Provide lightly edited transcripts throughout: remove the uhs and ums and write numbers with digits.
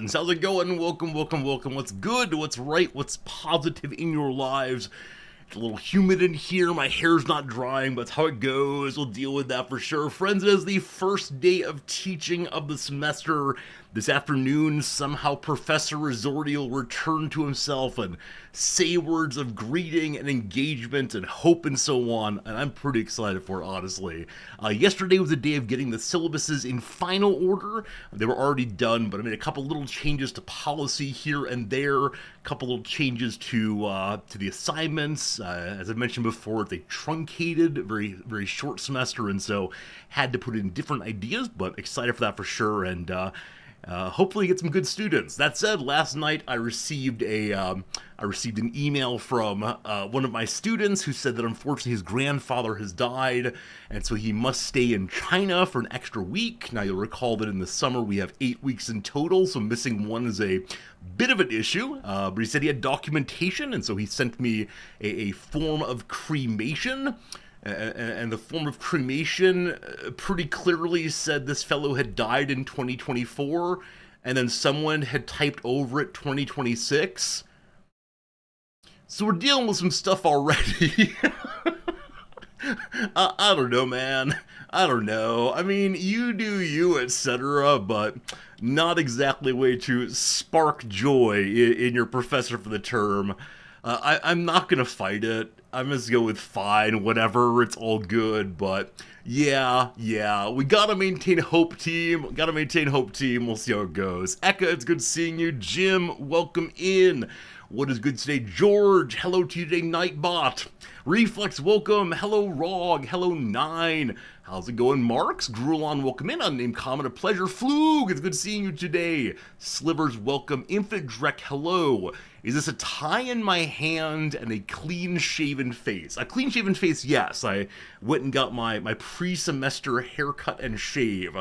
friends? How's it going? Welcome, welcome, welcome. What's good? What's right? What's positive in your lives? It's a little humid in here. My hair's not drying, but that's how it goes. We'll deal with that for sure. Friends, it is the first day of teaching of the semester. This afternoon, somehow Professor Resorti will return to himself and say words of greeting and engagement and hope and so on, and I'm pretty excited for it, honestly. Yesterday was a day of getting the syllabuses in final order. They were already done, but I made a couple little changes to policy here and there, a couple little changes to the assignments. As I mentioned before, it's a truncated, very, very short semester, and so had to put in different ideas, but excited for that for sure, and hopefully get some good students. That said, last night I received an email from one of my students who said that unfortunately his grandfather has died, and so he must stay in China for an extra week. Now you'll recall that in the summer we have 8 weeks in total, so missing one is a bit of an issue, but he said he had documentation, and so he sent me a form of cremation. And the form of cremation pretty clearly said this fellow had died in 2024, and then someone had typed over it 2026. So we're dealing with some stuff already. I don't know, man. I don't know. I mean, you do you, etc., but not exactly a way to spark joy in your professor for the term. I'm not gonna fight it. I'm just go with fine, whatever, it's all good, but yeah, we gotta maintain hope, team. We'll see how it goes. Eka, it's good seeing you. Jim, welcome in. What is good today? George, hello to you today, Nightbot. Reflex, welcome. Hello, Rog. Hello, Nine. How's it going, Marks? Grulon, welcome in. Unnamed comment, a pleasure. Flug, it's good seeing you today. Slivers, welcome. Infinite Drek, hello. Is this a tie in my hand and a clean-shaven face? A clean-shaven face, yes. I went and got my pre-semester haircut and shave.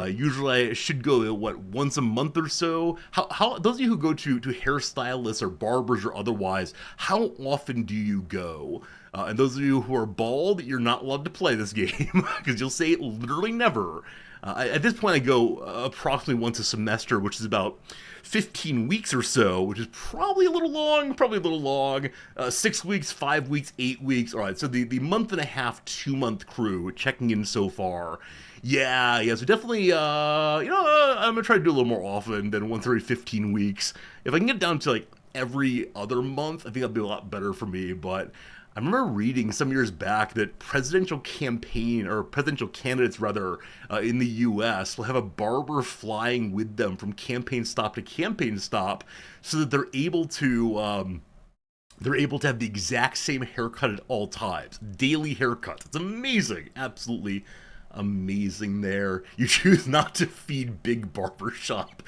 Usually I should go, once a month or so? How those of you who go to hairstylists or barbers or otherwise, how often do you go? And those of you who are bald, you're not allowed to play this game, because you'll say literally never. At this point I go approximately once a semester, which is about 15 weeks or so, which is probably a little long, 6 weeks, 5 weeks, 8 weeks. All right, so the month and a half, 2 month crew checking in so far. Yeah, so definitely, I'm gonna try to do a little more often than once every 15 weeks. If I can get down to like every other month, I think that'd be a lot better for me, but I remember reading some years back that presidential candidates rather, in the U.S. will have a barber flying with them from campaign stop to campaign stop, so that they're able to have the exact same haircut at all times, daily haircuts. It's amazing, absolutely amazing there. You choose not to feed big barbershop.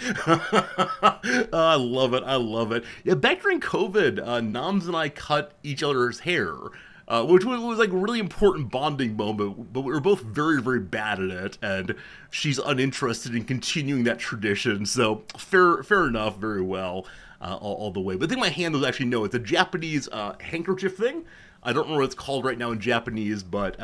I love it. Yeah, back during COVID, Noms and I cut each other's hair, which was like a really important bonding moment, but we were both very, very bad at it, and she's uninterested in continuing that tradition, so fair enough, very well, all the way. But I think my handles actually know it's a Japanese handkerchief thing. I don't know what it's called right now in Japanese, but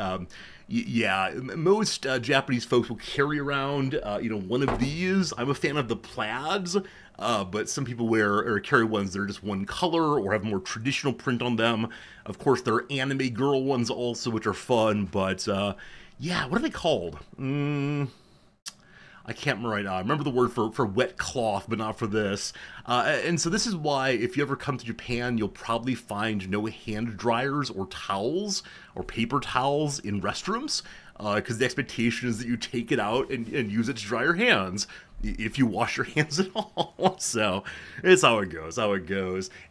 yeah, most Japanese folks will carry around, one of these. I'm a fan of the plaids, but some people wear or carry ones that are just one color or have more traditional print on them. Of course, there are anime girl ones also, which are fun, but yeah, what are they called? I can't remember right now. I remember the word for wet cloth, but not for this. And so this is why, if you ever come to Japan, you'll probably find no hand dryers or towels or paper towels in restrooms, because the expectation is that you take it out and use it to dry your hands, if you wash your hands at all. So it's how it goes.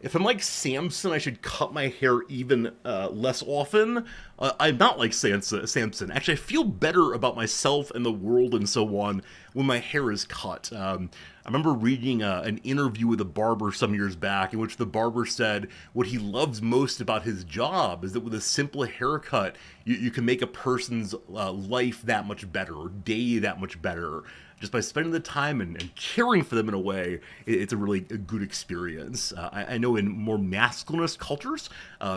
If I'm like Samson, I should cut my hair even less often. I'm not like Samson. Actually, I feel better about myself and the world and so on when my hair is cut. I remember reading an interview with a barber some years back in which the barber said what he loves most about his job is that with a simple haircut, you can make a person's life that much better, or day that much better. just by spending the time and caring for them in a way, it's a really a good experience. I know in more masculinist cultures,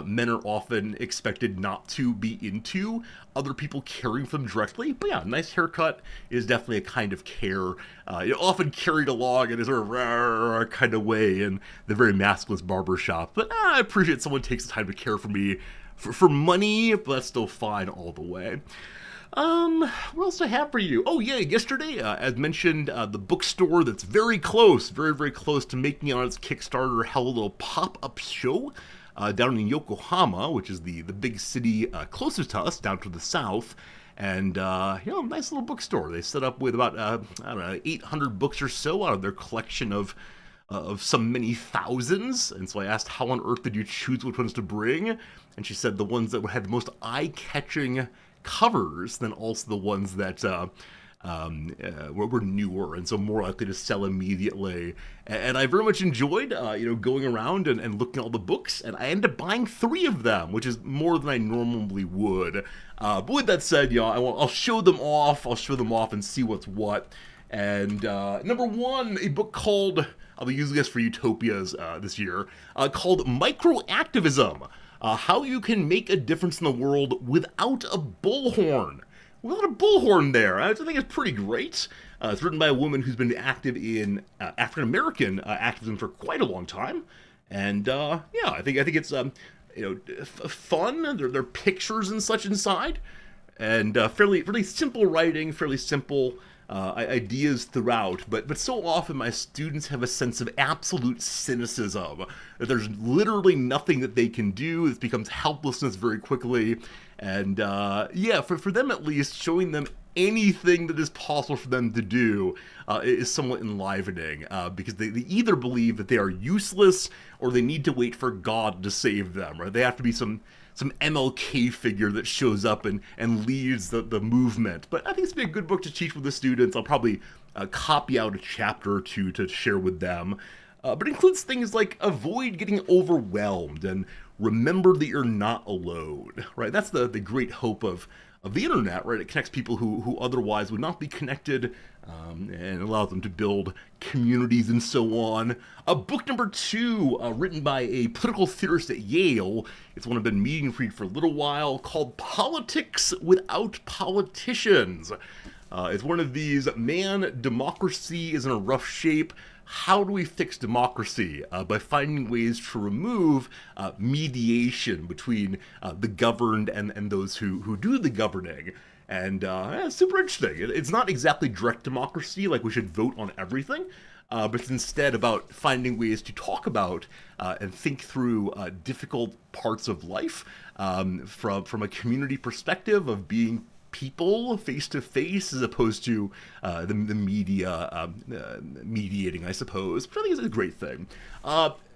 men are often expected not to be into other people caring for them directly. But yeah, nice haircut is definitely a kind of care, often carried along in a sort of rah, kind of way in the very masculine barbershop. But I appreciate someone takes the time to care for me for money, but that's still fine all the way. What else do I have for you? Oh yeah, yesterday, as mentioned, the bookstore that's very close, very, very close to making it on its Kickstarter held a little pop-up show down in Yokohama, which is the big city closest to us, down to the south. And, nice little bookstore. They set up with about, 800 books or so out of their collection of some many thousands. And so I asked, how on earth did you choose which ones to bring? And she said the ones that had the most eye-catching covers, then also the ones that were newer and so more likely to sell immediately. And I very much enjoyed, going around and looking at all the books, and I ended up buying 3 of them, which is more than I normally would. But with that said, I'll show them off. I'll show them off and see what's what. And number 1, a book called, I'll be using this for Utopias this year, called Microactivism. How you can make a difference in the world without a bullhorn. Without a bullhorn there, I think it's pretty great. It's written by a woman who's been active in African-American activism for quite a long time. And I think it's fun. There are pictures and such inside. And fairly simple writing, fairly simple ideas throughout, but so often my students have a sense of absolute cynicism, that there's literally nothing that they can do. It becomes helplessness very quickly, and for them at least, showing them anything that is possible for them to do is somewhat enlivening, because they either believe that they are useless or they need to wait for God to save them, right? They have to be some MLK figure that shows up and leads the movement. But I think it's been a good book to teach with the students. I'll probably copy out a chapter or two to share with them. But it includes things like avoid getting overwhelmed and remember that you're not alone, right? That's the great hope of the internet, right? It connects people who otherwise would not be connected, and allows them to build communities and so on. Book number 2, written by a political theorist at Yale. It's one I've been meaning to read for a little while, called Politics Without Politicians. It's one of these, man, democracy is in a rough shape. How do we fix democracy? By finding ways to remove mediation between the governed and those who do the governing. And it's super interesting. It's not exactly direct democracy, like we should vote on everything, but it's instead about finding ways to talk about and think through difficult parts of life from a community perspective of being people face to face, as opposed to the media mediating, I suppose. But I think it's a great thing.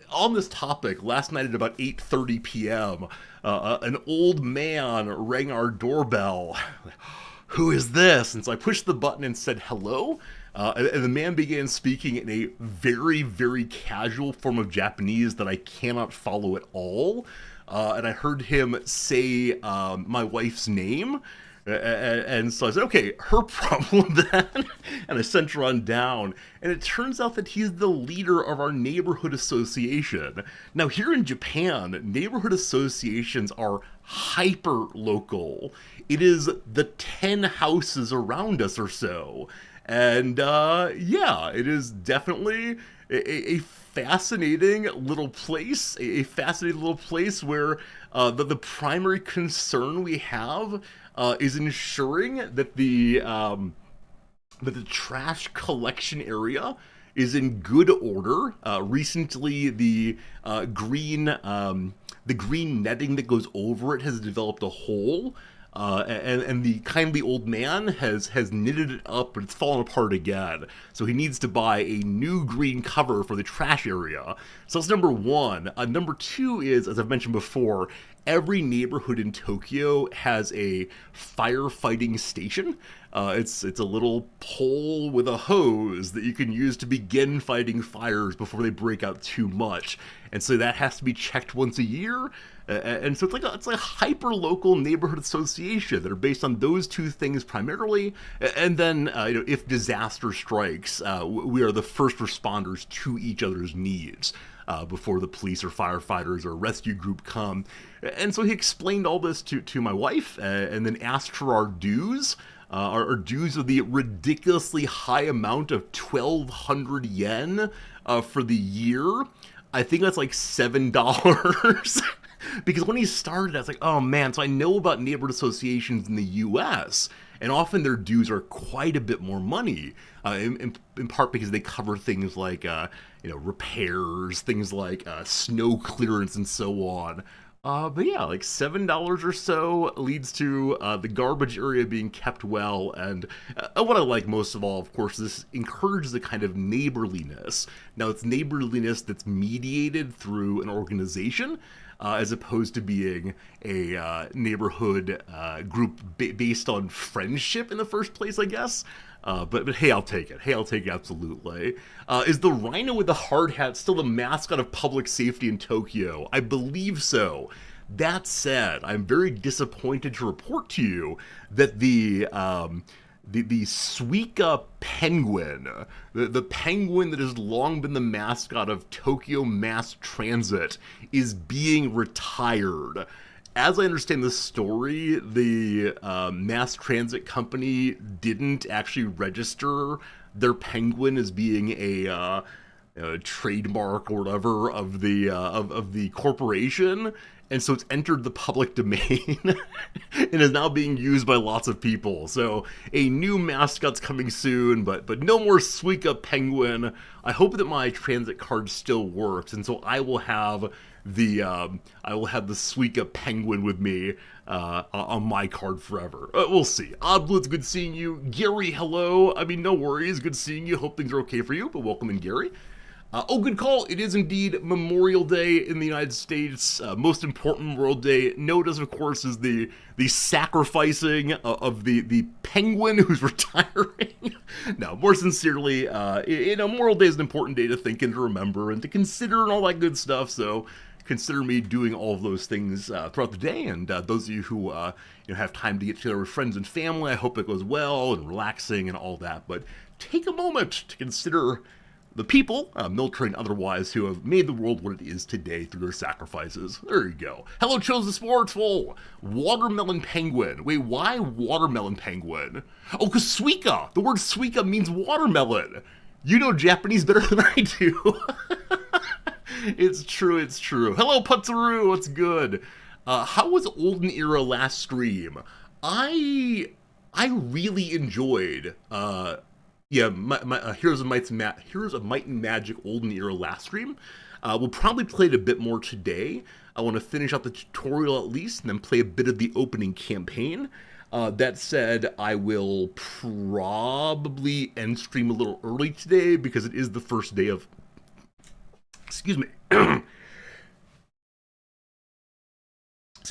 On this topic, last night at about 8:30 p.m., an old man rang our doorbell. Who is this? And so I pushed the button and said hello. And the man began speaking in a very, very casual form of Japanese that I cannot follow at all. And I heard him say my wife's name. And so I said, okay, her problem then. And I sent her on down. And it turns out that he's the leader of our neighborhood association. Now, here in Japan, neighborhood associations are hyper local. It is the 10 houses around us or so. And it is definitely a fascinating little place, where the primary concern we have is ensuring that the trash collection area is in good order. Recently, the green netting that goes over it has developed a hole. And the kindly old man has knitted it up, but it's fallen apart again. So he needs to buy a new green cover for the trash area. So that's number 1. Number 2 is, as I've mentioned before, every neighborhood in Tokyo has a firefighting station. It's a little pole with a hose that you can use to begin fighting fires before they break out too much. And so that has to be checked once a year. And so it's like a hyper local neighborhood association that are based on those two things primarily. And then, if disaster strikes, we are the first responders to each other's needs. Before the police or firefighters or rescue group come. And so he explained all this to my wife and then asked for our dues. Our dues of the ridiculously high amount of 1,200 yen for the year. I think that's like $7. Because when he started, I was like, oh man, so I know about neighborhood associations in the US, and often their dues are quite a bit more money, in part because they cover things like, repairs, things like snow clearance and so on. But yeah, like $7 or so leads to the garbage area being kept well, and what I like most of all, of course, this encourages a kind of neighborliness. Now, it's neighborliness that's mediated through an organization, as opposed to being a neighborhood group based on friendship in the first place, I guess. But hey, I'll take it. Hey, I'll take it absolutely. Is the rhino with the hard hat still the mascot of public safety in Tokyo? I believe so. That said, I'm very disappointed to report to you that the Suica penguin, the penguin that has long been the mascot of Tokyo Mass Transit, is being retired. As I understand the story, the mass transit company didn't actually register their penguin as being a trademark or whatever of the corporation, and so it's entered the public domain and is now being used by lots of people. So a new mascot's coming soon, but no more Suica penguin. I hope that my transit card still works, and so I will have the Suica penguin with me on my card forever. We'll see. Oddblue, it's good seeing you. Gary, hello. I mean, no worries. Good seeing you. Hope things are okay for you, but welcome in, Gary. Good call. It is indeed Memorial Day in the United States. Most important Memorial Day. Notice, of course, is the sacrificing of the penguin who's retiring. No, more sincerely, Memorial Day is an important day to think and to remember and to consider and all that good stuff. So consider me doing all of those things throughout the day. And those of you who have time to get together with friends and family, I hope it goes well and relaxing and all that. But take a moment to consider the people, military and otherwise, who have made the world what it is today through their sacrifices. There you go. Hello, Chosen Sportsful. Watermelon penguin. Wait, why watermelon penguin? Oh, because Suica. The word Suica means watermelon. You know Japanese better than I do. It's true, it's true. Hello, Putsaru. What's good? How was Olden era last stream? I really enjoyed Heroes of Might and Magic Olden era last stream. We'll probably play it a bit more today. I want to finish out the tutorial at least, and then play a bit of the opening campaign. That said, I will probably end stream a little early today because it is the first day of... Excuse me. This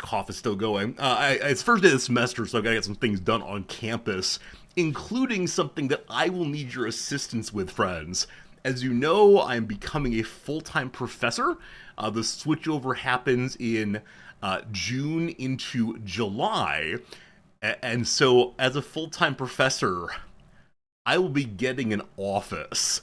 cough is still going. It's first day of the semester, so I've got to get some things done on campus, including something that I will need your assistance with, friends. As you know, I'm becoming a full-time professor. The switchover happens in June into July. And so, as a full-time professor, I will be getting an office.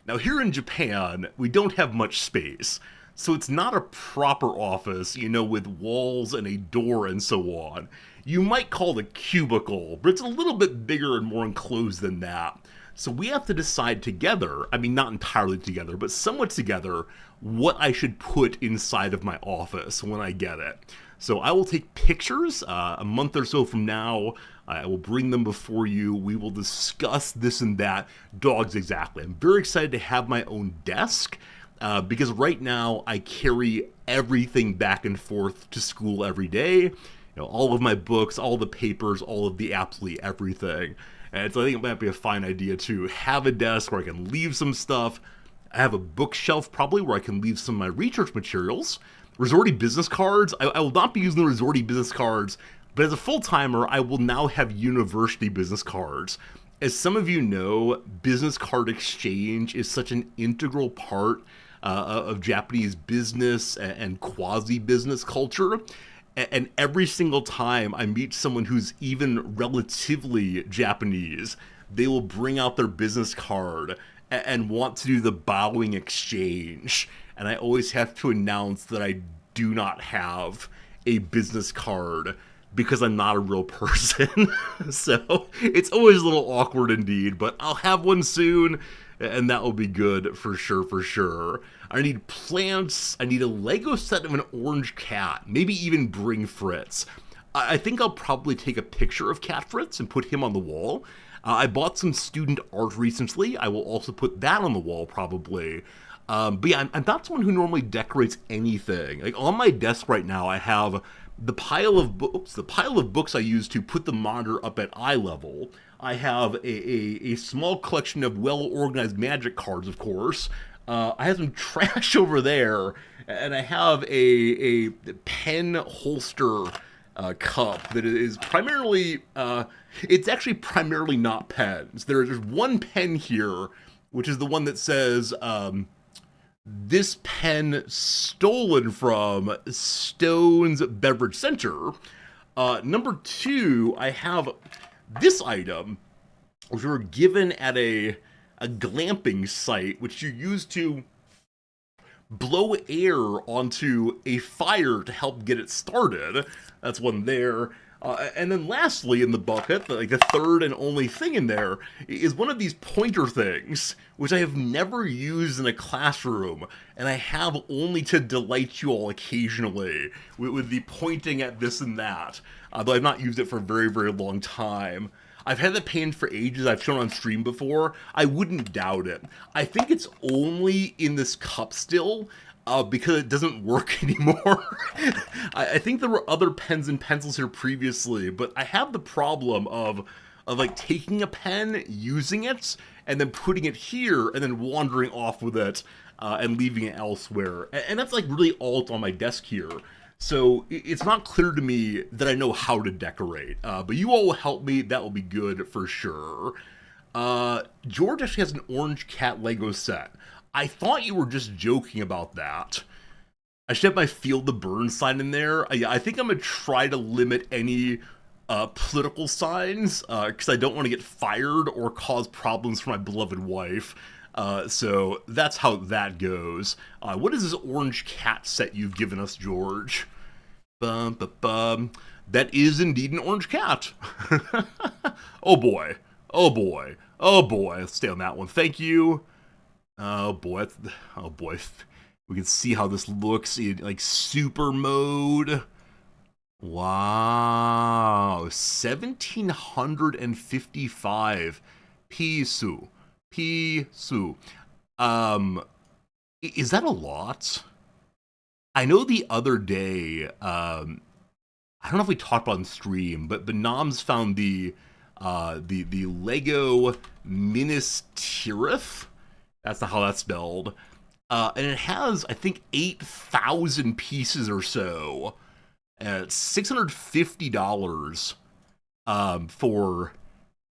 Now, here in Japan, we don't have much space. So it's not a proper office, with walls and a door and so on. You might call it a cubicle, but it's a little bit bigger and more enclosed than that. So we have to decide together, I mean, not entirely together, but somewhat together, what I should put inside of my office when I get it. So I will take pictures a month or so from now. I will bring them before you. We will discuss this and that. Dogs, exactly. I'm very excited to have my own desk. Because right now I carry everything back and forth to school every day. All of my books, all the papers, all of the absolutely everything. And so I think it might be a fine idea to have a desk where I can leave some stuff. I have a bookshelf probably where I can leave some of my research materials. Resorty business cards. I will not be using the Resorty business cards, but as a full-timer, I will now have university business cards. As some of you know, business card exchange is such an integral part of Japanese business and quasi-business culture. And every single time I meet someone who's even relatively Japanese, they will bring out their business card and want to do the bowing exchange. And I always have to announce that I do not have a business card because I'm not a real person. So it's always a little awkward indeed, but I'll have one soon, and that will be good for sure, for sure. I need plants, I need a Lego set of an orange cat, maybe even bring Fritz. I think I'll probably take a picture of Cat Fritz and put him on the wall. I bought some student art recently. I will also put that on the wall probably. But yeah, I'm not someone who normally decorates anything. Like on my desk right now, I have the pile of books I use to put the monitor up at eye level. I have a small collection of well-organized magic cards, of course. I have some trash over there, and I have a pen holster cup that is primarily, it's actually primarily not pens. There's one pen here, which is the one that says, this pen stolen from Stone's Beverage Center. Number two, I have this item, which we were given at a glamping site, which you use to blow air onto a fire to help get it started. That's one there. And then lastly in the bucket, like the third and only thing in there, is one of these pointer things, which I have never used in a classroom, and I have only to delight you all occasionally with the pointing at this and that, though I've not used it for a very, very long time. I've had the pen for ages. I've shown on stream before. I wouldn't doubt it. I think it's only in this cup still, because it doesn't work anymore. I think there were other pens and pencils here previously, but I have the problem of like taking a pen, using it, and then putting it here, and then wandering off with it, and leaving it elsewhere. And that's like really all that's on my desk here. So it's not clear to me that I know how to decorate, but you all will help me. That will be good for sure. George actually has an orange cat Lego set. I thought you were just joking about that. I should have my Feel the Burn sign in there. I think I'm going to try to limit any political signs, because I don't want to get fired or cause problems for my beloved wife. So that's how that goes. What is this orange cat set you've given us, George? Bum, bum, bum. That is indeed an orange cat. Oh boy. Oh boy. Oh boy. Let's stay on that one. Thank you. Oh boy. Oh boy. We can see how this looks in like super mode. Wow. 1755 pisu. Pisu. Is that a lot? I know the other day, I don't know if we talked about it on stream, but Noms found the Lego Minas Tirith. That's not how that's spelled. And it has, I think, 8,000 pieces or so. And it's $650 for,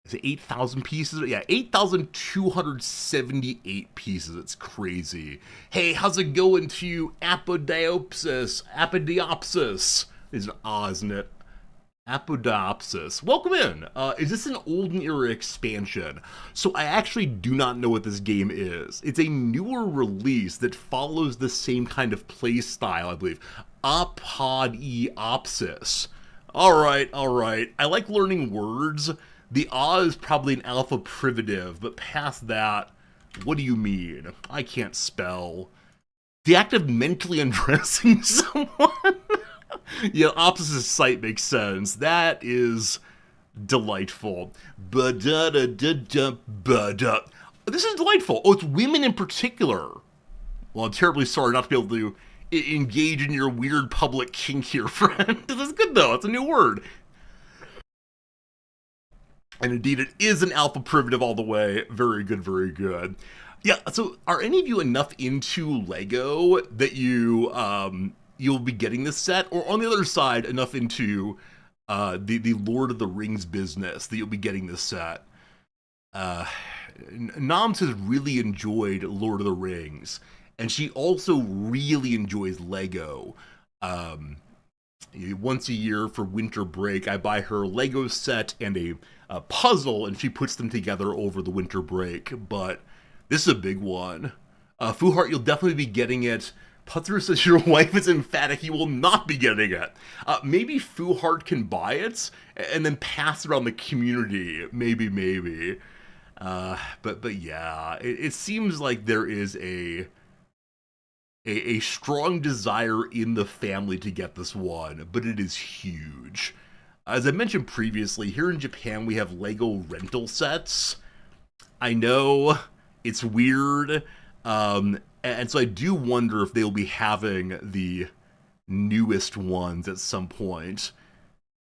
is it 8,000 pieces? Yeah, 8,278 pieces. It's crazy. Hey, how's it going to you? Apodiopsis. Apodiopsis. Is an isn't it? Apodiopsis. Welcome in. Is this an Olden era expansion? So I actually do not know what this game is. It's a newer release that follows the same kind of play style, I believe. Apodiopsis. Alright. I like learning words. The is probably an alpha privative, but past that, what do you mean? I can't spell. The act of mentally undressing someone? Yeah, opposite sight makes sense. That is delightful. Ba-da-da-da-da-ba-da. This is delightful. Oh, it's women in particular. Well, I'm terribly sorry not to be able to engage in your weird public kink here, friend. This is good, though. It's a new word. And indeed, it is an alpha privative all the way. Very good, very good. Yeah, so are any of you enough into Lego that you'll be getting this set? Or on the other side, enough into the Lord of the Rings business that you'll be getting this set? Noms has really enjoyed Lord of the Rings. And she also really enjoys Lego. Um, Once a year for winter break, I buy her a Lego set and a puzzle, and she puts them together over the winter break. But this is a big one. Fuhart, you'll definitely be getting it. Putzer says your wife is emphatic he will not be getting it. Maybe Fuhart can buy it and then pass it around the community. Maybe. But yeah, it seems like there is a strong desire in the family to get this one, but it is huge. As I mentioned previously, here in Japan we have Lego rental sets. I know it's weird, and so I do wonder if they'll be having the newest ones at some point.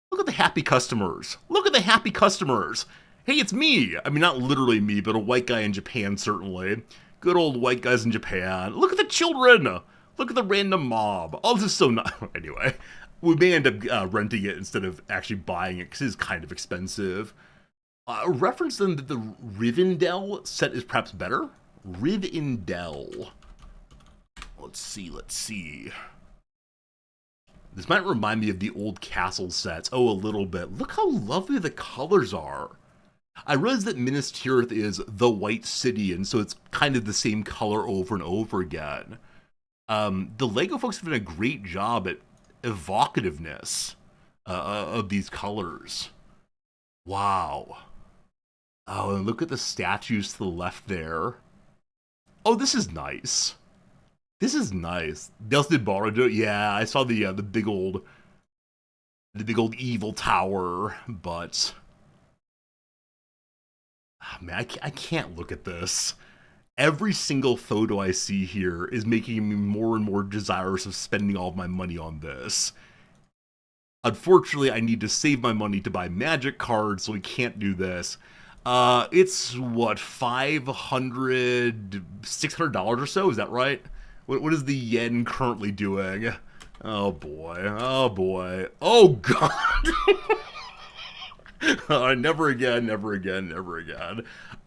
Look at the happy customers. Look at the happy customers. Hey, it's me. I mean, not literally me, but a white guy in Japan, certainly. Good old white guys in Japan. Look at the children. Look at the random mob. Oh, this is so nice. Anyway, we may end up renting it instead of actually buying it because it is kind of expensive. A reference then that the Rivendell set is perhaps better. Rivendell. Let's see. This might remind me of the old castle sets. Oh, a little bit. Look how lovely the colors are. I realize that Minas Tirith is the White City, and so it's kind of the same color over and over again. The LEGO folks have done a great job at evocativeness of these colors. Wow. Oh, and look at the statues to the left there. Oh, this is nice. This is nice. Dustin Boruto, yeah, I saw the big old evil tower, but oh, man, I can't look at this. Every single photo I see here is making me more and more desirous of spending all of my money on this. Unfortunately, I need to save my money to buy magic cards, so we can't do this. It's what, $500, $600 or so? Is that right? What is the yen currently doing? Oh boy, oh boy, oh god! Never again.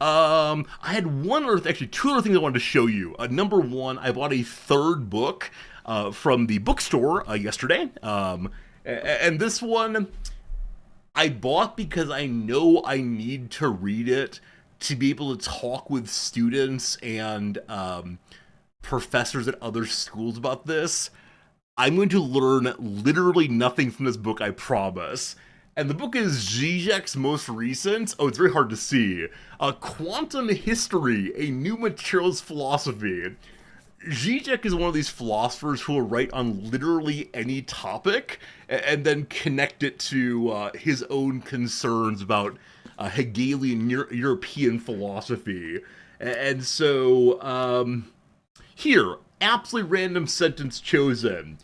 I had two other things I wanted to show you. Number one, I bought a third book from the bookstore yesterday. And this one I bought because I know I need to read it to be able to talk with students and professors at other schools about this. I'm going to learn literally nothing from this book, I promise. And the book is Zizek's most recent, oh, it's very hard to see, Quantum History, A New Materials Philosophy. Zizek is one of these philosophers who will write on literally any topic and then connect it to his own concerns about Hegelian European philosophy. And so, here, absolutely random sentence chosen.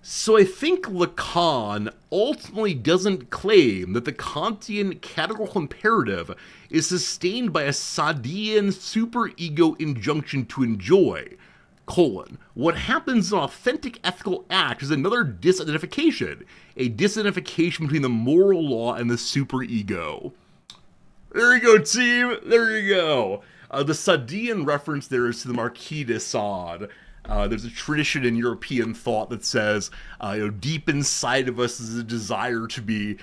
So I think Lacan ultimately doesn't claim that the Kantian categorical imperative is sustained by a Sadian superego injunction to enjoy, what happens in an authentic ethical act is another disidentification, a disidentification between the moral law and the superego. There you go, team, there you go. The Sadian reference there is to the Marquis de Sade. There's a tradition in European thought that says, deep inside of us is a desire to be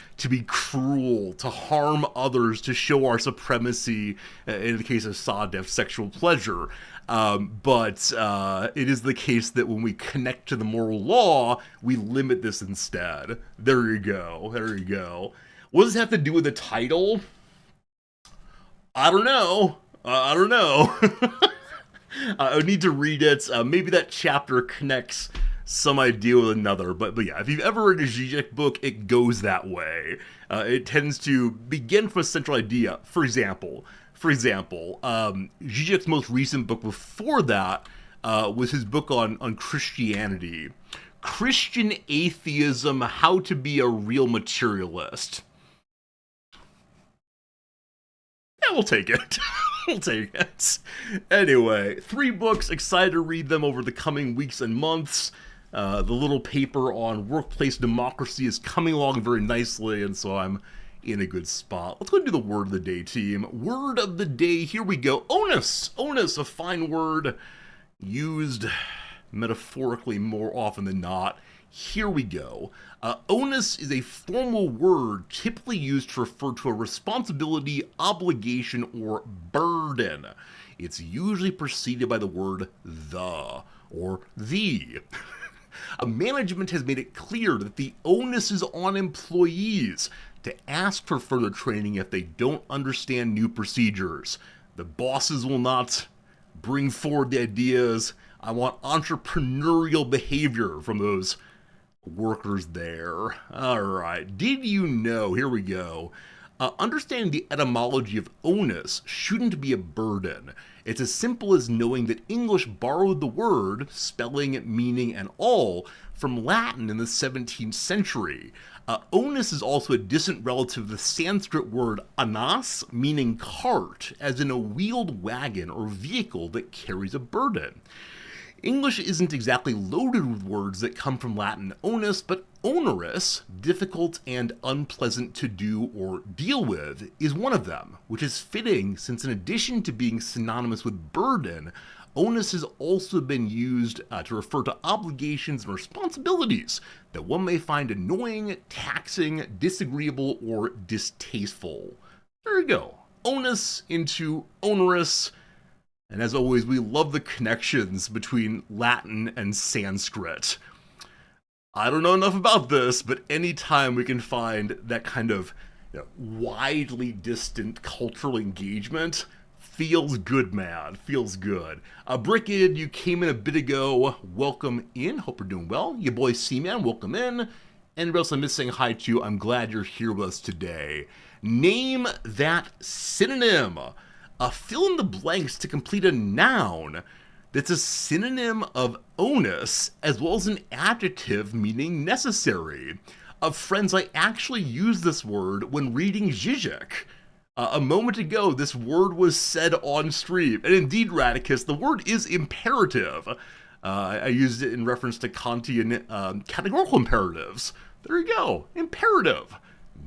cruel, to harm others, to show our supremacy. In the case of Sade, to have sexual pleasure. But it is the case that when we connect to the moral law, we limit this instead. There you go. What does it have to do with the title? I don't know. I would need to read it. Maybe that chapter connects some idea with another. But yeah, if you've ever read a Zizek book, it goes that way. It tends to begin from a central idea. For example, Zizek's most recent book before that was his book on Christianity. Christian Atheism, How to Be a Real Materialist. Yeah, we'll take it. Anyway, 3 books, excited to read them over the coming weeks and months. The little paper on workplace democracy is coming along very nicely, and so I'm in a good spot. Let's go and do the word of the day, team. Word of the day, here we go. Onus, a fine word. used metaphorically more often than not. Here we go. Onus is a formal word typically used to refer to a responsibility, obligation, or burden. It's usually preceded by the word the or the. Management has made it clear that the onus is on employees to ask for further training if they don't understand new procedures. The bosses will not bring forward the ideas. I want entrepreneurial behavior from those workers there. All right. Did you know? Here we go. Understanding the etymology of onus shouldn't be a burden. It's as simple as knowing that English borrowed the word, spelling, meaning, and all, from Latin in the 17th century. Onus is also a distant relative of the Sanskrit word anas, meaning cart, as in a wheeled wagon or vehicle that carries a burden. English isn't exactly loaded with words that come from Latin onus, but onerous, difficult and unpleasant to do or deal with, is one of them, which is fitting since in addition to being synonymous with burden, onus has also been used to refer to obligations and responsibilities that one may find annoying, taxing, disagreeable, or distasteful. There you go. Onus into onerous. And as always, we love the connections between Latin and Sanskrit. I don't know enough about this, but anytime we can find that kind of widely distant cultural engagement, feels good, man. Feels good. Brickid, you came in a bit ago. Welcome in. Hope you're doing well. Your boy C-Man, welcome in. Anybody else I'm missing hi to, I'm glad you're here with us today. Name that synonym. Fill in the blanks to complete a noun that's a synonym of onus as well as an adjective meaning necessary. Friends, I actually used this word when reading Zizek. A moment ago, this word was said on stream. And indeed, Radicus, the word is imperative. I used it in reference to Kantian categorical imperatives. There you go. Imperative.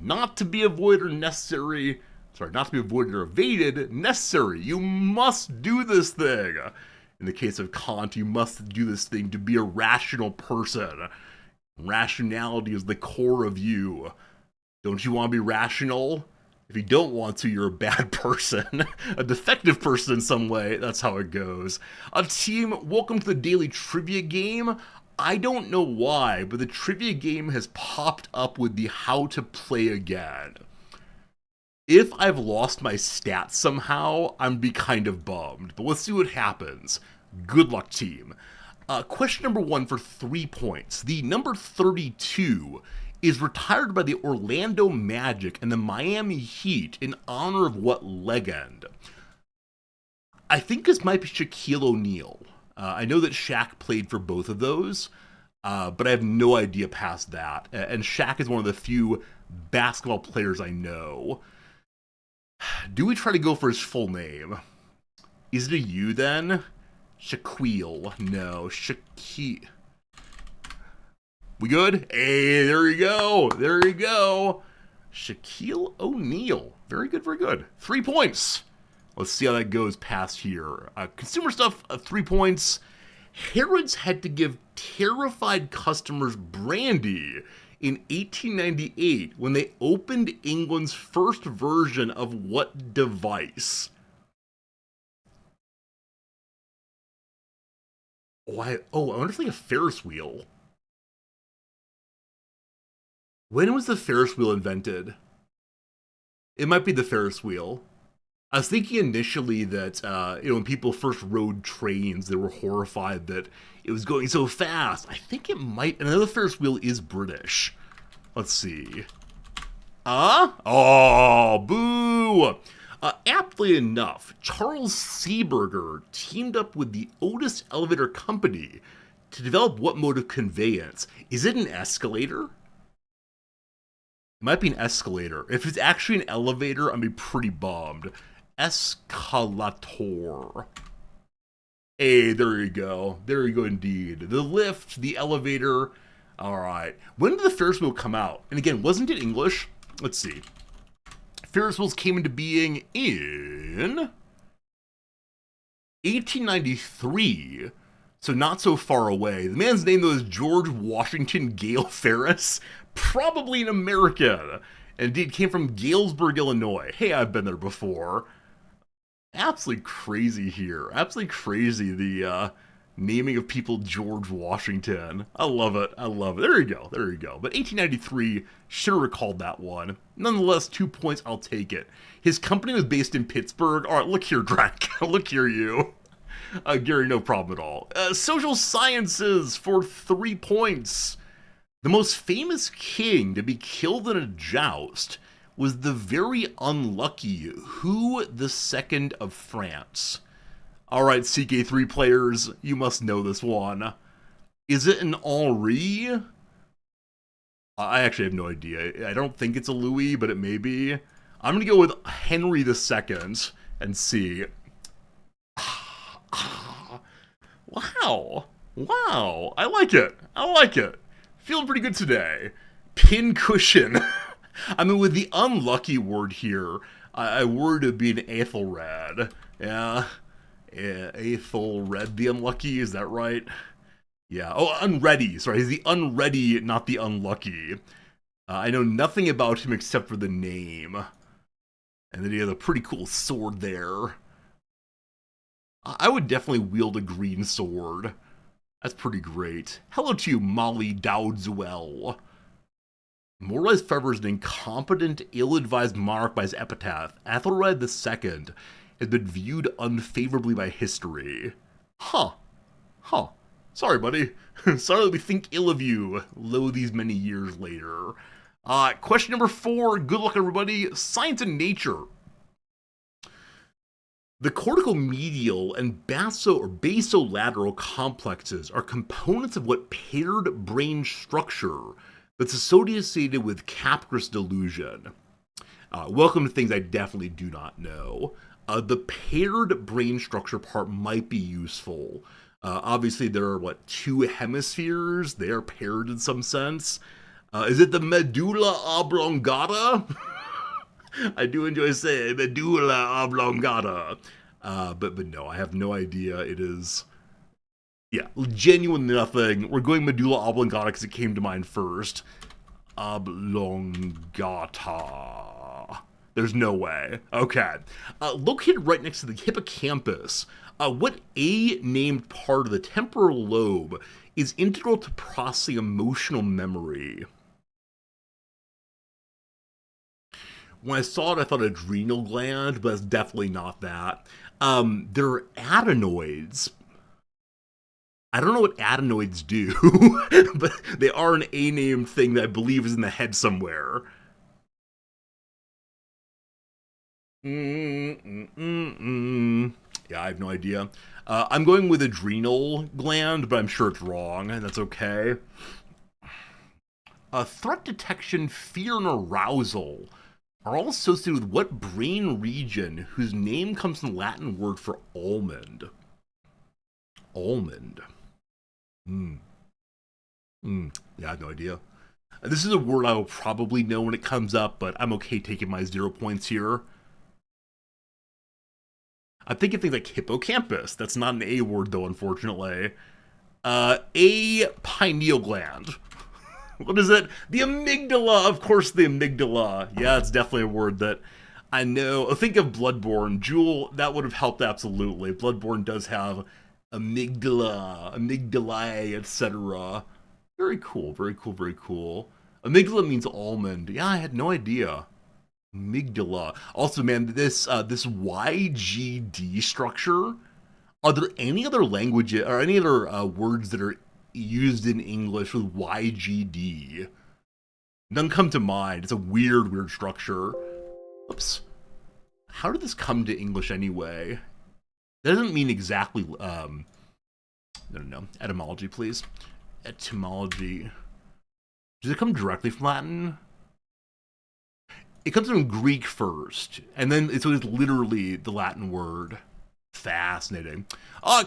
Not to be avoided or necessary. Sorry, not to be avoided or evaded, necessary. You must do this thing. In the case of Kant, you must do this thing to be a rational person. Rationality is the core of you. Don't you want to be rational? If you don't want to, you're a bad person. A defective person in some way. That's how it goes. Team, welcome to the daily trivia game. I don't know why, but the trivia game has popped up with the how to play again. If I've lost my stats somehow, I'm be kind of bummed. But let's see what happens. Good luck, team. Question number 1 for 3 points. The number 32 is retired by the Orlando Magic and the Miami Heat in honor of what legend? I think this might be Shaquille O'Neal. I know that Shaq played for both of those, but I have no idea past that. And Shaq is one of the few basketball players I know. Do we try to go for his full name? Is it a U then? Shaquille. No, Shaquille. We good? Hey, there you go. There you go. Shaquille O'Neal. Very good, very good. 3 points. Let's see how that goes past here. Consumer stuff, 3 points. Harrods had to give terrified customers brandy in 1898 when they opened England's first version of what device? I wonder if like a Ferris wheel. When was the Ferris wheel invented? It might be the Ferris wheel. I was thinking initially that, when people first rode trains, they were horrified that it was going so fast. I think it might, and another Ferris wheel is British. Let's see. Oh, boo! Aptly enough, Charles Seeberger teamed up with the Otis Elevator Company to develop what mode of conveyance? Is it an escalator? It might be an escalator. If it's actually an elevator, I'd be pretty bummed. Escalator. Hey, there you go. There you go indeed. The lift, the elevator. Alright. When did the Ferris wheel come out? And again, wasn't it English? Let's see. Ferris wheels came into being in 1893 So not so far away. The man's name, though, is George Washington Gale Ferris, probably an American. And indeed came from Galesburg, Illinois. Hey, I've been there before. Absolutely crazy here. Absolutely crazy, the naming of people George Washington. I love it. I love it. There you go. There you go. But 1893, should have recalled that one. Nonetheless, 2 points, I'll take it. His company was based in Pittsburgh. All right, look here, Drac. Look here, you. Gary, no problem at all. Social sciences for 3 points. The most famous king to be killed in a joust was the very unlucky Who II of France. Alright, CK3 players, you must know this one. Is it an Henri? I actually have no idea. I don't think it's a Louis, but it may be. I'm gonna go with Henry II and see. Wow. Wow. I like it. I like it. Feeling pretty good today. Pin cushion. I mean, with the unlucky word here, I worried it'd be an Aethelred. Yeah. Aethelred the unlucky, is that right? Yeah. Oh, unready. Sorry, he's the unready, not the unlucky. I know nothing about him except for the name. And then he has a pretty cool sword there. I would definitely wield a green sword. That's pretty great. Hello to you, Molly Dowdswell. Moralized Forever is an incompetent, ill-advised monarch by his epitaph. Ethelred II has been viewed unfavorably by history. Huh. Huh. Sorry, buddy. Sorry that we think ill of you, lo these many years later. Question number 4. Good luck, everybody. Science and nature. The cortical-medial and basolateral complexes are components of what paired brain structure that's associated with Capgras delusion. Welcome to things I definitely do not know. The paired brain structure part might be useful. Obviously, there are, 2 hemispheres? They are paired in some sense. Is it the medulla oblongata? I do enjoy saying medulla oblongata. But no, I have no idea. It is, yeah, genuine nothing. We're going medulla oblongata because it came to mind first. Oblongata. There's no way. Okay. Located right next to the hippocampus, what A-named part of the temporal lobe is integral to processing emotional memory? When I saw it, I thought adrenal gland, but it's definitely not that. There are adenoids. I don't know what adenoids do, but they are an A-named thing that I believe is in the head somewhere. Yeah, I have no idea. I'm going with adrenal gland, but I'm sure it's wrong, and that's okay. Threat detection, fear, and arousal are all associated with what brain region whose name comes from the Latin word for almond? Almond. Yeah, I have no idea. This is a word I will probably know when it comes up, but I'm okay taking my 0 points here. I'm thinking things like hippocampus. That's not an A word, though, unfortunately. A pineal gland. What is it? The amygdala! Of course, the amygdala. Yeah, it's definitely a word that I know. Think of Bloodborne. Jewel, that would have helped absolutely. Bloodborne does have amygdala, amygdalae, etc. Very cool, very cool, very cool. Amygdala means almond. Yeah, I had no idea. Amygdala. Also, man, this YGD structure, are there any other languages, or any other words that are used in English with YGD? None come to mind. It's a weird structure. Oops. How did this come to English anyway? That doesn't mean exactly, no. Etymology, please. Etymology. Does it come directly from Latin? It comes from Greek first, and then it's literally the Latin word. Fascinating.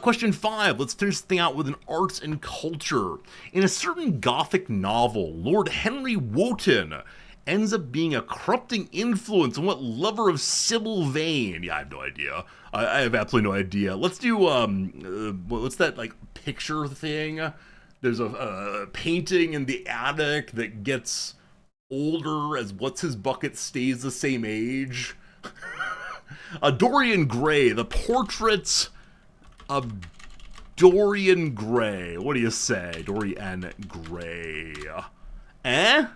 Question 5. Let's finish this thing out with an arts and culture. In a certain Gothic novel, Lord Henry Wotton ends up being a corrupting influence on what lover of Sybil Vane? Yeah, I have no idea. I have absolutely no idea. Let's do, what's that, like, picture thing. There's a painting in the attic that gets older as what's his bucket stays the same age. Dorian Gray, the portraits of Dorian Gray. What do you say, Dorian Gray? Eh?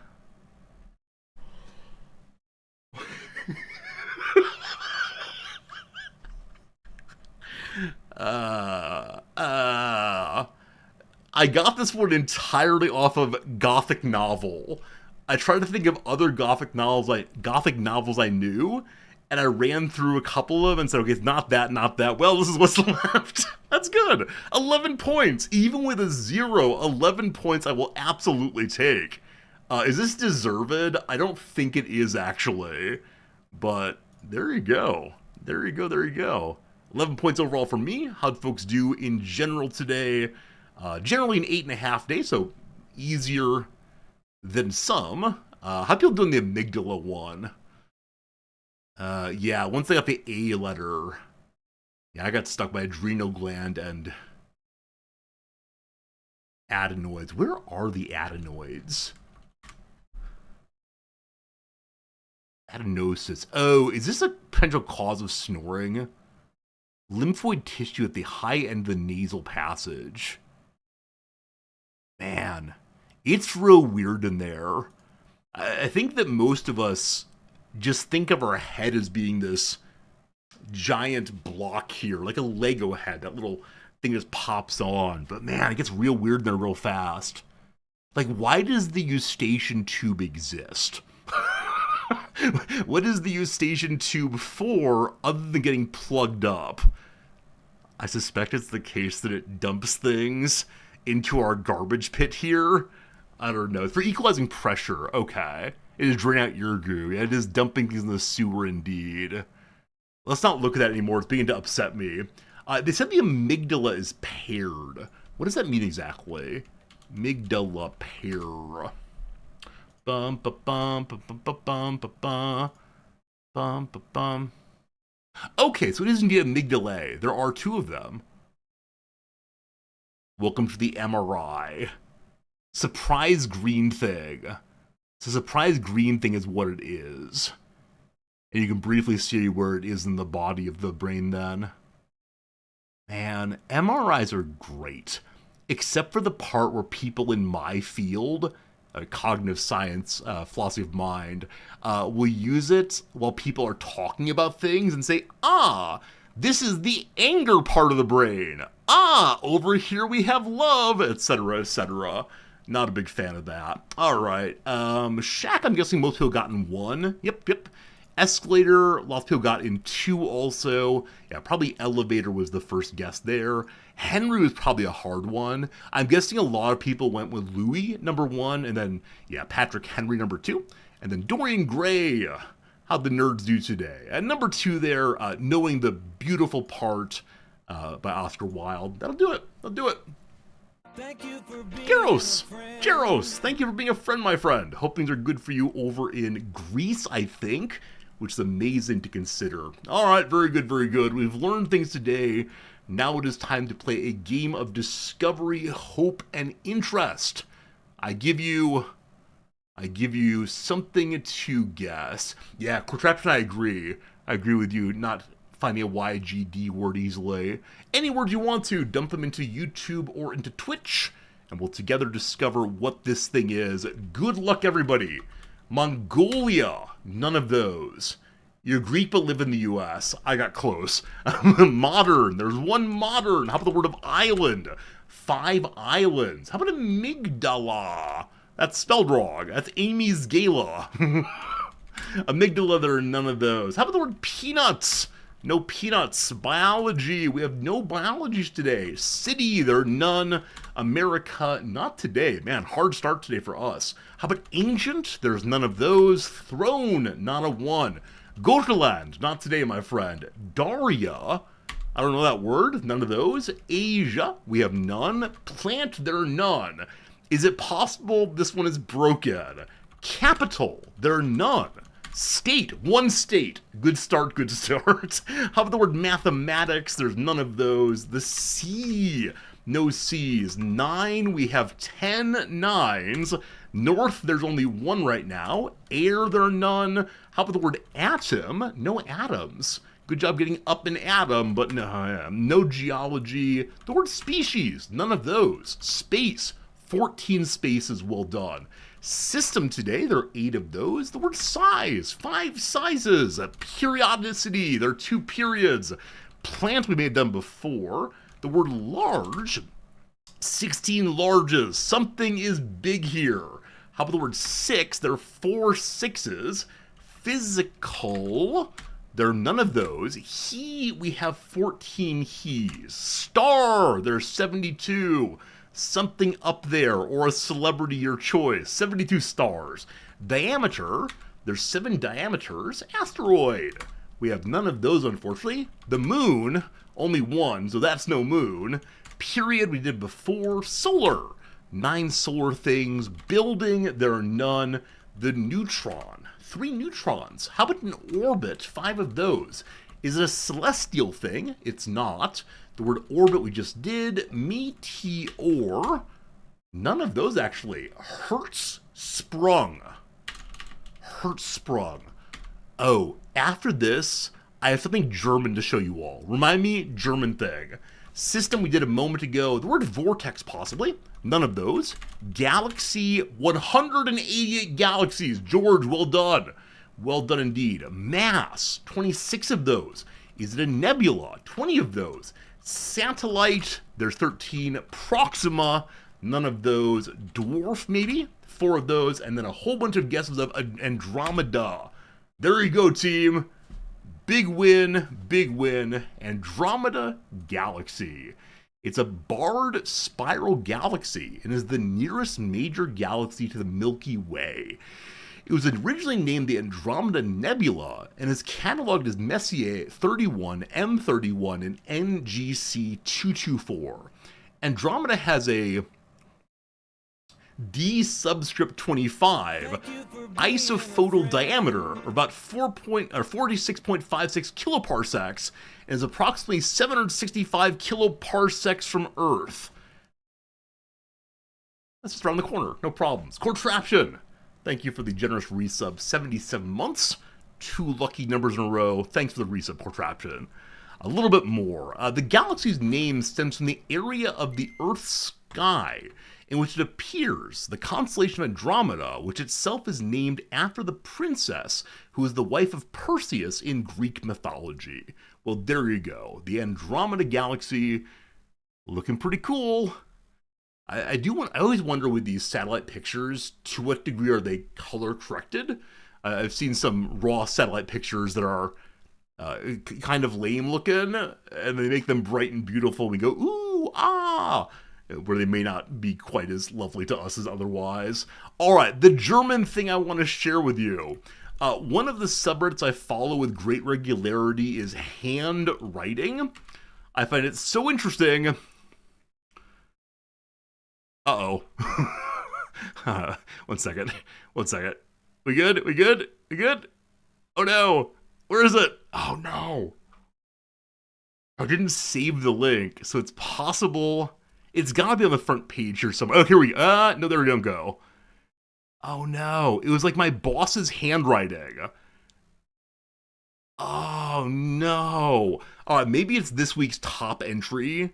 I got this one entirely off of Gothic Novel. I tried to think of other Gothic novels I knew, and I ran through a couple of them and said, okay, it's not that, not that. Well, this is what's left. That's good. 11 points. Even with a 0, 11 points I will absolutely take. Is this deserved? I don't think it is, actually. But there you go. There you go, there you go. 11 points overall for me. How'd folks do in general today? Generally an 8.5 day, so easier than some. How people doing the amygdala one? Yeah, once I got the A letter, yeah, I got stuck by adrenal gland and adenoids. Where are the adenoids? Adenosis. Oh, is this a potential cause of snoring? Lymphoid tissue at the high end of the nasal passage. Man, it's real weird in there. I think that most of us just think of our head as being this giant block here, like a Lego head. That little thing just pops on. But man, it gets real weird in there real fast. Like, why does the eustachian tube exist? What is the eustachian tube for other than getting plugged up? I suspect it's the case that it dumps things into our garbage pit here. I don't know. It's for equalizing pressure. Okay. It is draining out your goo. It is dumping things in the sewer indeed. Let's not look at that anymore. It's beginning to upset me. They said the amygdala is paired. What does that mean exactly? Amygdala pair. Bum ba bum ba bum ba bum ba bum bum ba bum. Okay, so it is indeed amygdalae. There are 2 of them. Welcome to the MRI. Surprise green thing. So surprise green thing is what it is. And you can briefly see where it is in the body of the brain then. Man, MRIs are great. Except for the part where people in my field, cognitive science, philosophy of mind, will use it while people are talking about things and say, this is the anger part of the brain. Over here we have love, etc., etc. Not a big fan of that. All right. Shack, I'm guessing most people got in 1. Yep. Escalator, lots of people got in 2 also. Yeah, probably elevator was the first guess there. Henry was probably a hard one. I'm guessing a lot of people went with Louis, number 1, and then, yeah, Patrick Henry, number 2. And then Dorian Gray. How'd the nerds do today? And number 2 there, Knowing the Beautiful Part by Oscar Wilde. That'll do it. Thank you for being Jaros, thank you for being a friend, my friend. Hope things are good for you over in Greece, I think, which is amazing to consider. All right, very good, very good. We've learned things today. Now it is time to play a game of discovery, hope, and interest. I give you something to guess. Yeah, Contraption, I agree. I agree with you, not finding a YGD word easily. Any words you want to, dump them into YouTube or into Twitch, and we'll together discover what this thing is. Good luck, everybody. Mongolia, none of those. You're Greek but live in the US. I got close. Modern, there's 1 modern. How about the word of island? 5 islands. How about amygdala? That's spelled wrong. That's Amy's Gala. Amygdala, there are none of those. How about the word peanuts? No peanuts. Biology, we have no biologies today. City, there are none. America, not today. Man, hard start today for us. How about ancient? There's none of those. Throne, not a 1. Gotaland, not today, my friend. Daria, I don't know that word. None of those. Asia, we have none. Plant, there are none. Is it possible this one is broken? Capital, there are none. State, 1 state. Good start, good start. How about the word mathematics? There's none of those. The sea, No C's. 9, we have 10 nines. North, there's only 1 right now. Air, there are none. How about the word atom? No atoms. Good job getting up an atom, but no geology. The word species, none of those. Space, 14 spaces, well done. System today, there are 8 of those. The word size, 5 sizes. Periodicity, there are 2 periods. Plant, we may have done before. The word large, 16 larges. Something is big here. How about the word 6? There are 4 sixes. Physical, there are none of those. He, we have 14 he's. Star, there's 72. Something up there, or a celebrity, your choice. 72 stars. Diameter, there's 7 diameters. Asteroid, we have none of those, unfortunately. The moon, only 1, so that's no moon. Period, we did before. Solar, 9 solar things. Building, there are none. The neutron, 3 neutrons. How about an orbit? 5 of those. Is it a celestial thing? It's not. The word orbit we just did. Meteor, none of those actually. Hertz sprung. Hertz sprung. Oh, after this, I have something German to show you all. Remind me, German thing. System we did a moment ago. The word vortex, possibly. None of those. Galaxy, 188 galaxies. George, well done. Well done indeed. Mass, 26 of those. Is it a nebula? 20 of those. Satellite, there's 13. Proxima, none of those. Dwarf, maybe? 4 of those. And then a whole bunch of guesses of Andromeda. There you go, team. Big win, big win. Andromeda Galaxy. It's a barred spiral galaxy and is the nearest major galaxy to the Milky Way. It was originally named the Andromeda Nebula and is cataloged as Messier 31, M31, and NGC 224. Andromeda has a D subscript 25 isophotal diameter, or about 46.56 kiloparsecs, and is approximately 765 kiloparsecs from Earth. That's just around the corner, no problems. Contraption, thank you for the generous resub, 77 months, 2 lucky numbers in a row. Thanks for the resub, Contraption. A little bit more. The galaxy's name stems from the area of the Earth's sky in which it appears, the constellation of Andromeda, which itself is named after the princess who is the wife of Perseus in Greek mythology. Well, there you go. The Andromeda Galaxy, looking pretty cool. I always wonder with these satellite pictures, to what degree are they color corrected? I've seen some raw satellite pictures that are kind of lame looking, and they make them bright and beautiful. We go, ooh, ah, where they may not be quite as lovely to us as otherwise. All right, the German thing I want to share with you. One of the subreddits I follow with great regularity is handwriting. I find it so interesting. Uh-oh. One second. We good? Oh no. Where is it? Oh no. I didn't save the link, so it's possible. It's gotta be on the front page here somewhere. Oh, here we go. No, there we don't go. Oh no. It was like my boss's handwriting. Oh no. Maybe it's this week's top entry.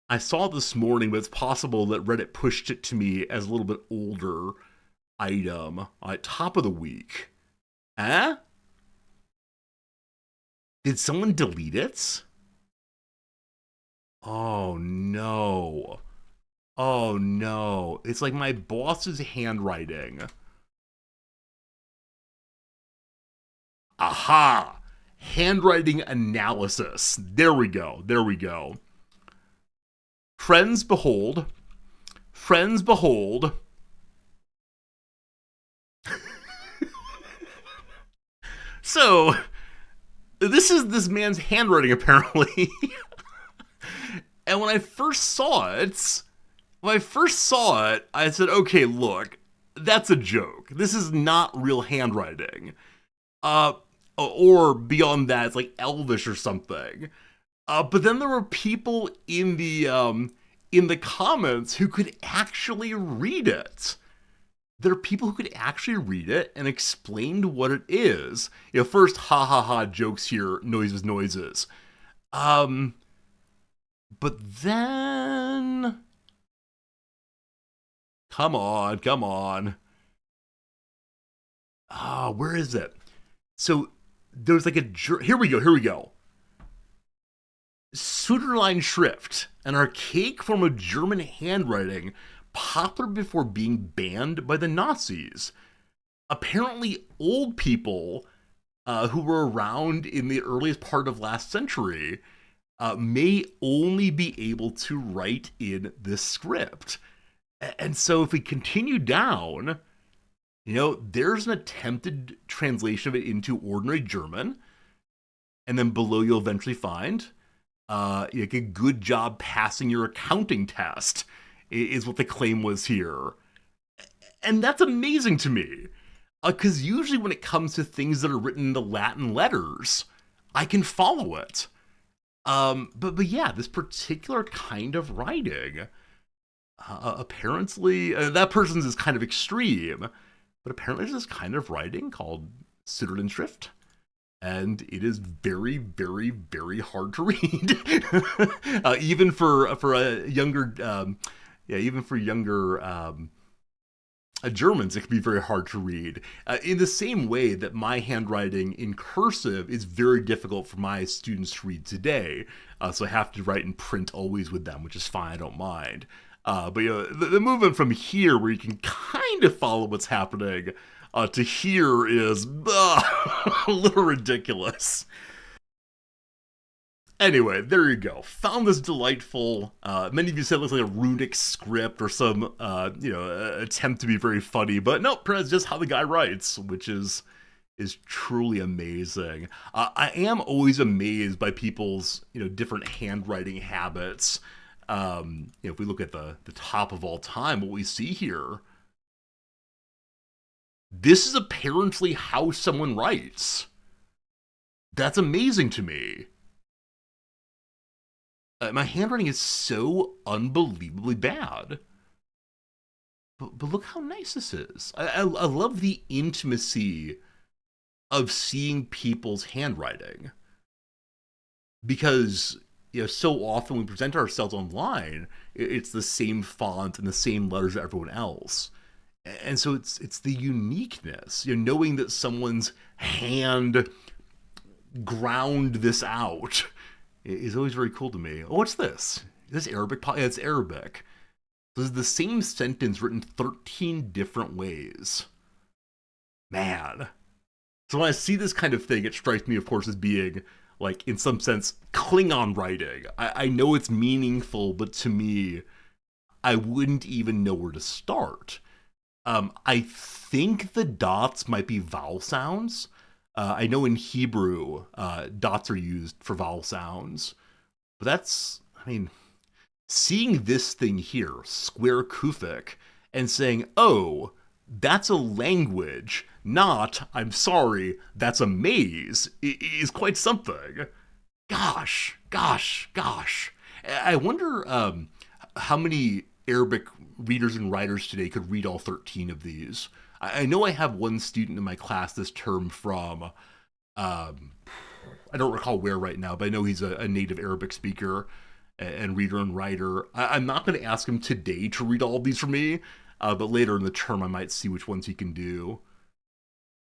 I saw it this morning, but it's possible that Reddit pushed it to me as a little bit older item. Top of the week. Eh? Did someone delete it? Oh no. Oh no. It's like my boss's handwriting. Aha! Handwriting analysis. There we go. Friends, behold. So, this is this man's handwriting, apparently. And when I first saw it, I said, okay, look, that's a joke. This is not real handwriting. Or beyond that, it's like Elvish or something. But then there were people in the comments who could actually read it. There are people who could actually read it and explained what it is. First, ha ha ha, jokes here, noises, noises. But then, come on, come on. Where is it? So there's like here we go. Suderlein Schrift, an archaic form of German handwriting popular before being banned by the Nazis. Apparently, old people who were around in the earliest part of last century may only be able to write in this script. And so if we continue down, there's an attempted translation of it into ordinary German. And then below you'll eventually find like a good job passing your accounting test is what the claim was here. And that's amazing to me. Because usually when it comes to things that are written in the Latin letters, I can follow it. But yeah, this particular kind of writing, apparently, that person's is kind of extreme, but apparently there's this kind of writing called Suderlein Schrift, and it is very, very, very hard to read, even for a younger, even for younger Germans, it can be very hard to read. In the same way that my handwriting in cursive is very difficult for my students to read today, so I have to write in print always with them, which is fine, I don't mind. But the movement from here, where you can kind of follow what's happening, to here is a little ridiculous. Anyway, there you go. Found this delightful. Many of you said it looks like a runic script or some, attempt to be very funny, but nope, it's just how the guy writes, which is truly amazing. I am always amazed by people's, different handwriting habits. If we look at the top of all time, what we see here, this is apparently how someone writes. That's amazing to me. My handwriting is so unbelievably bad. But look how nice this is. I love the intimacy of seeing people's handwriting. Because, so often we present ourselves online, it's the same font and the same letters as everyone else. And so it's the uniqueness, knowing that someone's hand ground this out is always very cool to me. Oh, what's this? Is this Arabic? Yeah, it's Arabic. This is the same sentence written 13 different ways. Man. So when I see this kind of thing, it strikes me, of course, as being, like, in some sense, Klingon writing. I know it's meaningful, but to me, I wouldn't even know where to start. I think the dots might be vowel sounds. I know in Hebrew, dots are used for vowel sounds. But that's, seeing this thing here, square Kufic, and saying, oh, that's a language, not, I'm sorry, that's a maze, is quite something. Gosh. I wonder how many Arabic readers and writers today could read all 13 of these. I know I have one student in my class this term from, I don't recall where right now, but I know he's a native Arabic speaker and reader and writer. I'm not going to ask him today to read all of these for me, but later in the term I might see which ones he can do.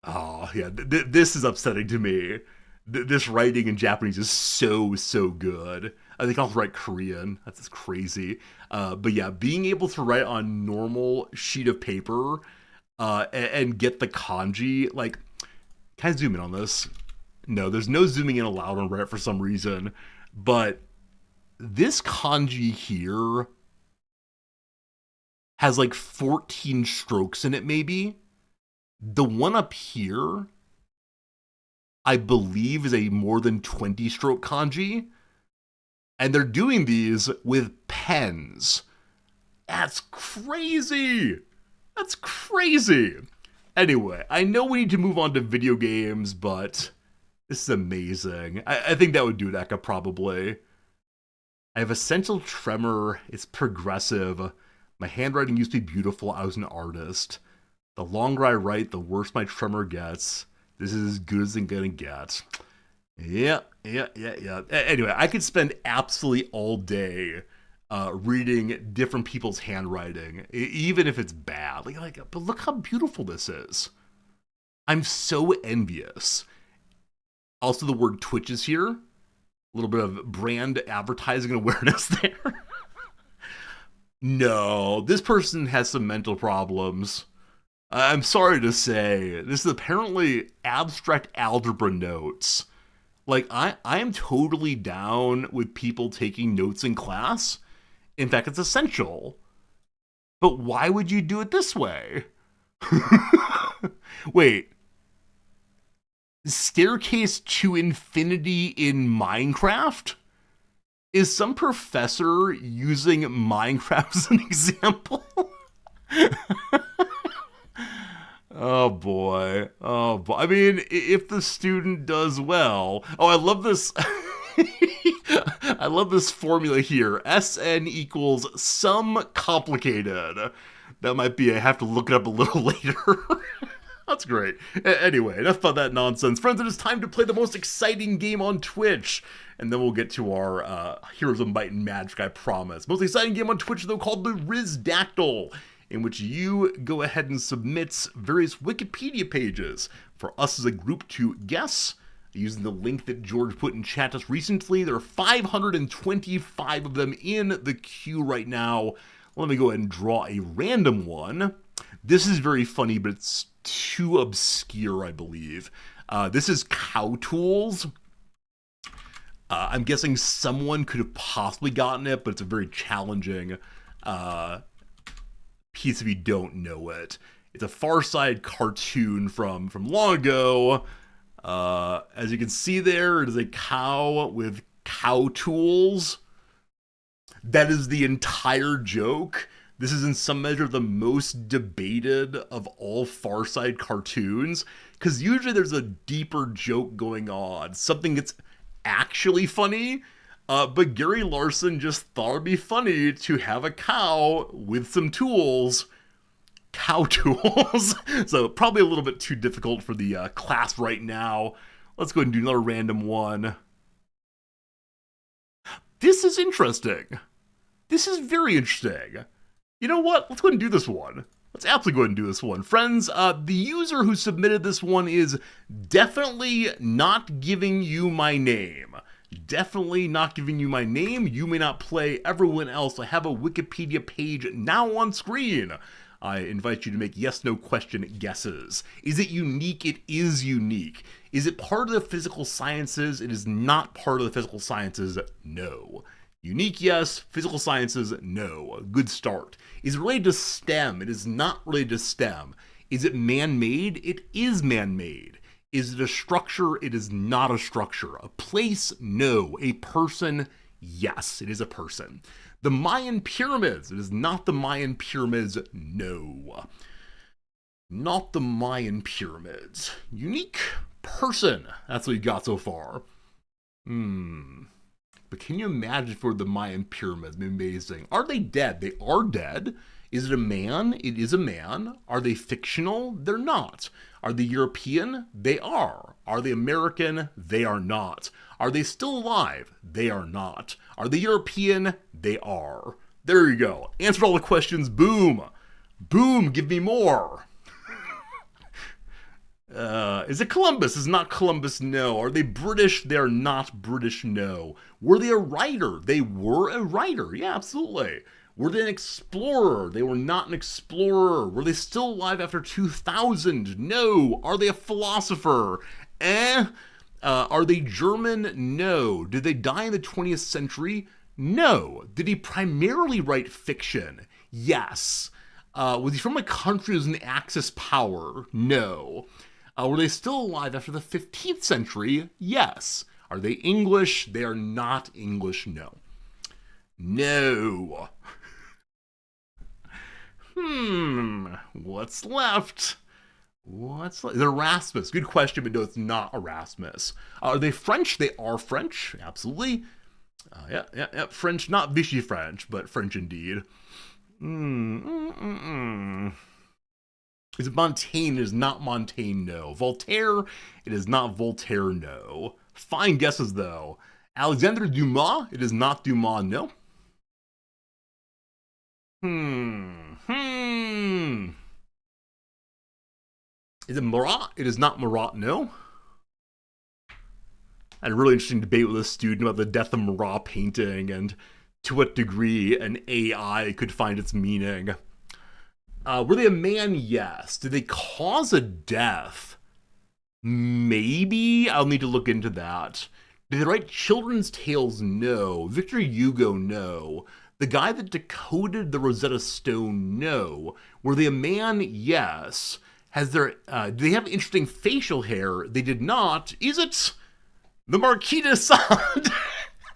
Oh, yeah, this is upsetting to me. This writing in Japanese is so good. I think I'll write Korean. That's just crazy. But yeah, being able to write on normal sheet of paper and get the kanji, like, can I zoom in on this? No, there's no zooming in allowed on Reddit for some reason. But this kanji here has like 14 strokes in it, maybe. The one up here, I believe, is a more than 20 stroke kanji. And they're doing these with pens. That's crazy. That's crazy. Anyway, I know we need to move on to video games, but this is amazing. I think that would do it, Eka, probably. I have essential tremor. It's progressive. My handwriting used to be beautiful. I was an artist. The longer I write, the worse my tremor gets. This is as good as it's gonna get. Yeah. Anyway, I could spend absolutely all day reading different people's handwriting, even if it's bad. But look how beautiful this is. I'm so envious. Also, the word Twitch is here. A little bit of brand advertising awareness there. No, this person has some mental problems. I'm sorry to say, this is apparently abstract algebra notes. I am totally down with people taking notes in class. In fact, it's essential. But why would you do it this way? Wait. Staircase to infinity in Minecraft? Is some professor using Minecraft as an example? Oh boy. I mean, if the student does well. Oh, I love this. I love this formula here. SN equals some complicated. That might be, I have to look it up a little later. That's great. Anyway, enough about that nonsense. Friends, it is time to play the most exciting game on Twitch. And then we'll get to our Heroes of Might and Magic, I promise. Most exciting game on Twitch, though, called the Rizdactyl, in which you go ahead and submit various Wikipedia pages for us as a group to guess using the link that George put in chat just recently. There are 525 of them in the queue right now. Let me go ahead and draw a random one. This is very funny, but it's too obscure, I believe. This is Cow Tools. I'm guessing someone could have possibly gotten it, but it's a very challenging piece if you don't know it. It's a Far Side cartoon from long ago. As you can see there, it is a cow with cow tools. That is the entire joke. This is in some measure the most debated of all Far Side cartoons, because usually there's a deeper joke going on, something that's actually funny, but Gary Larson just thought it'd be funny to have a cow with some tools. Cow tools. So probably a little bit too difficult for the class right now. Let's go ahead and do another random one. This is interesting. This is very interesting. You know what? Let's go ahead and do this one. Let's absolutely go ahead and do this one. Friends, the user who submitted this one is definitely not giving you my name. Definitely not giving you my name. You may not play everyone else. I have a Wikipedia page now on screen. I invite you to make yes/no question guesses. Is it unique? It is unique. Is it part of the physical sciences? It is not part of the physical sciences. No. Unique, yes. Physical sciences, no. Good start. Is it related to STEM? It is not related to STEM. Is it man-made? It is man-made. Is it a structure? It is not a structure. A place? No. A person? Yes, it is a person. The Mayan pyramids? It is not the Mayan pyramids. No. Not the Mayan pyramids. Unique person. That's what you got so far. But can you imagine for the Mayan pyramids? Amazing. Are they dead? They are dead. Is it a man? It is a man. Are they fictional? They're not. Are they European? They are. Are they American? They are not. Are they still alive? They are not. Are they European? They are. There you go. Answered all the questions. Boom. Boom. Give me more. Is it Columbus? Is not Columbus? No. Are they British? They are not British. No. Were they a writer? They were a writer. Yeah, absolutely. Were they an explorer? They were not an explorer. Were they still alive after 2000? No. Are they a philosopher? Are they German? No. Did they die in the 20th century? No. Did he primarily write fiction? Yes. Was he from a country that was an Axis power? No. Were they still alive after the 15th century? Yes. Are they English? They are not English. No. No. What's left? What's left? Is it Erasmus? Good question, but no, it's not Erasmus. Are they French? They are French. Absolutely. Yeah. French, not Vichy French, but French indeed. Is it Montaigne? It is not Montaigne, no. Voltaire? It is not Voltaire, no. Fine guesses, though. Alexandre Dumas? It is not Dumas, no. Is it Marat? It is not Marat, no. I had a really interesting debate with a student about the death of Marat painting and to what degree an AI could find its meaning. Were they a man? Yes. Did they cause a death? Maybe. I'll need to look into that. Did they write children's tales? No. Victor Hugo? No. The guy that decoded the Rosetta Stone? No. Were they a man? Yes. Do they have interesting facial hair? They did not. Is it the Marquis de Sade?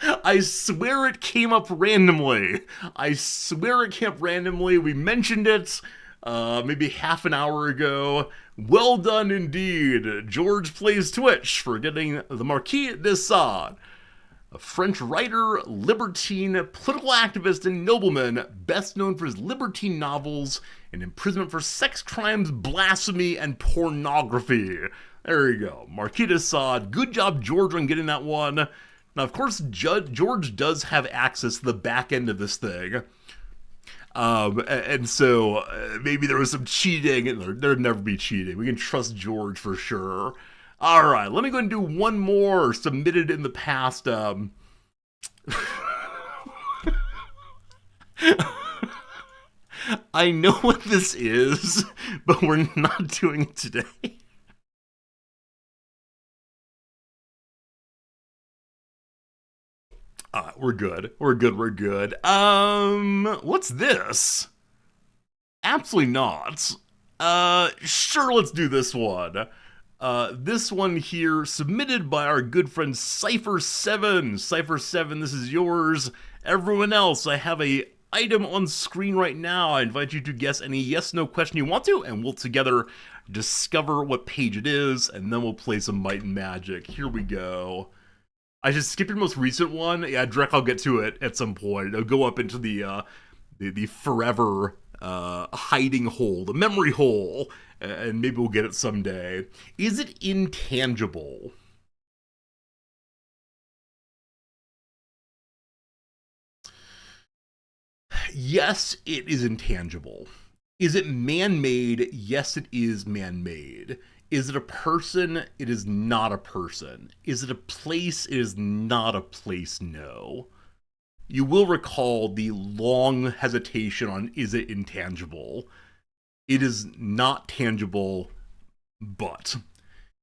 I swear it came up randomly. We mentioned it maybe half an hour ago. Well done indeed. George Plays Twitch for getting the Marquis de Sade. A French writer, libertine, political activist, and nobleman, best known for his libertine novels and imprisonment for sex crimes, blasphemy, and pornography. There you go. Marquis de Sade. Good job, George, on getting that one. Now, of course, George does have access to the back end of this thing. And so maybe there was some cheating. There'd never be cheating. We can trust George for sure. All right, let me go and do one more submitted in the past. I know what this is, but we're not doing it today. We're good. What's this? Absolutely not. Sure, let's do this one. This one here, submitted by our good friend Cypher7. Cypher7, this is yours. Everyone else, I have a item on screen right now. I invite you to guess any yes/no question you want to, and we'll together discover what page it is, and then we'll play some Might and Magic. Here we go. I just skipped your most recent one. Yeah, Drek, I'll get to it at some point. It'll go up into the forever hiding hole, the memory hole, and maybe we'll get it someday. Is it intangible? Yes, it is intangible. Is it man-made? Yes, it is man-made. Is it a person? It is not a person. Is it a place? It is not a place, no. You will recall the long hesitation on is it intangible. It is not tangible, but.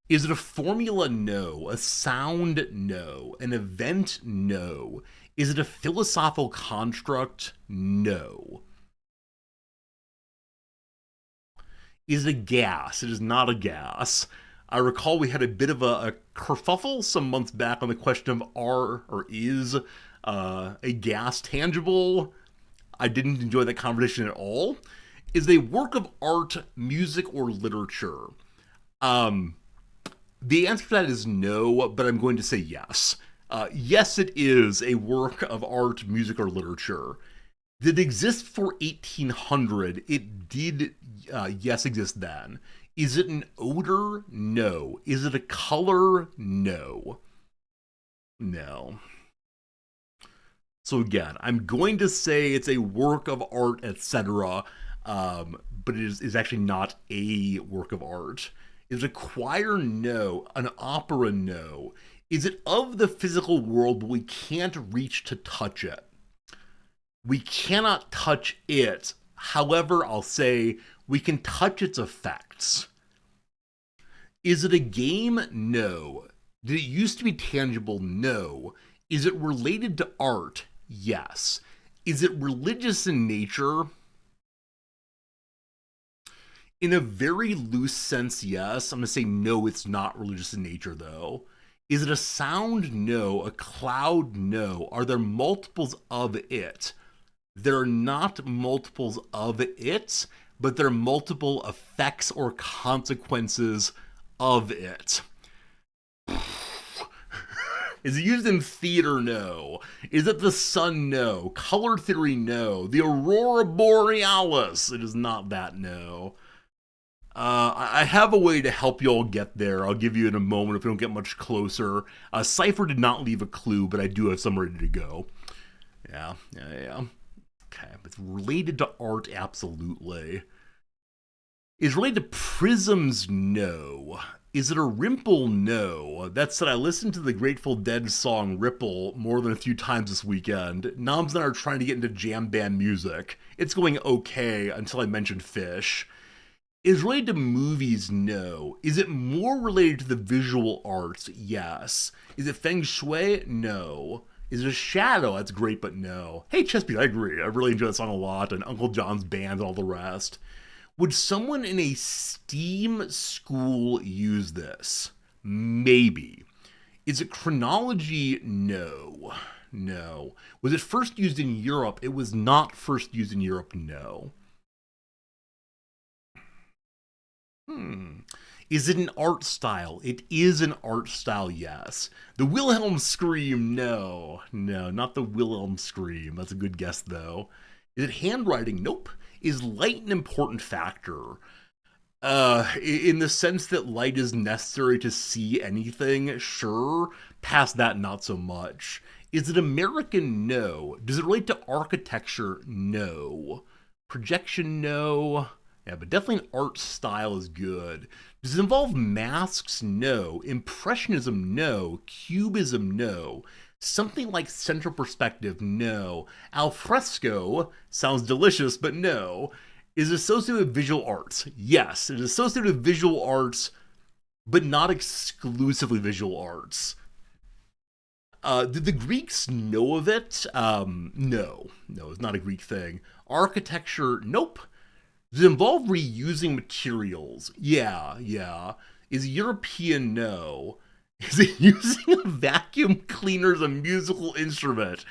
Is it a formula? No. A sound? No. An event? No. Is it a philosophical construct? No. Is it a gas? It is not a gas. I recall we had a bit of a kerfuffle some months back on the question of are or is a gas tangible. I didn't enjoy that conversation at all. Is it a work of art, music, or literature? The answer to that is no, but I'm going to say yes. Yes, it is a work of art, music, or literature. Did it exist for 1800? It did, yes, exist then. Is it an odor? No. Is it a color? No. No. So again, I'm going to say it's a work of art, etc., but it is actually not a work of art. Is it a choir? No. An opera? No. Is it of the physical world, but we can't reach to touch it? We cannot touch it. However, I'll say we can touch its effects. Is it a game? No. Did it used to be tangible? No. Is it related to art? Yes. Is it religious in nature? In a very loose sense, yes. I'm going to say no, it's not religious in nature, though. Is it a sound? No. A cloud? No. Are there multiples of it? There are not multiples of it, but there are multiple effects or consequences of it. Is it used in theater? No. Is it the sun? No. Color theory? No. The aurora borealis? It is not that, no. I have a way to help you all get there. I'll give you in a moment if we don't get much closer. Cypher did not leave a clue, but I do have some ready to go. Yeah. Okay, it's related to art, absolutely. Is related to prisms? No. Is it a rimple? No. That said, I listened to the Grateful Dead song Ripple more than a few times this weekend. Noms and I are trying to get into jam band music. It's going okay until I mentioned fish. Is related to movies? No. Is it more related to the visual arts? Yes. Is it feng shui? No. Is it a shadow? That's great, but no. Hey, Chessbeat, I agree. I really enjoy that song a lot, and Uncle John's band and all the rest. Would someone in a STEAM school use this? Maybe. Is it chronology? No. No. Was it first used in Europe? It was not first used in Europe, no. Is it an art style? It is an art style, yes. The Wilhelm scream? No. No, not the Wilhelm scream. That's a good guess, though. Is it handwriting? Nope. Is light an important factor? In the sense that light is necessary to see anything, sure. Past that, not so much. Is it American? No. Does it relate to architecture? No. Projection? No. Yeah, but definitely an art style is good. Does it involve masks? No. Impressionism? No. Cubism? No. Something like central perspective? No. Alfresco sounds delicious, but no. Is it associated with visual arts? Yes, it is associated with visual arts, but not exclusively visual arts. Did the Greeks know of it? No. No, it's not a Greek thing. Architecture? Nope. Does it involve reusing materials? Yeah. Is European? No. Is it using a vacuum cleaner as a musical instrument?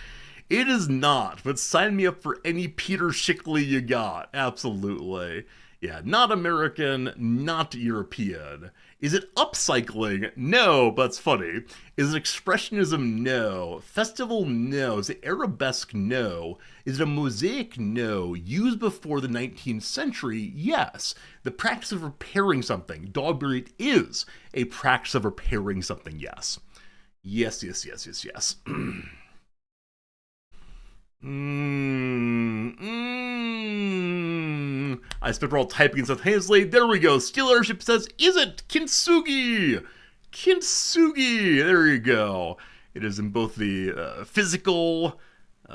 It is not, but sign me up for any Peter Shickley you got. Absolutely. Yeah, not American, not European. Is it upcycling? No, but it's funny. Is it expressionism? No. Festival? No. Is it arabesque? No. Is it a mosaic? No. Used before the 19th century? Yes. The practice of repairing something. Dogberry, it is a practice of repairing something, yes. Yes. I spent all typing and stuff. Hensley, there we go. Steel Airship says, is it Kintsugi? Kintsugi, there you go. It is in both the physical,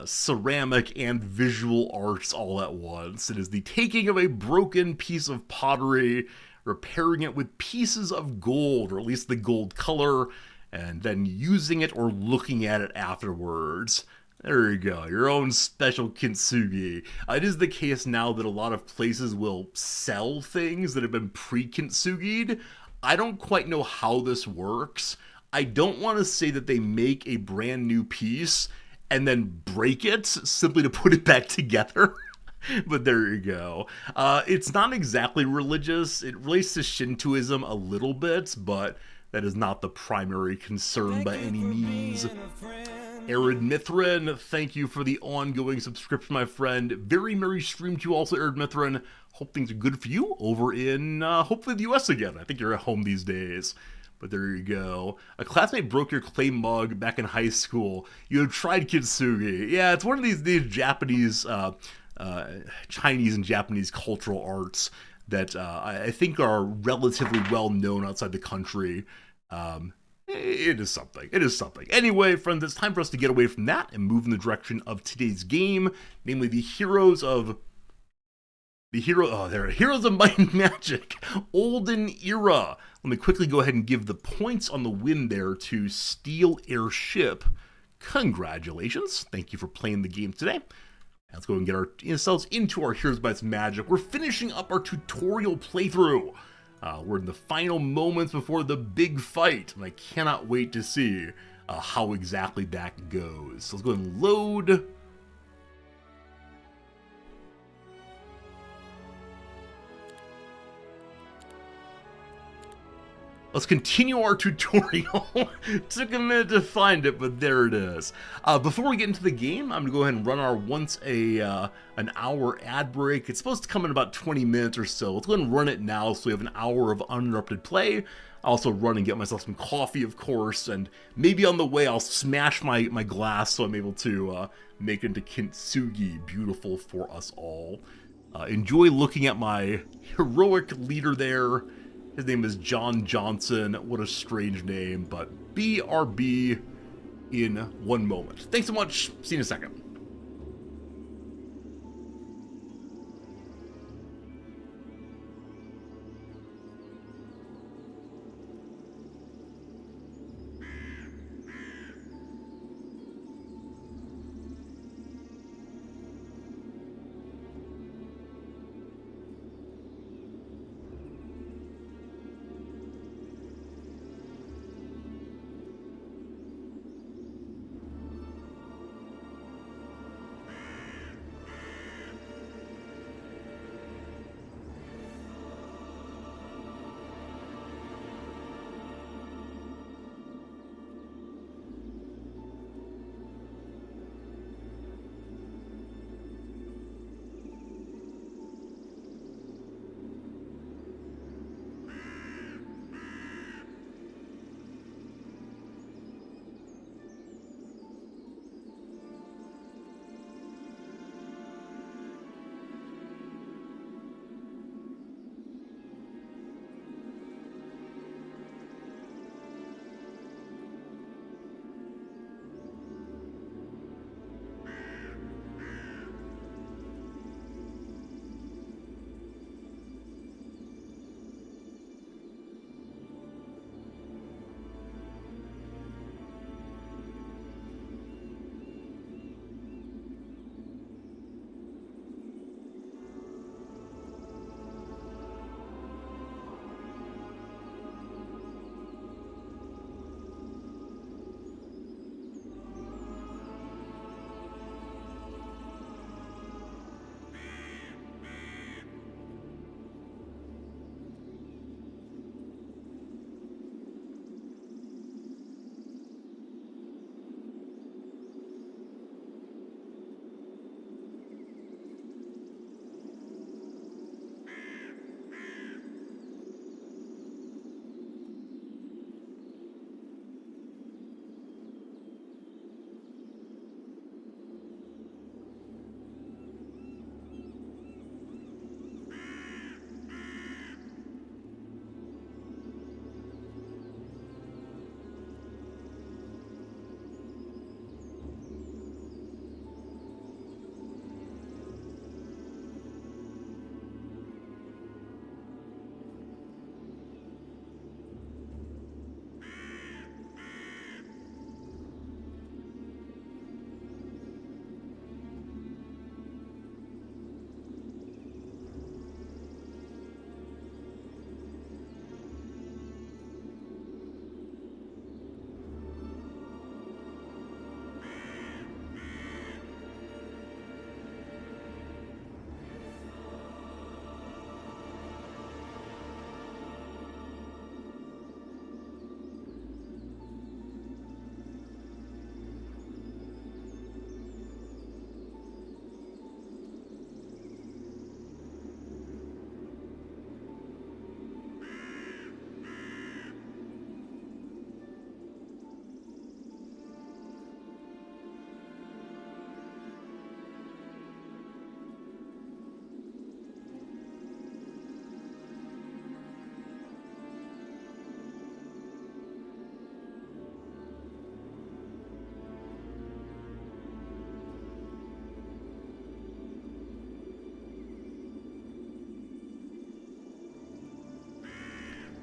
ceramic, and visual arts all at once. It is the taking of a broken piece of pottery, repairing it with pieces of gold, or at least the gold color, and then using it or looking at it afterwards. There you go, your own special kintsugi. It is the case now that a lot of places will sell things that have been pre-kintsugi'd. I don't quite know how this works. I don't want to say that they make a brand new piece and then break it simply to put it back together. But there you go. It's not exactly religious. It relates to Shintoism a little bit, but that is not the primary concern by any means. Arid Mithrin, thank you for the ongoing subscription, my friend. Very merry stream to you also, Arid Mithrin. Hope things are good for you over in, hopefully the US again. I think you're at home these days. But there you go. A classmate broke your clay mug back in high school. You have tried kintsugi. Yeah, it's one of these Japanese, Chinese and Japanese cultural arts that I think are relatively well known outside the country. It is something. It is something. Anyway, friends, it's time for us to get away from that and move in the direction of today's game, namely the Heroes of Might and Magic, Olden Era. Let me quickly go ahead and give the points on the win there to Steel Airship. Congratulations. Thank you for playing the game today. Let's go and get ourselves into our Heroes by Magic. We're finishing up our tutorial playthrough. We're in the final moments before the big fight, and I cannot wait to see how exactly that goes. So let's go ahead and load. Let's continue our tutorial. Took a minute to find it, but there it is. Before we get into the game, I'm gonna go ahead and run our an hour ad break. It's supposed to come in about 20 minutes or so. Let's go ahead and run it now so we have an hour of uninterrupted play. I'll also run and get myself some coffee, of course, and maybe on the way I'll smash my glass so I'm able to make it into kintsugi, beautiful for us all. Enjoy looking at my heroic leader there. His name is John Johnson. What a strange name, but BRB in one moment. Thanks so much. See you in a second.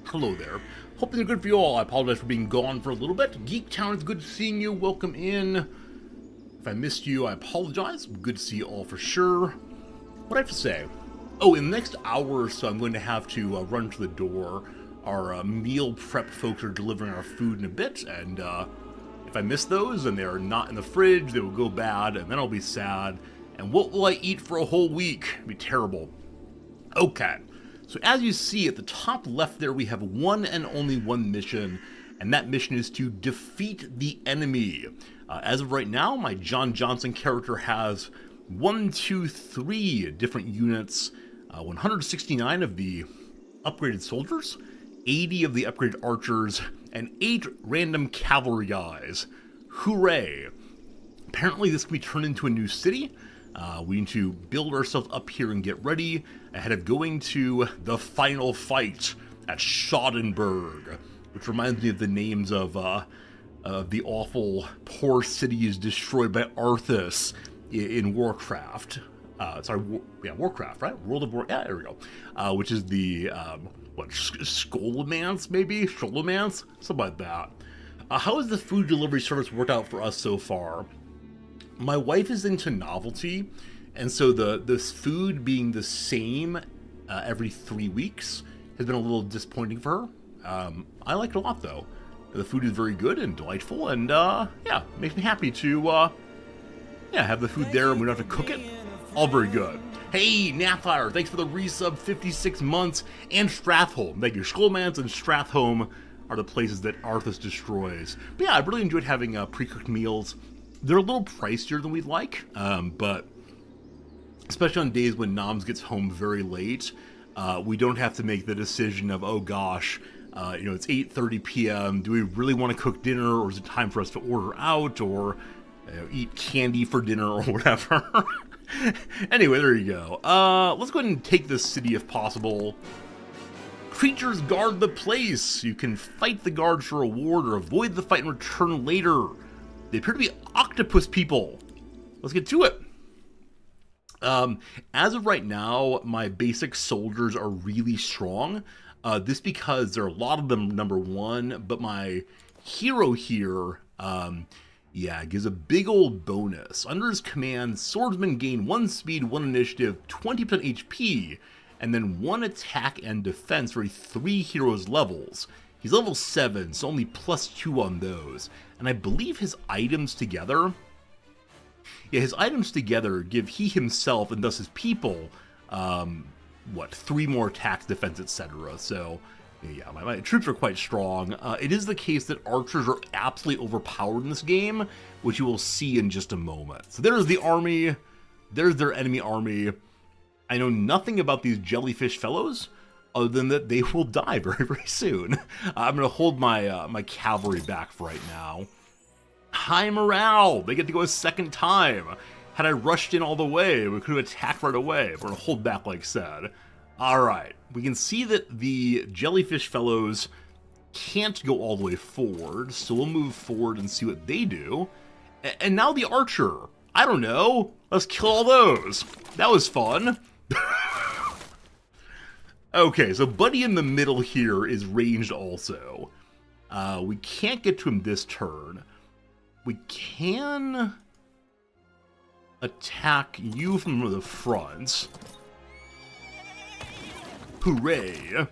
Hello there. Hope things are good for you all. I apologize for being gone for a little bit. Geek Town, it's good seeing you. Welcome in. If I missed you, I apologize. Good to see you all for sure. What do I have to say? Oh, in the next hour or so, I'm going to have to run to the door. Our meal prep folks are delivering our food in a bit, and if I miss those and they're not in the fridge, they will go bad, and then I'll be sad. And what will I eat for a whole week? It'd be terrible. Okay. So as you see at the top left there, we have one and only one mission, and that mission is to defeat the enemy. As of right now, my John Johnson character has 3 different units, 169 of the upgraded soldiers, 80 of the upgraded archers, and 8 random cavalry guys. Hooray! Apparently this can be turned into a new city. We need to build ourselves up here and get ready ahead of going to the final fight at Schadenberg, which reminds me of the names of the awful poor cities destroyed by Arthas in Warcraft. Warcraft, right? World of War. Yeah, there we go. Which is the Skolemance, maybe Sholemance, something like that. How has the food delivery service worked out for us so far? My wife is into novelty, and so this food being the same every 3 weeks has been a little disappointing for her. I like it a lot, though. The food is very good and delightful, and yeah, makes me happy to have the food there and we don't have to cook it. All very good. Hey, Nathire, thanks for the resub, 56 months, and Strathholm. Thank you. Skullmans and Strathholm are the places that Arthas destroys. But yeah, I really enjoyed having pre-cooked meals. They're a little pricier than we'd like, but especially on days when Noms gets home very late, we don't have to make the decision of, oh gosh, it's 8:30 p.m. Do we really want to cook dinner, or is it time for us to order out, or eat candy for dinner, or whatever? Anyway, there you go. Let's go ahead and take this city if possible. Creatures guard the place. You can fight the guards for reward or avoid the fight and return later. They appear to be octopus people. Let's get to it. As of right now, my basic soldiers are really strong. This because there are a lot of them, number one, but my hero here, gives a big old bonus. Under his command, swordsmen gain 1 speed, 1 initiative, 20% HP, and then 1 attack and defense for every 3 heroes' levels. He's level 7, so only +2 on those. And I believe his items together... Yeah, his items together give he himself, and thus his people, 3 more attacks, defense, etc. So, yeah, my troops are quite strong. It is the case that archers are absolutely overpowered in this game, which you will see in just a moment. So there's the army. There's their enemy army. I know nothing about these jellyfish fellows, other than that they will die very, very soon. I'm going to hold my my cavalry back for right now. High morale! They get to go a second time. Had I rushed in all the way, we could have attacked right away. We're going to hold back, like I said. Alright, we can see that the jellyfish fellows can't go all the way forward, so we'll move forward and see what they do. And now the archer. I don't know. Let's kill all those. That was fun. Okay, so Buddy in the middle here is ranged also. We can't get to him this turn. We can attack you from the front. Hooray.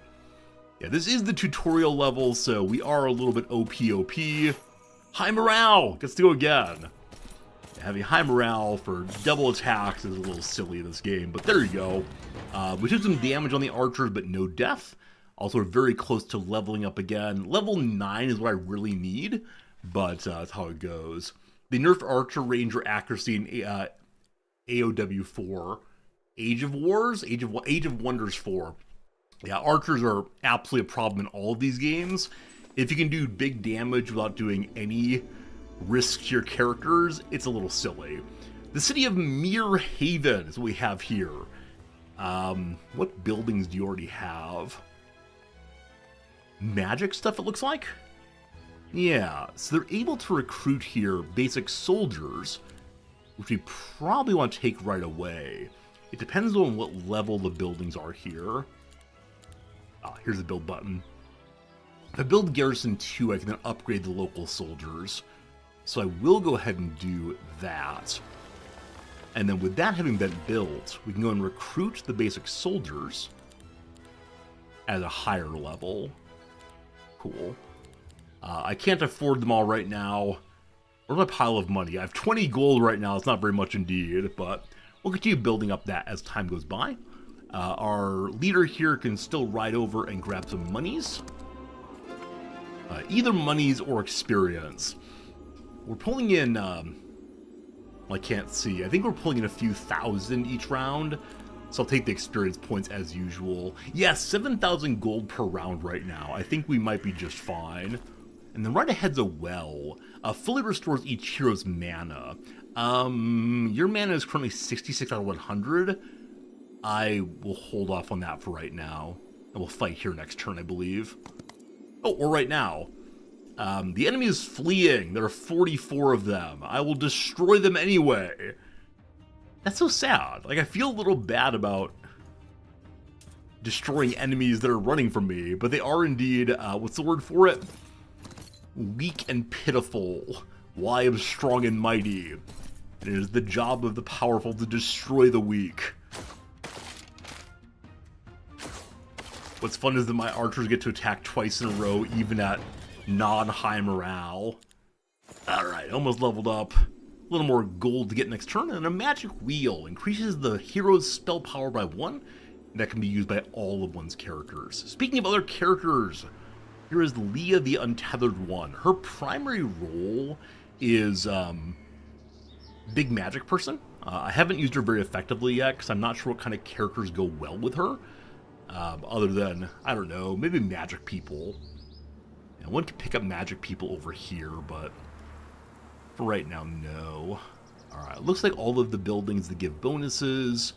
Yeah, this is the tutorial level, so we are a little bit OP. High morale! Gets to go again. Having high morale for double attacks is a little silly in this game, but there you go. We took some damage on the archers, but no death. Also, we're very close to leveling up again. Level 9 is what I really need, but that's how it goes. They nerfed Archer Ranger accuracy in AOW 4. Age of Wars? Age of Wonders 4. Yeah, archers are absolutely a problem in all of these games. If you can do big damage without doing any risk to your characters, it's a little silly. The city of Mere Haven is what we have here. What buildings do you already have? Magic stuff, it looks like? Yeah, so they're able to recruit here basic soldiers, which we probably want to take right away. It depends on what level the buildings are here. Here's the build button. If I build Garrison 2, I can then upgrade the local soldiers. So I will go ahead and do that. And then with that having been built, we can go and recruit the basic soldiers at a higher level. Cool. I can't afford them all right now. Where's my pile of money? I have 20 gold right now. It's not very much indeed, but we'll continue building up that as time goes by. Our leader here can still ride over and grab some monies. Either monies or experience. We're pulling in, I can't see. I think we're pulling in a few thousand each round. So I'll take the experience points as usual. Yeah, 7,000 gold per round right now. I think we might be just fine. And then right ahead's a well. Fully restores each hero's mana. Your mana is currently 66 out of 100. I will hold off on that for right now. And we'll fight here next turn, I believe. Oh, or right now. The enemy is fleeing. There are 44 of them. I will destroy them anyway. That's so sad. Like, I feel a little bad about destroying enemies that are running from me, but they are indeed, what's the word for it? Weak and pitiful. Well, I am strong and mighty. It is the job of the powerful to destroy the weak. What's fun is that my archers get to attack twice in a row, even at non-high morale. Alright, almost leveled up. A little more gold to get next turn, and a magic wheel increases the hero's spell power by 1. That can be used by all of one's characters. Speaking of other characters, here is Leah the Untethered One. Her primary role is big magic person. I haven't used her very effectively yet, because I'm not sure what kind of characters go well with her. Other than, I don't know, maybe magic people. And one could pick up magic people over here, but for right now, no. Alright, looks like all of the buildings that give bonuses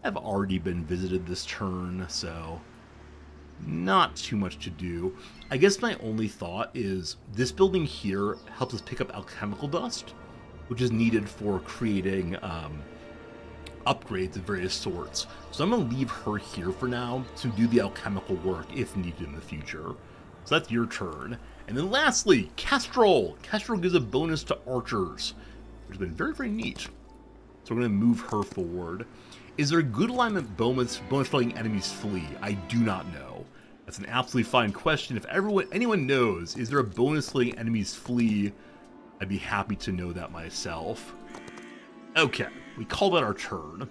have already been visited this turn, so not too much to do. I guess my only thought is this building here helps us pick up alchemical dust, which is needed for creating upgrades of various sorts. So I'm going to leave her here for now to do the alchemical work if needed in the future. So that's your turn. And then lastly, Kestrel. Kestrel gives a bonus to archers, which has been very, very neat. So we're going to move her forward. Is there a good alignment bonus for letting enemies flee? I do not know. That's an absolutely fine question. If anyone knows, is there a bonus letting enemies flee? I'd be happy to know that myself. Okay, we call that our turn.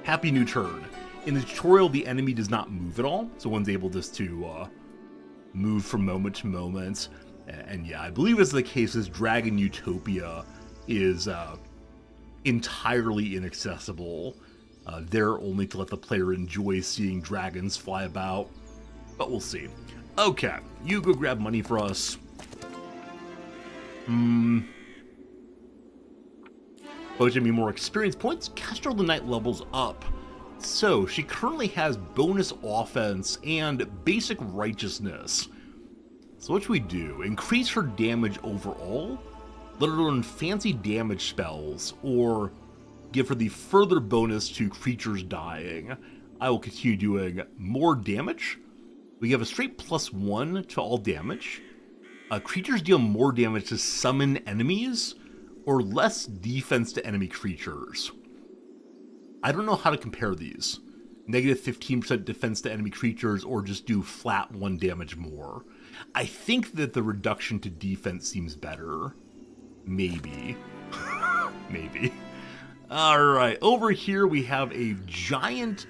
Happy new turn. In the tutorial, the enemy does not move at all, so one's able just to move from moment to moment. And yeah, I believe it's the case as Dragon Utopia is entirely inaccessible. There only to let the player enjoy seeing dragons fly about. But we'll see. Okay, you go grab money for us. Budget me more experience points. Kestrel the Knight levels up. So, she currently has bonus offense and basic righteousness. So what should we do? Increase her damage overall? Let her learn fancy damage spells, or give her the further bonus to creatures dying. I will continue doing more damage. We have a straight +1 to all damage. Creatures deal more damage to summon enemies, or less defense to enemy creatures. I don't know how to compare these. Negative 15% defense to enemy creatures, or just do flat 1 damage more. I think that the reduction to defense seems better. Maybe. Maybe. Alright, over here we have a giant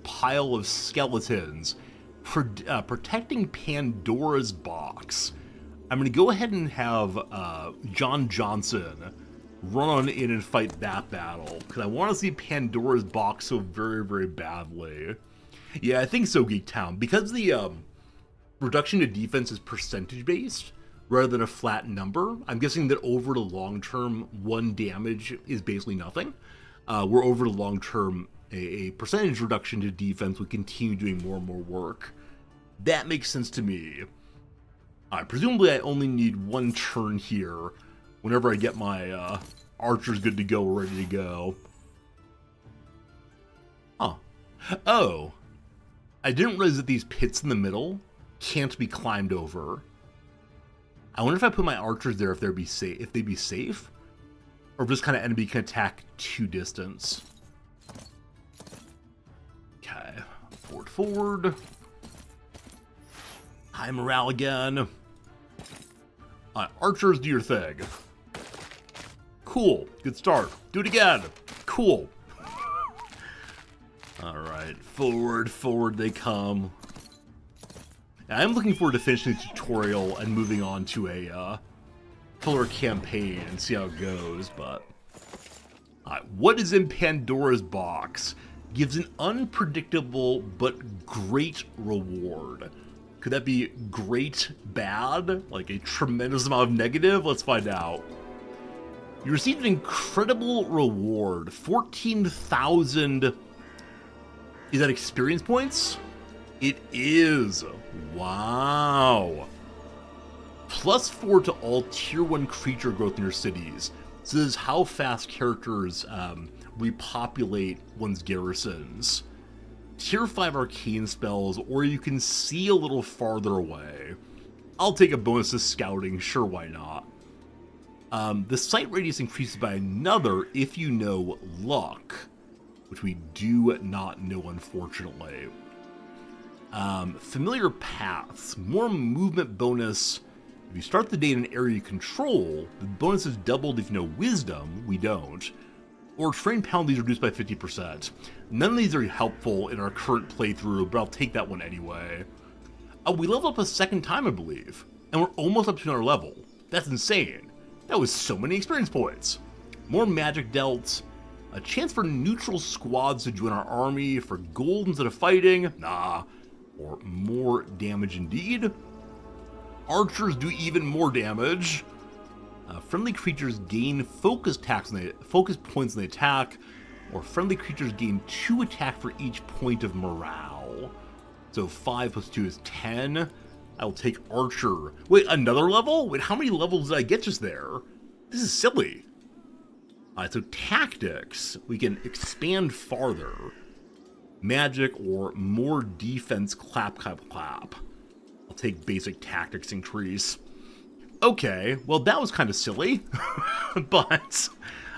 pile of skeletons protecting Pandora's box. I'm going to go ahead and have John Johnson run on in and fight that battle, because I want to see Pandora's box so very, very badly. Yeah, I think so, Geek Town. Because the reduction to defense is percentage-based, rather than a flat number, I'm guessing that over the long term, 1 damage is basically nothing. Where over the long term, a percentage reduction to defense would continue doing more and more work. That makes sense to me. Presumably I only need 1 turn here, whenever I get my archers good to go, ready to go. Huh. Oh. I didn't realize that these pits in the middle can't be climbed over. I wonder if I put my archers there if they'd be safe, or if this kind of enemy can attack to distance. Okay, forward. High morale again. Archers, do your thing. Cool, good start. Do it again. Cool. Alright, forward they come. I'm looking forward to finishing the tutorial and moving on to a fuller campaign and see how it goes, but... what is in Pandora's box gives an unpredictable but great reward. Could that be great bad? Like a tremendous amount of negative? Let's find out. You received an incredible reward. 14,000... Is that experience points? It is. Wow. +4 to all tier 1 creature growth in your cities. So this is how fast characters repopulate one's garrisons. Tier 5 arcane spells, or you can see a little farther away. I'll take a bonus to scouting, sure, why not? The sight radius increases by another if you know luck, which we do not know, unfortunately. Familiar paths, more movement bonus. If you start the day in an area you control, the bonus is doubled if you know wisdom, we don't. Or terrain penalties reduced by 50%. None of these are helpful in our current playthrough, but I'll take that one anyway. We leveled up a second time, I believe, and we're almost up to another level. That's insane. That was so many experience points. More magic dealt. A chance for neutral squads to join our army for gold instead of fighting. Nah. Or more damage indeed. Archers do even more damage. Friendly creatures gain focus points in the attack, or friendly creatures gain 2 attack for each point of morale. So 5 plus 2 is 10. I will take Archer. Wait, another level? Wait, how many levels did I get just there? This is silly. So tactics, we can expand farther. Magic or more defense, clap, clap, clap. I'll take basic tactics increase. Okay, well that was kind of silly, but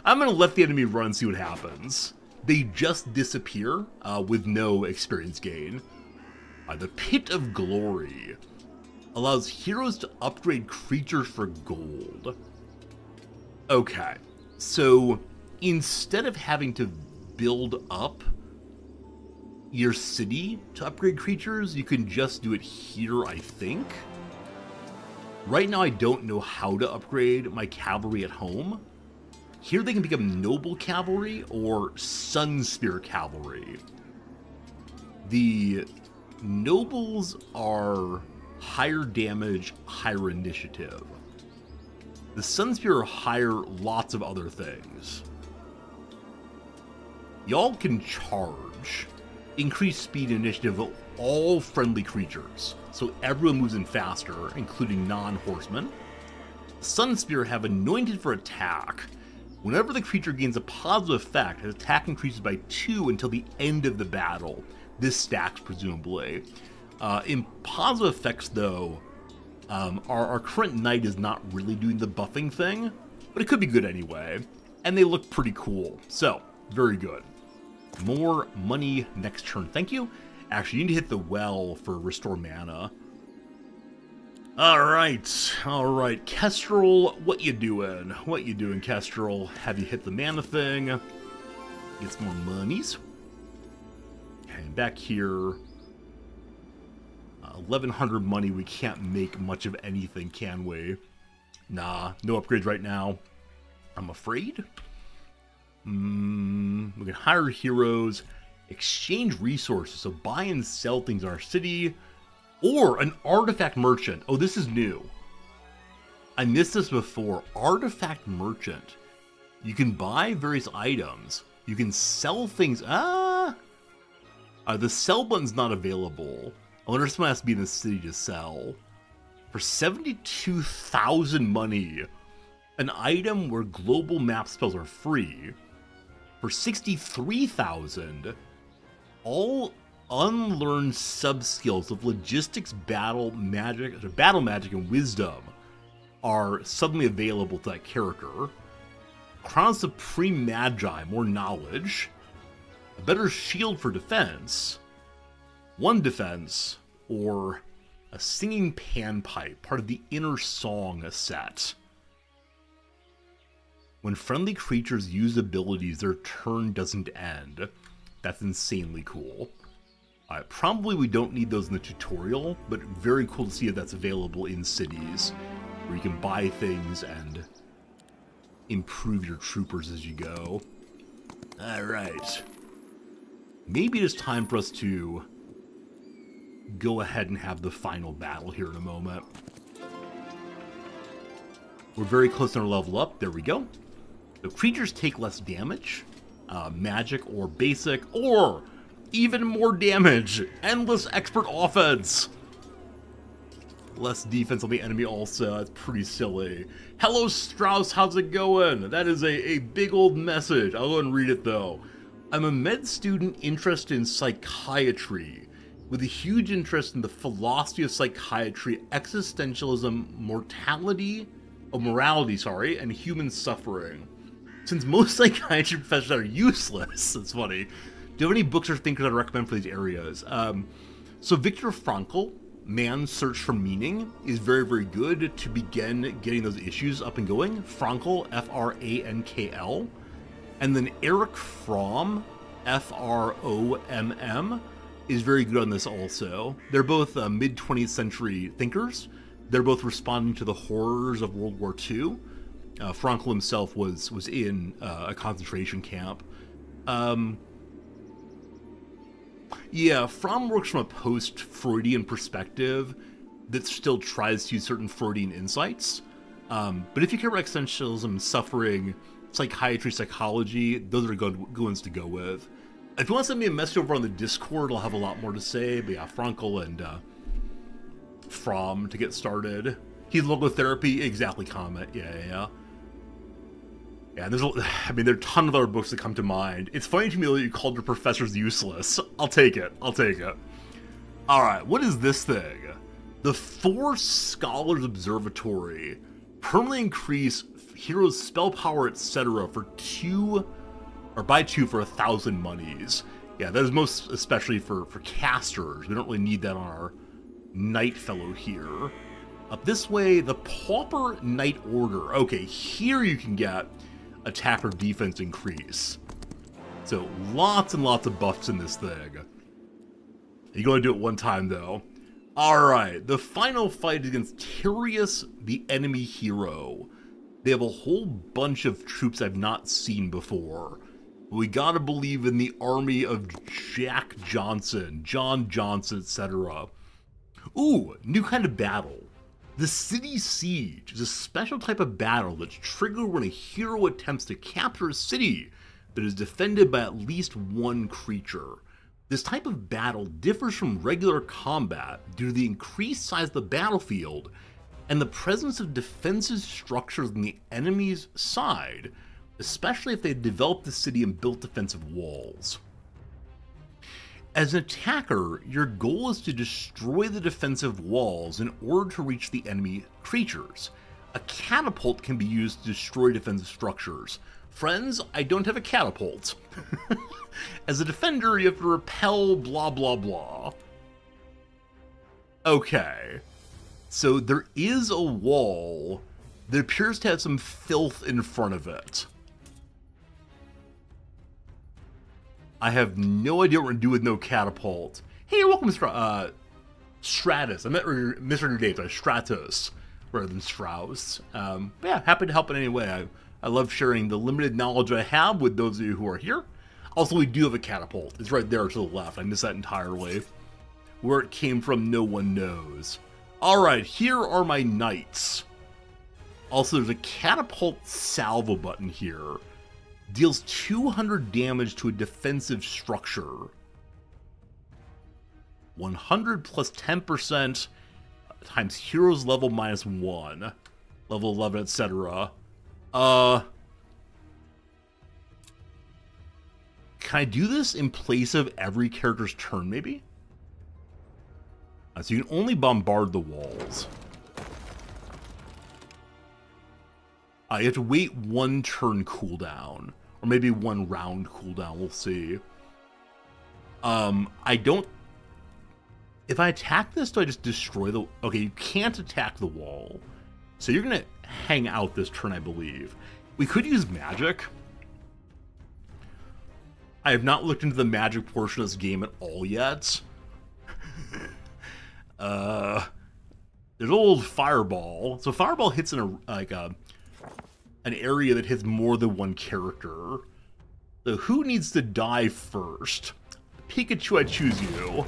I'm going to let the enemy run and see what happens. They just disappear with no experience gain. The Pit of Glory allows heroes to upgrade creatures for gold. Okay, so instead of having to build up your city to upgrade creatures, you can just do it here, I think. Right now I don't know how to upgrade my cavalry at home. Here they can become noble cavalry or sun spear cavalry. The nobles are higher damage, higher initiative. The sun spear are higher lots of other things. Y'all can charge. Increase speed and initiative of all friendly creatures, so everyone moves in faster, including non-horsemen. Sun Spear have anointed for attack. Whenever the creature gains a positive effect, his attack increases by 2 until the end of the battle. This stacks, presumably. In positive effects, though, our current knight is not really doing the buffing thing, but it could be good anyway, and they look pretty cool, so very good. More money next turn, thank you. Actually, you need to hit the well for restore mana. Alright, Kestrel, what you doing? What you doing, Kestrel? Have you hit the mana thing? Get some more monies. Okay, back here. 1,100 money, we can't make much of anything, can we? Nah, no upgrades right now. I'm afraid. We can hire heroes, exchange resources, so buy and sell things in our city, or an artifact merchant. Oh, this is new. I missed this before. Artifact merchant. You can buy various items. You can sell things. The sell button's not available. I wonder if someone has to be in the city to sell. For 72,000 money, an item where global map spells are free. For 63,000, all unlearned sub-skills of logistics, battle magic, and wisdom are suddenly available to that character. Crown Supreme Magi, more knowledge. A better shield for defense. 1 defense, or a singing panpipe, part of the Inner Song set. When friendly creatures use abilities, their turn doesn't end. That's insanely cool. Probably we don't need those in the tutorial, but very cool to see that that's available in cities, where you can buy things and improve your troopers as you go. Alright. Maybe it's time for us to go ahead and have the final battle here in a moment. We're very close to our level up. There we go. The creatures take less damage, magic or basic, or even more damage. Endless expert offense. Less defense on the enemy also. That's pretty silly. Hello, Strauss. How's it going? That is a big old message. I'll go and read it, though. I'm a med student interested in psychiatry, with a huge interest in the philosophy of psychiatry, existentialism, morality, and human suffering. Since most psychiatry professors are useless, that's funny. Do you have any books or thinkers I'd recommend for these areas? So Viktor Frankl, Man's Search for Meaning, is very, very good to begin getting those issues up and going. Frankl, F-R-A-N-K-L. And then Erich Fromm, F-R-O-M-M, is very good on this also. They're both mid-20th century thinkers. They're both responding to the horrors of World War II. Frankl himself was in a concentration camp. Yeah, Fromm works from a post-Freudian perspective that still tries to use certain Freudian insights. But if you care about existentialism, suffering, psychiatry, psychology, those are good ones to go with. If you want to send me a message over on the Discord, I'll have a lot more to say. But yeah, Frankl and Fromm to get started. He's logotherapy, exactly, comment. Yeah. Yeah, there are a ton of other books that come to mind. It's funny to me that you called your professors useless. I'll take it. Alright, what is this thing? The Four Scholars Observatory. Permanently increase heroes' spell power, etc. for 2, or by 2 for 1,000 monies. Yeah, that is most especially for casters. We don't really need that on our Knight fellow here. Up this way, the Pauper Knight Order. Okay, here you can get attack or defense increase. So lots and lots of buffs in this thing. You're going to do it one time though. Alright, the final fight is against Tyrius, the enemy hero. They have a whole bunch of troops I've not seen before. We gotta believe in the army of Jack Johnson, John Johnson, etc. Ooh, new kind of battle. The City Siege is a special type of battle that's triggered when a hero attempts to capture a city that is defended by at least one creature. This type of battle differs from regular combat due to the increased size of the battlefield and the presence of defensive structures on the enemy's side, especially if they developed the city and built defensive walls. As an attacker, your goal is to destroy the defensive walls in order to reach the enemy creatures. A catapult can be used to destroy defensive structures. Friends, I don't have a catapult. As a defender, you have to repel blah blah blah. Okay. So there is a wall that appears to have some filth in front of it. I have no idea what we're going to do with no catapult. Hey, welcome, Stratus. I misread your name, Stratus, rather than Strauss. But yeah, happy to help in any way. I love sharing the limited knowledge I have with those of you who are here. Also, we do have a catapult. It's right there to the left. I missed that entirely. Where it came from, no one knows. Alright, here are my knights. Also, there's a catapult salvo button here. Deals 200 damage to a defensive structure. 100 plus 10% times hero's level minus 1. Level 11, etc. Can I do this in place of every character's turn, maybe? So you can only bombard the walls. You have to wait one turn cooldown. Or maybe one round cooldown, we'll see. I don't... If I attack this, do I just destroy the... Okay, you can't attack the wall. So you're going to hang out this turn, I believe. We could use magic. I have not looked into the magic portion of this game at all yet. There's old fireball. So fireball hits in an area that hits more than one character. So who needs to die first? Pikachu, I choose you.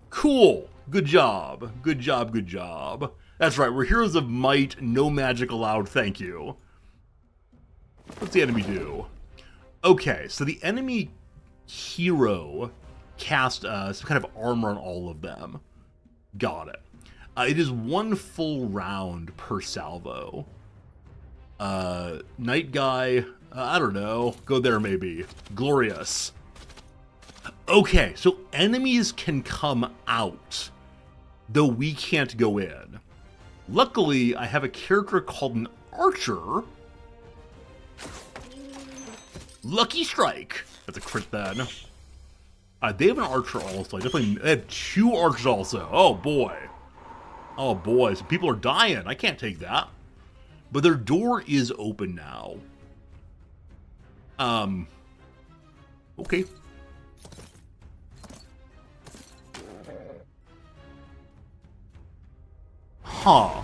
Cool. Good job. Good job, good job. That's right, we're heroes of might, no magic allowed, thank you. What's the enemy do? Okay, so the enemy hero cast some kind of armor on all of them. Got it. It is 1 full round per salvo. Night guy, I don't know, go there maybe. Glorious. Okay, so enemies can come out, though we can't go in. Luckily, I have a character called an archer. Lucky strike. That's a crit then. They have an archer also. They have 2 archers also. Oh boy. Oh boy, so people are dying. I can't take that. But their door is open now. Okay. Huh.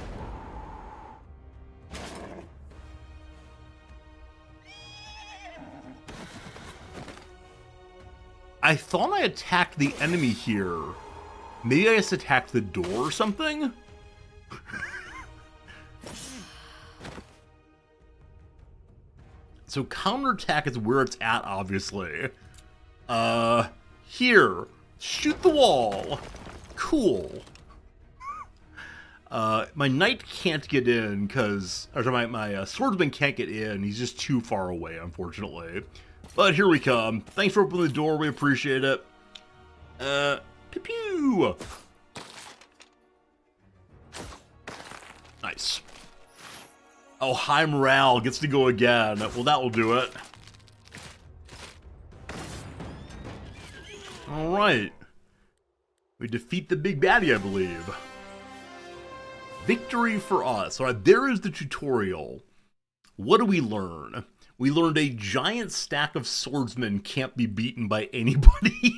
I thought I attacked the enemy here. Maybe I just attacked the door or something? So counterattack is where it's at, obviously. Here. Shoot the wall. Cool. My knight can't get in because, or my swordsman can't get in. He's just too far away, unfortunately. But here we come. Thanks for opening the door. We appreciate it. Pew pew. Nice. Oh, high morale gets to go again. Well, that will do it. All right. We defeat the big baddie, I believe. Victory for us. All right, there is the tutorial. What do we learn? We learned a giant stack of swordsmen can't be beaten by anybody.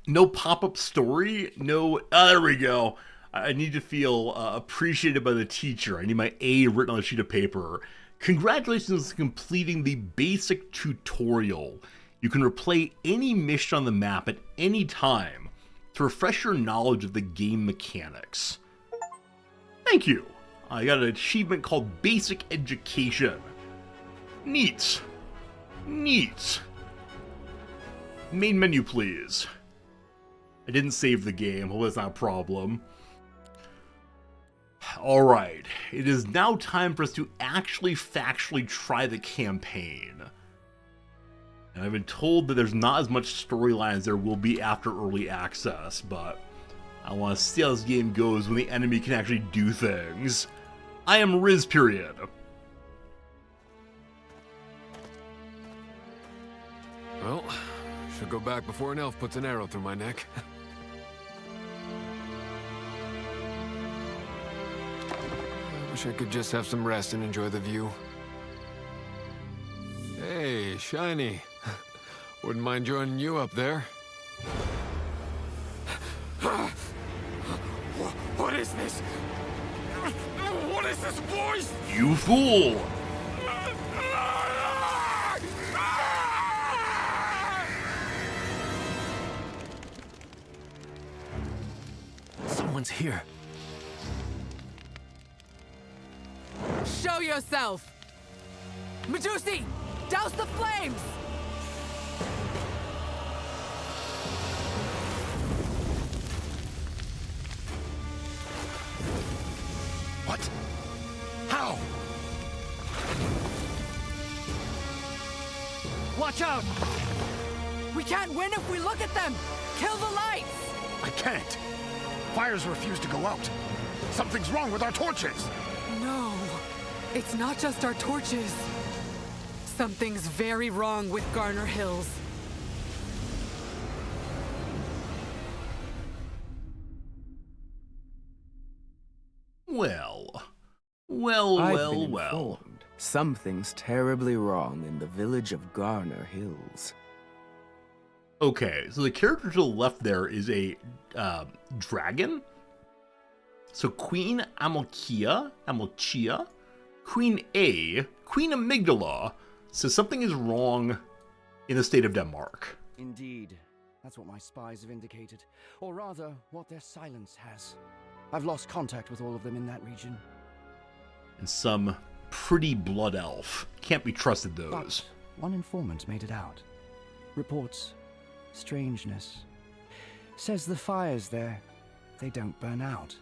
No pop-up story. No. There we go. I need to feel appreciated by the teacher. I need my A written on a sheet of paper. Congratulations on completing the basic tutorial. You can replay any mission on the map at any time to refresh your knowledge of the game mechanics. Thank you. I got an achievement called Basic Education. Neat. Neat. Main menu, please. I didn't save the game. Well, that's not a problem. Alright, it is now time for us to actually factually try the campaign. And I've been told that there's not as much storyline as there will be after early access, but I want to see how this game goes when the enemy can actually do things. I am Riz, period. Well, should go back before an elf puts an arrow through my neck. I wish I could just have some rest and enjoy the view. Hey, Shiny. Wouldn't mind joining you up there. What is this? What is this voice? You fool! Someone's here. Show yourself! Medusi, douse the flames! What? How? Watch out! We can't win if we look at them! Kill the lights! I can't. Fires refuse to go out. Something's wrong with our torches. No, it's not just our torches. Something's very wrong with Garner Hills. Well. Well. Something's terribly wrong in the village of Garner Hills. Okay, so the character to the left there is a dragon. So Queen Amalkia, Queen Amygdala says something is wrong in the state of Denmark. Indeed. That's what my spies have indicated. Or rather, what their silence has. I've lost contact with all of them in that region. And some pretty blood elf. Can't be trusted, those. But one informant made it out. Reports strangeness. Says the fires there, they don't burn out.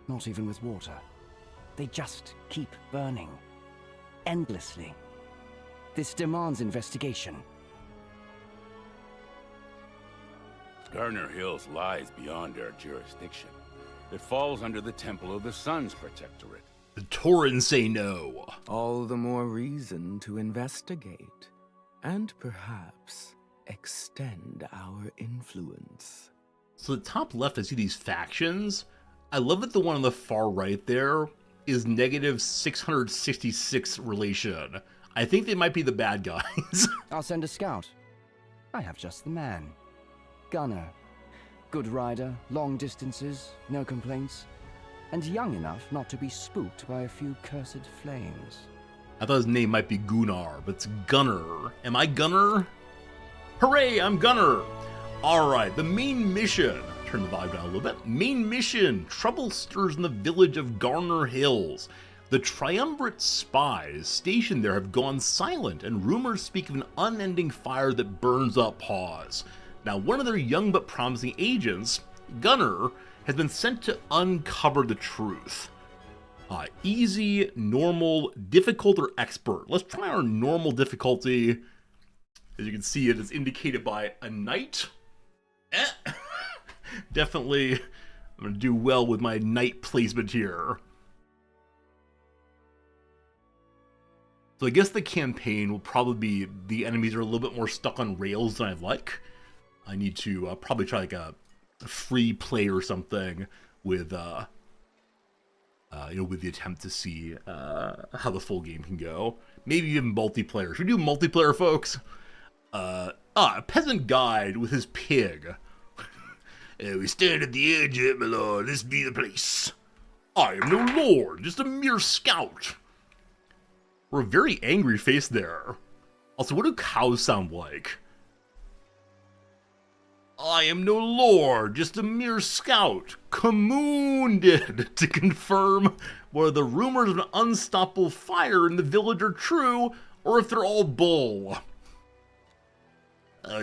Not even with water. They just keep burning. Endlessly. This demands investigation. Garner Hills lies beyond our jurisdiction. It falls under the Temple of the Sun's protectorate. The Torrens say no. All the more reason to investigate, and perhaps extend our influence. So the top left, I see these factions. I love that the one on the far right there is negative 666 relation. I think they might be the bad guys. I'll send a scout. I have just the man. Gunner. Good rider, long distances, no complaints, and young enough not to be spooked by a few cursed flames. I thought his name might be Gunnar, but it's Gunner. Am I Gunner? Hooray, I'm Gunner! Alright, the main mission. Turn the vibe down a little bit. Main mission. Trouble stirs in the village of Garner Hills. The triumvirate spies stationed there have gone silent, and rumors speak of an unending fire that burns up paws. Now, one of their young but promising agents, Gunner, has been sent to uncover the truth. Easy, normal, difficult, or expert. Let's try our normal difficulty. As you can see, it is indicated by a knight. Definitely, I'm going to do well with my knight placement here. So I guess the campaign will probably be the enemies are a little bit more stuck on rails than I'd like. I need to probably try like a free play or something with, with the attempt to see how the full game can go. Maybe even multiplayer. Should we do multiplayer, folks? A peasant guide with his pig. We stand at the edge, my lord. This be the place. I am no lord, just a mere scout. We're a very angry face there. Also, what do cows sound like? I am no lord, just a mere scout, commanded to confirm whether the rumors of an unstoppable fire in the village are true, or if they're all bull.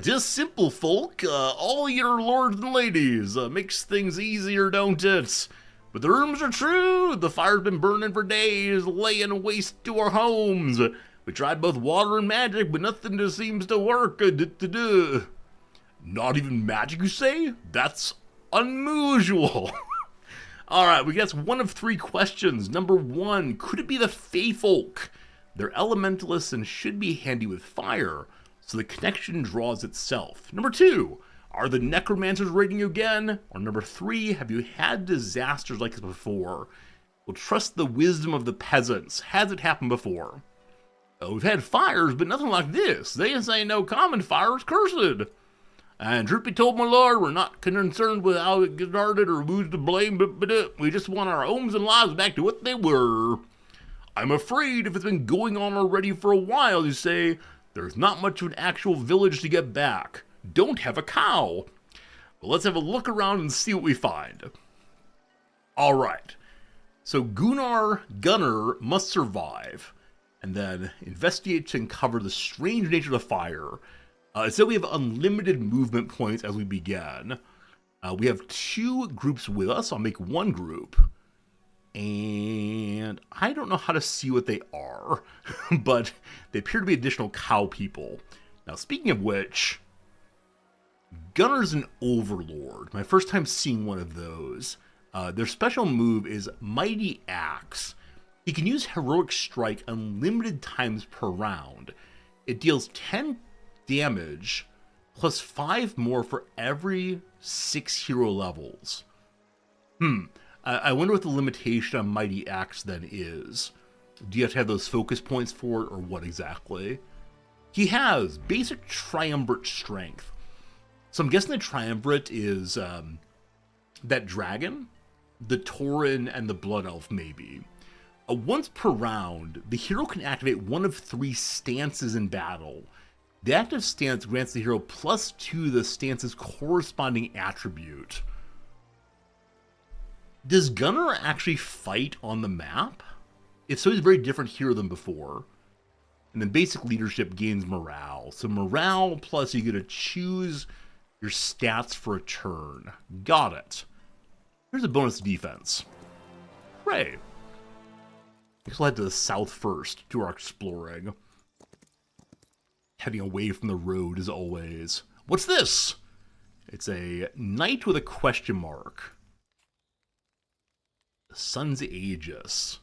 Just simple folk, all your lords and ladies, makes things easier, don't it? But the rumors are true, the fire's been burning for days, laying waste to our homes. We tried both water and magic, but nothing just seems to work. Not even magic, you say? That's unusual. Alright, we guess one of three questions. Number one, could it be the Fey folk? They're elementalists and should be handy with fire, so the connection draws itself. Number two, are the necromancers raiding you again? Or number three, have you had disasters like this before? Well, trust the wisdom of the peasants. Has it happened before? We've had fires, but nothing like this. They say no common fire is cursed. And truth be told, my lord, we're not concerned with how it started or who's to blame, but we just want our homes and lives back to what they were. I'm afraid if it's been going on already for a while, you say, there's not much of an actual village to get back. Don't have a cow. Well, let's have a look around and see what we find. Alright, so Gunnar must survive, and then investigate to uncover the strange nature of the fire. So we have unlimited movement points as we begin. We have two groups with us. I'll make one group. And I don't know how to see what they are, but they appear to be additional cow people. Now, speaking of which, Gunnar's an overlord. My first time seeing one of those. Their special move is Mighty Axe. He can use Heroic Strike unlimited times per round. It deals 10 damage plus 5 more for every 6 hero levels. I wonder what the limitation on Mighty Axe then is. Do you have to have those focus points for it, or what exactly? He has basic triumvirate strength. So I'm guessing the triumvirate is that dragon, the Tauren, and the Blood Elf, maybe. Once per round, the hero can activate one of 3 stances in battle. The active stance grants the hero +2 to the stance's corresponding attribute. Does Gunnar actually fight on the map? If so, he's a very different hero than before. And then basic leadership gains morale. So morale plus you get to choose your stats for a turn. Got it. Here's a bonus defense. Hooray. I guess we'll head to the south first, do our exploring. Heading away from the road as always. What's this? It's a knight with a question mark. The Sun's Aegis.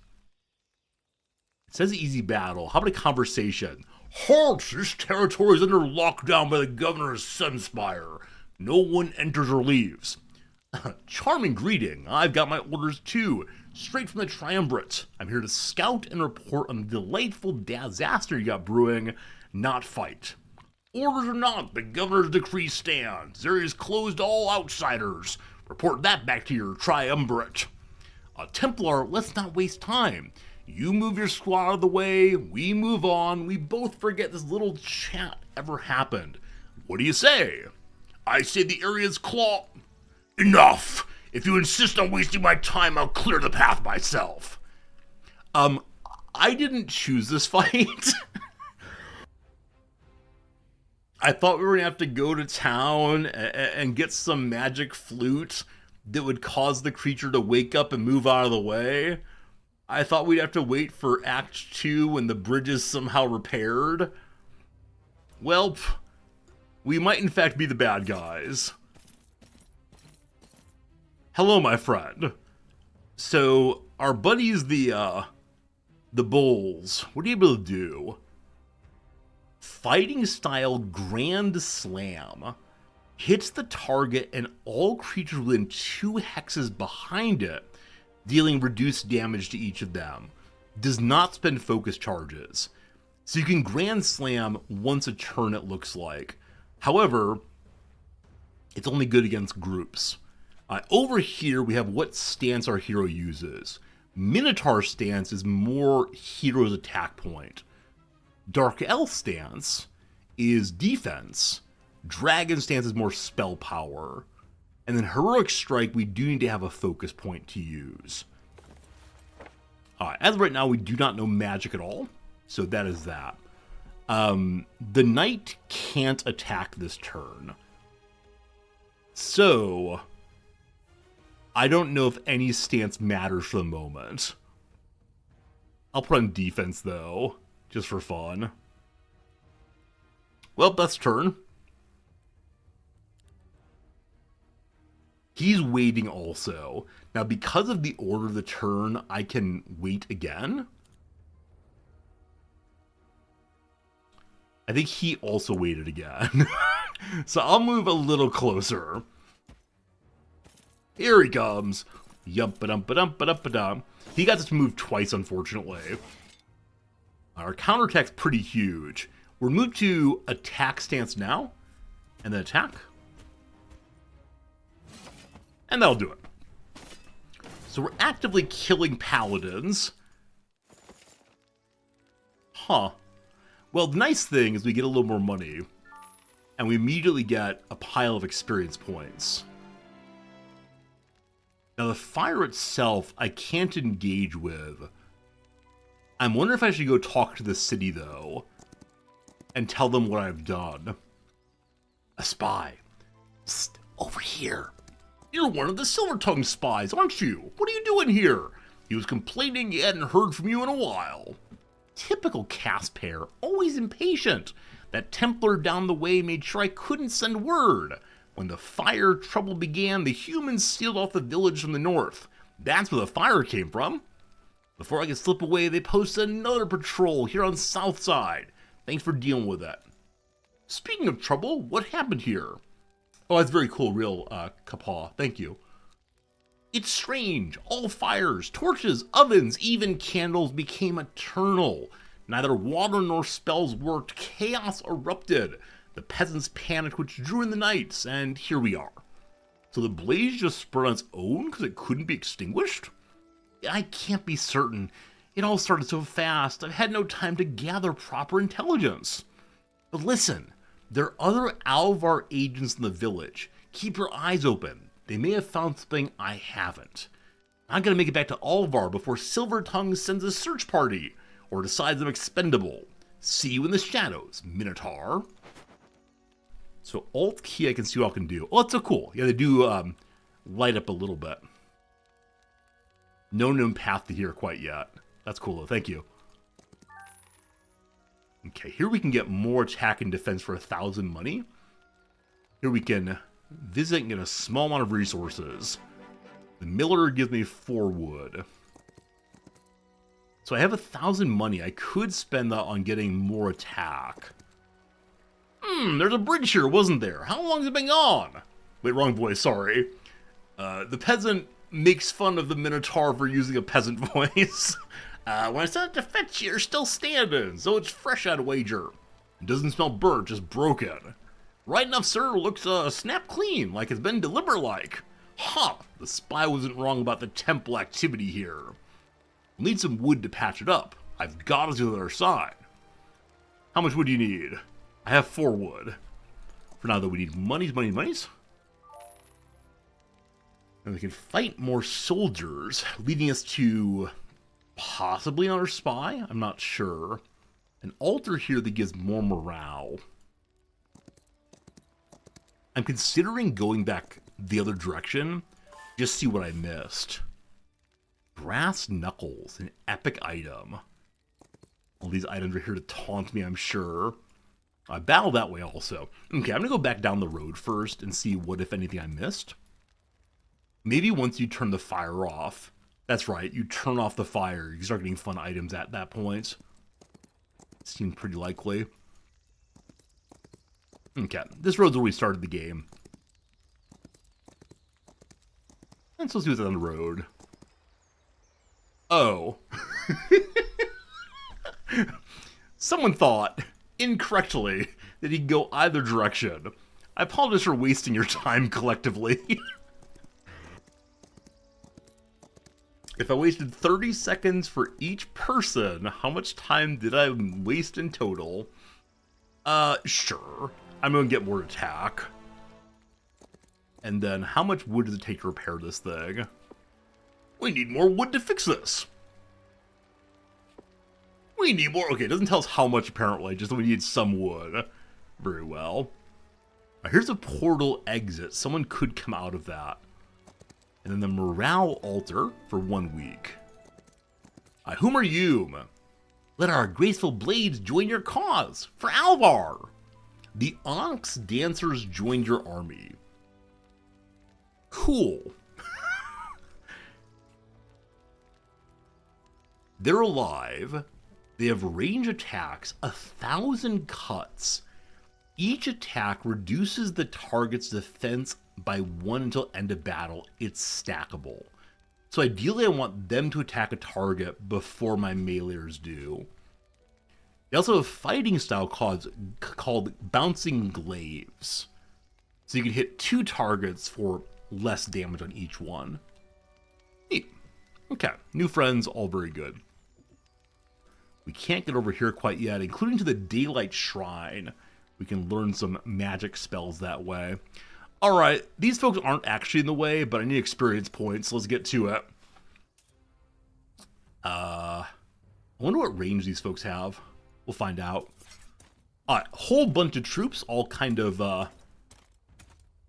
It says easy battle. How about a conversation? Halt! This territory is under lockdown by the governor's Sunspire. No one enters or leaves. Charming greeting. I've got my orders too. Straight from the Triumvirate. I'm here to scout and report on the delightful disaster you got brewing, not fight. Orders or not, the governor's decree stands. There is closed to all outsiders. Report that back to your Triumvirate. Templar, let's not waste time. You move your squad out of the way, we move on, we both forget this little chat ever happened. What do you say? I say the area's claw... Enough! If you insist on wasting my time, I'll clear the path myself. I didn't choose this fight. I thought we were gonna have to go to town and get some magic flute that would cause the creature to wake up and move out of the way. I thought we'd have to wait for Act 2 when the bridge is somehow repaired. Well, we might in fact be the bad guys. Hello, my friend. So, our buddies, the Bulls, what are you able to do? Fighting style Grand Slam. Hits the target and all creatures within 2 hexes behind it, dealing reduced damage to each of them. Does not spend focus charges. So you can Grand Slam once a turn, it looks like. However, it's only good against groups. Over here, we have what stance our hero uses. Minotaur stance is more hero's attack point. Dark Elf stance is defense. Dragon stance is more spell power. And then Heroic Strike, we do need to have a focus point to use. As of right now, we do not know magic at all. So that is that. The Knight can't attack this turn. So... I don't know if any stance matters for the moment. I'll put on defense, though, just for fun. Well, that's turn. He's waiting also. Now, because of the order of the turn, I can wait again. I think he also waited again. So I'll move a little closer. Here he comes. Yum-ba-dum-ba-dum-ba-dum-ba-dum. He got to move twice, unfortunately. Our counterattack's pretty huge. We're moved to attack stance now. And then attack. And that'll do it. So we're actively killing paladins. Huh. Well, the nice thing is we get a little more money. And we immediately get a pile of experience points. Now, the fire itself, I can't engage with. I'm wondering if I should go talk to the city, though, and tell them what I've done. A spy. Psst, over here. You're one of the Silver-Tongue spies, aren't you? What are you doing here? He was complaining he hadn't heard from you in a while. Typical Casper, always impatient. That Templar down the way made sure I couldn't send word. When the fire trouble began, the humans sealed off the village from the north. That's where the fire came from. Before I could slip away, they posted another patrol here on South Side. Thanks for dealing with that. Speaking of trouble, what happened here? Oh, that's very cool, real Kapaw. Thank you. It's strange. All fires, torches, ovens, even candles became eternal. Neither water nor spells worked. Chaos erupted. The peasants panicked, which drew in the nights, and here we are. So the blaze just spread on its own because it couldn't be extinguished? I can't be certain. It all started so fast, I've had no time to gather proper intelligence. But listen, there are other Alvar agents in the village. Keep your eyes open. They may have found something I haven't. I'm gonna make it back to Alvar before Silvertongue sends a search party, or decides I'm expendable. See you in the shadows, Minotaur. So Alt key, I can see what I can do. Oh, that's so cool. Yeah, they do light up a little bit. No known path to here quite yet. That's cool though, thank you. Okay, here we can get more attack and defense for 1,000 money. Here we can visit and get a small amount of resources. The miller gives me 4 wood. So I have 1,000 money. I could spend that on getting more attack. There's a bridge here, wasn't there? How long has it been gone? Wait, wrong voice, sorry. The peasant makes fun of the Minotaur for using a peasant voice. When I sent it to fetch you, you're still standing, so it's fresh out of wager. It doesn't smell burnt, just broken. Right enough, sir. Looks snap clean, like it's been deliberate like. Huh, the spy wasn't wrong about the temple activity here. We'll need some wood to patch it up. I've got us to the other side. How much wood do you need? I have 4 wood. For now, though, we need monies. And we can fight more soldiers, leading us to possibly another spy? I'm not sure. An altar here that gives more morale. I'm considering going back the other direction, just see what I missed. Brass knuckles, an epic item. All these items are here to taunt me, I'm sure. I battle that way also. Okay, I'm gonna go back down the road first and see what, if anything, I missed. Maybe once you turn the fire off. That's right, you turn off the fire, you start getting fun items at that point. Seems pretty likely. Okay, this road's where we started the game. And so let's see what's on the road. Oh. Someone thought, incorrectly, that he'd go either direction. I apologize for wasting your time collectively. If I wasted 30 seconds for each person, how much time did I waste in total? Sure. I'm gonna get more attack. And then, how much wood does it take to repair this thing? We need more wood to fix this. We need more. Okay, it doesn't tell us how much apparently, just that we need some wood. Very well. Here's a portal exit. Someone could come out of that. And then the morale altar for 1 week. Whom are you? Let our graceful blades join your cause. For Alvar. The Onyx Dancers joined your army. Cool. They're alive. They have range attacks, 1,000 cuts. Each attack reduces the target's defense by 1 until end of battle. It's stackable. So ideally I want them to attack a target before my meleeers do. They also have a fighting style called Bouncing Glaives. So you can hit 2 targets for less damage on each one. Neat. Okay, new friends, all very good. We can't get over here quite yet, including to the Daylight Shrine. We can learn some magic spells that way. Alright, these folks aren't actually in the way, but I need experience points, so let's get to it. I wonder what range these folks have. We'll find out. Alright, whole bunch of troops, all kind of,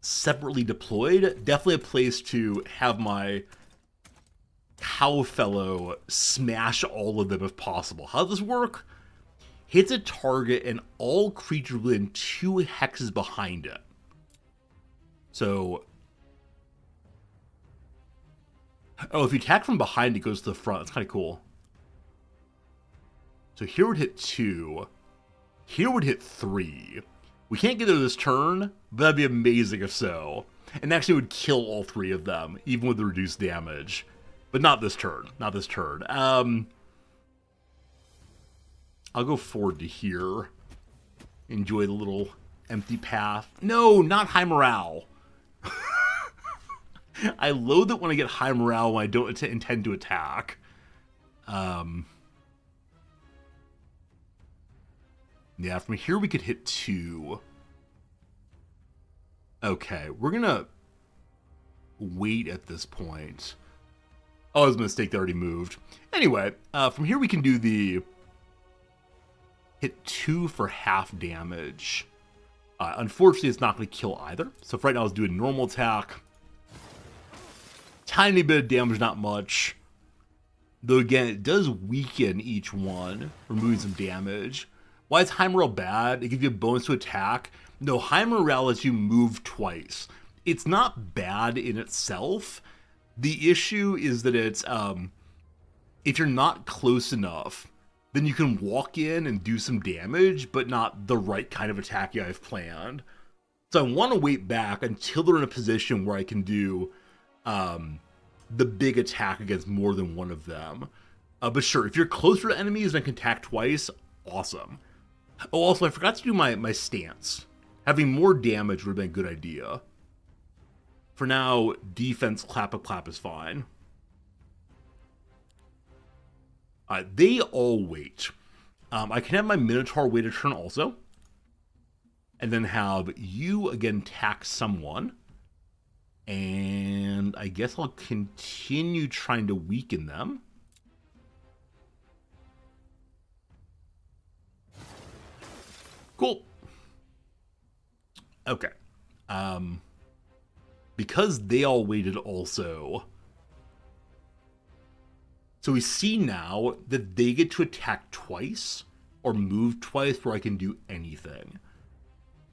separately deployed. Definitely a place to have my cow fellow smash all of them if possible. How does this work? Hits a target and all creatures within 2 hexes behind it. So, oh, if you attack from behind, it goes to the front. That's kind of cool. So here would hit 2. Here would hit 3. We can't get there this turn, but that'd be amazing if so. And actually would kill all 3 of them, even with the reduced damage. But not this turn. Not this turn. I'll go forward to here. Enjoy the little empty path. No, not high morale. I loathe it when I get high morale when I don't intend to attack. Yeah, from here we could hit 2. Okay, we're gonna wait at this point. Oh, it was a mistake, they already moved. Anyway, from here we can do the hit 2 for half damage. Unfortunately, it's not going to kill either. So for right now, let's do a normal attack. Tiny bit of damage, not much. Though again, it does weaken each one, removing some damage. Why is high morale bad? It gives you a bonus to attack. No, high morale lets you move twice. It's not bad in itself. The issue is that it's, if you're not close enough, then you can walk in and do some damage, but not the right kind of attack you have planned. So I want to wait back until they're in a position where I can do the big attack against more than one of them. But sure, if you're closer to enemies and can attack twice, awesome. Oh, also, I forgot to do my stance. Having more damage would have been a good idea. For now, defense clap is fine. They all wait. I can have my Minotaur wait a turn also. And then have you again attack someone. And I guess I'll continue trying to weaken them. Cool. Okay. Because they all waited also. So we see now that they get to attack twice or move twice where I can do anything.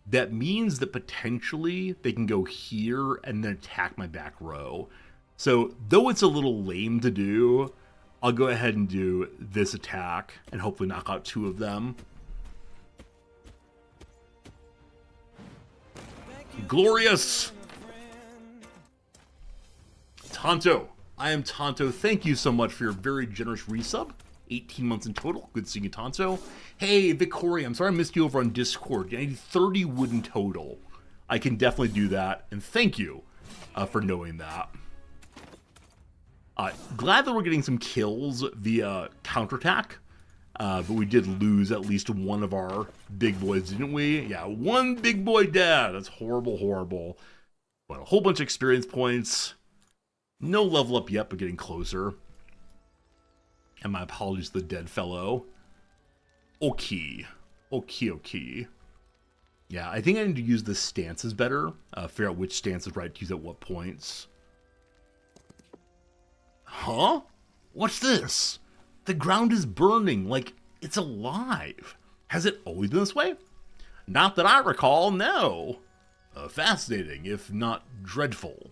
That means that potentially they can go here and then attack my back row. So though it's a little lame to do, I'll go ahead and do this attack and hopefully knock out 2 of them. Glorious! Tonto. I am Tonto. Thank you so much for your very generous resub. 18 months in total. Good seeing you, Tonto. Hey, Victoria, I'm sorry I missed you over on Discord. I need 30 wood in total. I can definitely do that, and thank you for knowing that. Glad that we're getting some kills via counterattack, but we did lose at least one of our big boys, didn't we? Yeah, 1 big boy dead. That's horrible, horrible. But a whole bunch of experience points. No level up yet, but getting closer. And my apologies to the dead fellow. Okay. Yeah, I think I need to use the stances better. Figure out which stance is right to use at what points. Huh? What's this? The ground is burning like it's alive. Has it always been this way? Not that I recall, no. Fascinating, if not dreadful.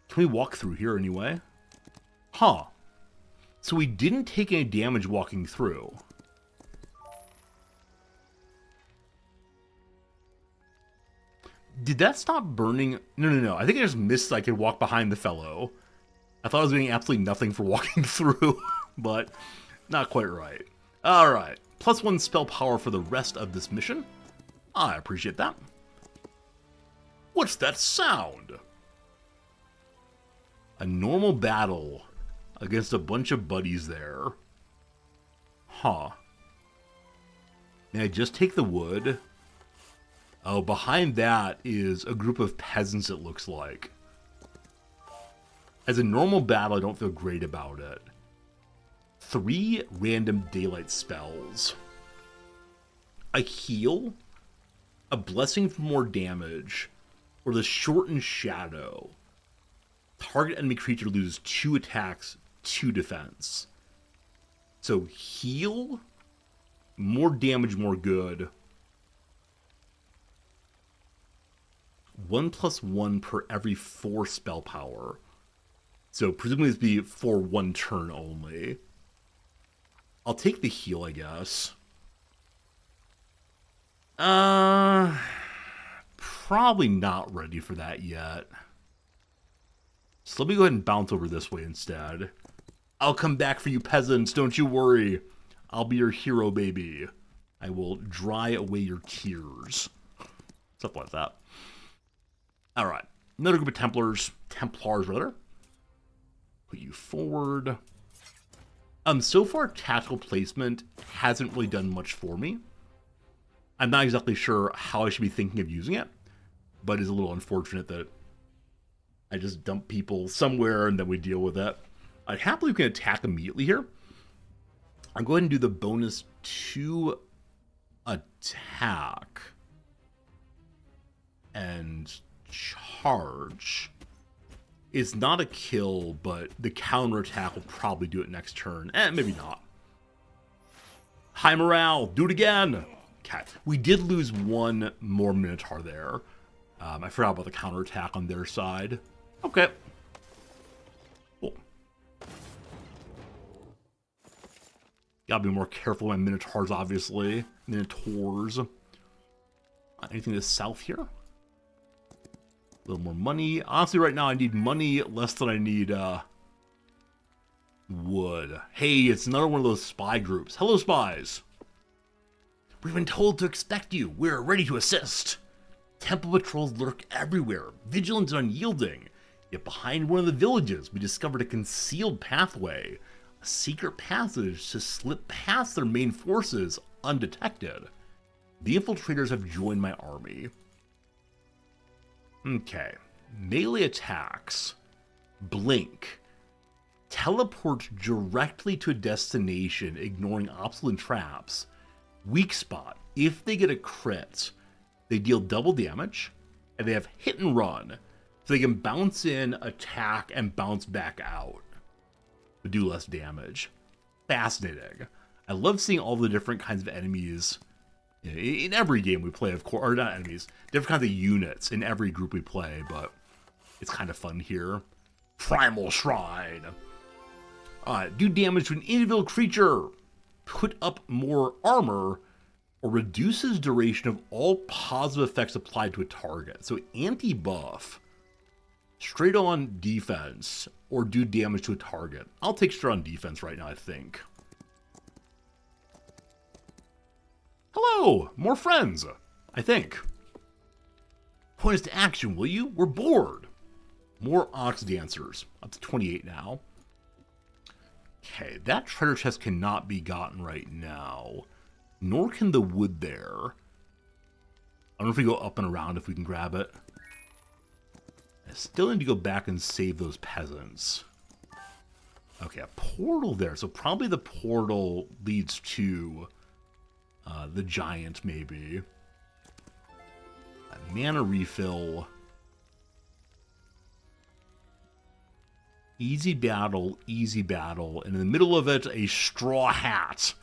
Can we walk through here anyway? Huh. So we didn't take any damage walking through. Did that stop burning? No. I think I just missed I could walk behind the fellow. I thought I was doing absolutely nothing for walking through, but not quite right. Alright. +1 spell power for the rest of this mission. I appreciate that. What's that sound? A normal battle against a bunch of buddies there. Huh. May I just take the wood? Oh, behind that is a group of peasants, it looks like. As a normal battle, I don't feel great about it. 3 random daylight spells. A heal, a blessing for more damage, or the shortened shadow. Target enemy creature loses 2 attacks, 2 defense. So heal, more damage, more good. 1+1 per every 4 spell power. So presumably this be for 1 turn only. I'll take the heal, I guess. probably not ready for that yet. So let me go ahead and bounce over this way instead. I'll come back for you peasants, don't you worry. I'll be your hero, baby. I will dry away your tears. Stuff like that. Alright, another group of Templars rather. Put you forward. So far, tactical placement hasn't really done much for me. I'm not exactly sure how I should be thinking of using it, but it's a little unfortunate that I just dump people somewhere and then we deal with it. I'd happily can attack immediately here. I'll go ahead and do the bonus to attack and charge. It's not a kill, but the counterattack will probably do it next turn. Maybe not. High morale. Do it again. Okay. We did lose one more Minotaur there. I forgot about the counterattack on their side. Okay. Cool. Gotta be more careful with my Minotaurs, obviously. Minotaurs. Anything to the south here? A little more money. Honestly, right now I need money less than I need wood. Hey, it's another one of those spy groups. Hello, spies. We've been told to expect you. We're ready to assist. Temple patrols lurk everywhere, vigilant and unyielding. Yet behind one of the villages, we discovered a concealed pathway. A secret passage to slip past their main forces undetected. The infiltrators have joined my army. Okay, melee attacks, blink, teleport directly to a destination, ignoring obstacle and traps. Weak spot, if they get a crit, they deal double damage, and they have hit and run, so they can bounce in, attack, and bounce back out, but do less damage. Fascinating. I love seeing all the different kinds of enemies in every game we play, of course, or not enemies, different kinds of units in every group we play, but it's kind of fun here. Primal Shrine. Do damage to an individual creature. Put up more armor, or reduces duration of all positive effects applied to a target. So anti-buff, straight on defense, or do damage to a target. I'll take straight on defense right now, I think. Hello, more friends, I think. Point us to action, will you? We're bored. More Ox Dancers, up to 28 now. Okay, that treasure chest cannot be gotten right now. Nor can the wood there. I don't know if we go up and around if we can grab it. I still need to go back and save those peasants. Okay, a portal there. So probably the portal leads to the giant, maybe. A mana refill. Easy battle, and in the middle of it, a straw hat.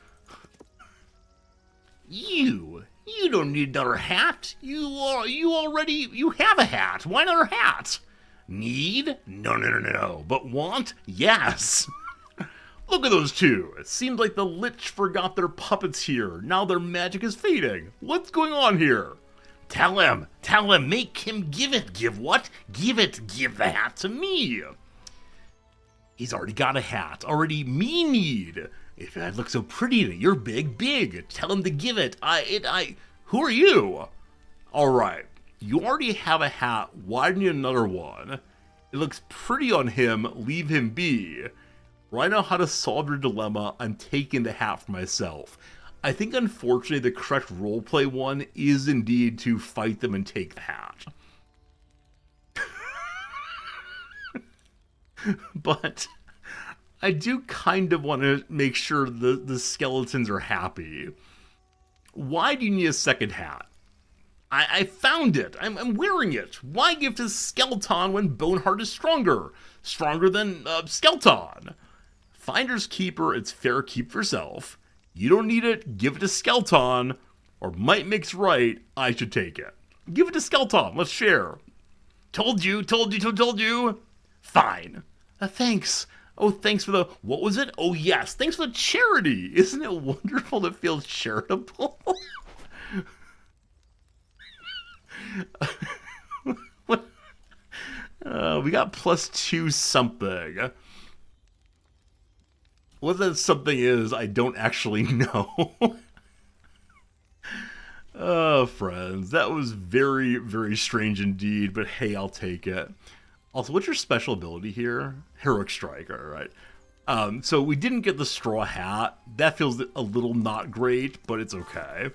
You don't need another hat. You have a hat. Why another hat? Need? No. But want? Yes. Look at those two. It seems like the Lich forgot their puppets here. Now their magic is fading. What's going on here? Tell him, make him give it. Give what? Give the hat to me. He's already got a hat. Already me need. If I look so pretty, you're big. Tell him to give it. Who are you? Alright. You already have a hat. Why do you need another one? It looks pretty on him. Leave him be. Right now how to solve your dilemma. I'm taking the hat for myself. I think unfortunately the correct roleplay one is indeed to fight them and take the hat. But I do kind of want to make sure the skeletons are happy. Why do you need a second hat? I found it. I'm wearing it. Why give to Skeleton when Boneheart is stronger? Stronger than Skeleton. Finder's keeper, it's fair keep for self. You don't need it, give it to Skeleton. Or might makes right, I should take it. Give it to Skeleton, let's share. Told you. Fine. Thanks. Oh, thanks for the, what was it? Oh yes, thanks for the charity. Isn't it wonderful to feel charitable? What? We got +2 something. What that something is, I don't actually know. Oh, friends, that was very, very strange indeed, but hey, I'll take it. Also, what's your special ability here? Heroic Strike, alright. So we didn't get the straw hat. That feels a little not great, but it's okay.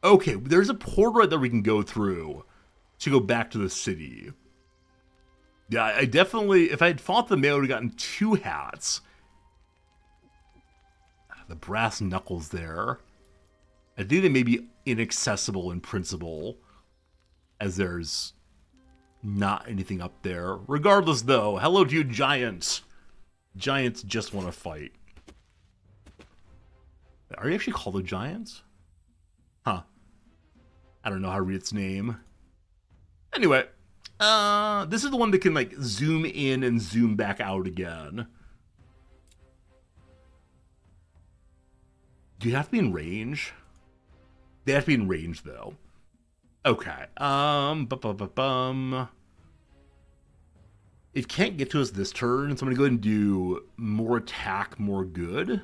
Okay, there's a portal that we can go through to go back to the city. Yeah, I definitely, if I had fought the male, I would have gotten 2 hats. The brass knuckles there. I think they may be inaccessible in principle, as there's not anything up there. Regardless, though, hello to you, giants. Giants just want to fight. Are you actually called the giants? Huh. I don't know how to read its name. Anyway, this is the one that can, like, zoom in and zoom back out again. Do you have to be in range? They have to be in range, though. Okay. It can't get to us this turn, so I'm going to go ahead and do more attack, more good.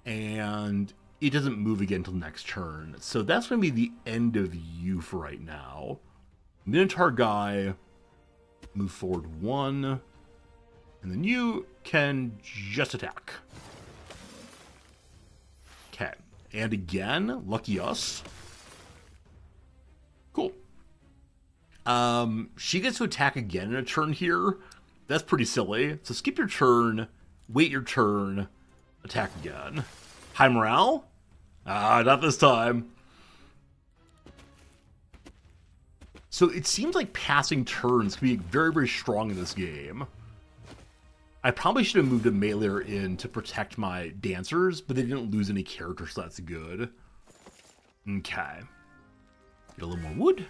And it doesn't move again until next turn. So that's going to be the end of you for right now. Minotaur guy, move forward 1. And then you can just attack. Okay. And again, lucky us. Cool. She gets to attack again in a turn here. That's pretty silly. So skip your turn, wait your turn, attack again. High morale? Not this time. So it seems like passing turns can be very, very strong in this game. I probably should have moved a meleeer in to protect my dancers, but they didn't lose any characters, so that's good. Okay. Get a little more wood.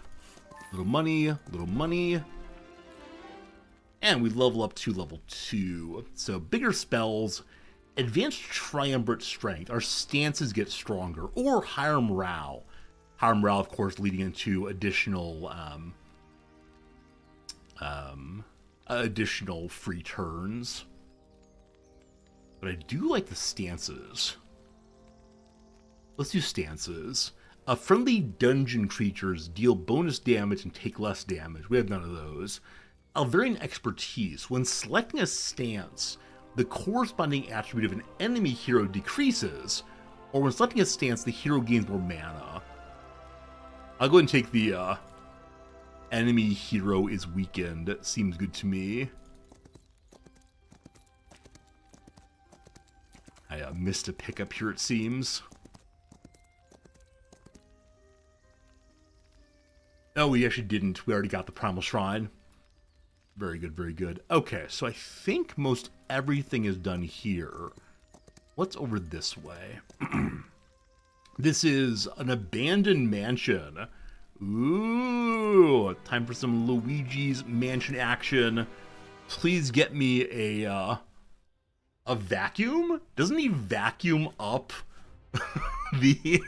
Little money, little money. And we level up to level 2. So bigger spells, advanced triumvirate strength. Our stances get stronger, or higher morale. Higher morale, of course, leading into additional additional free turns. But I do like the stances. Let's do stances. Friendly dungeon creatures deal bonus damage and take less damage. We have none of those. Alvarian expertise. When selecting a stance, the corresponding attribute of an enemy hero decreases, or when selecting a stance, the hero gains more mana. I'll go ahead and take the enemy hero is weakened. Seems good to me. I missed a pickup here, it seems. Oh, we actually didn't. We already got the Primal Shrine. Very good, very good. Okay, so I think most everything is done here. What's over this way? This is an abandoned mansion. Ooh, time for some Luigi's Mansion action. Please get me a vacuum? Doesn't he vacuum up the...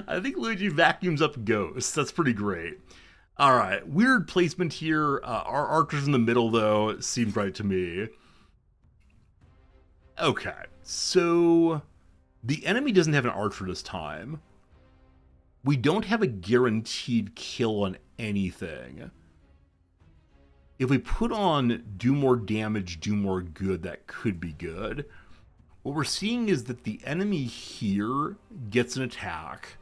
I think Luigi vacuums up ghosts. That's pretty great. Alright, weird placement here. Our archers in the middle, though, seemed right to me. Okay, so the enemy doesn't have an archer this time. We don't have a guaranteed kill on anything. If we put on do more damage, do more good, that could be good. What we're seeing is that the enemy here gets an attack,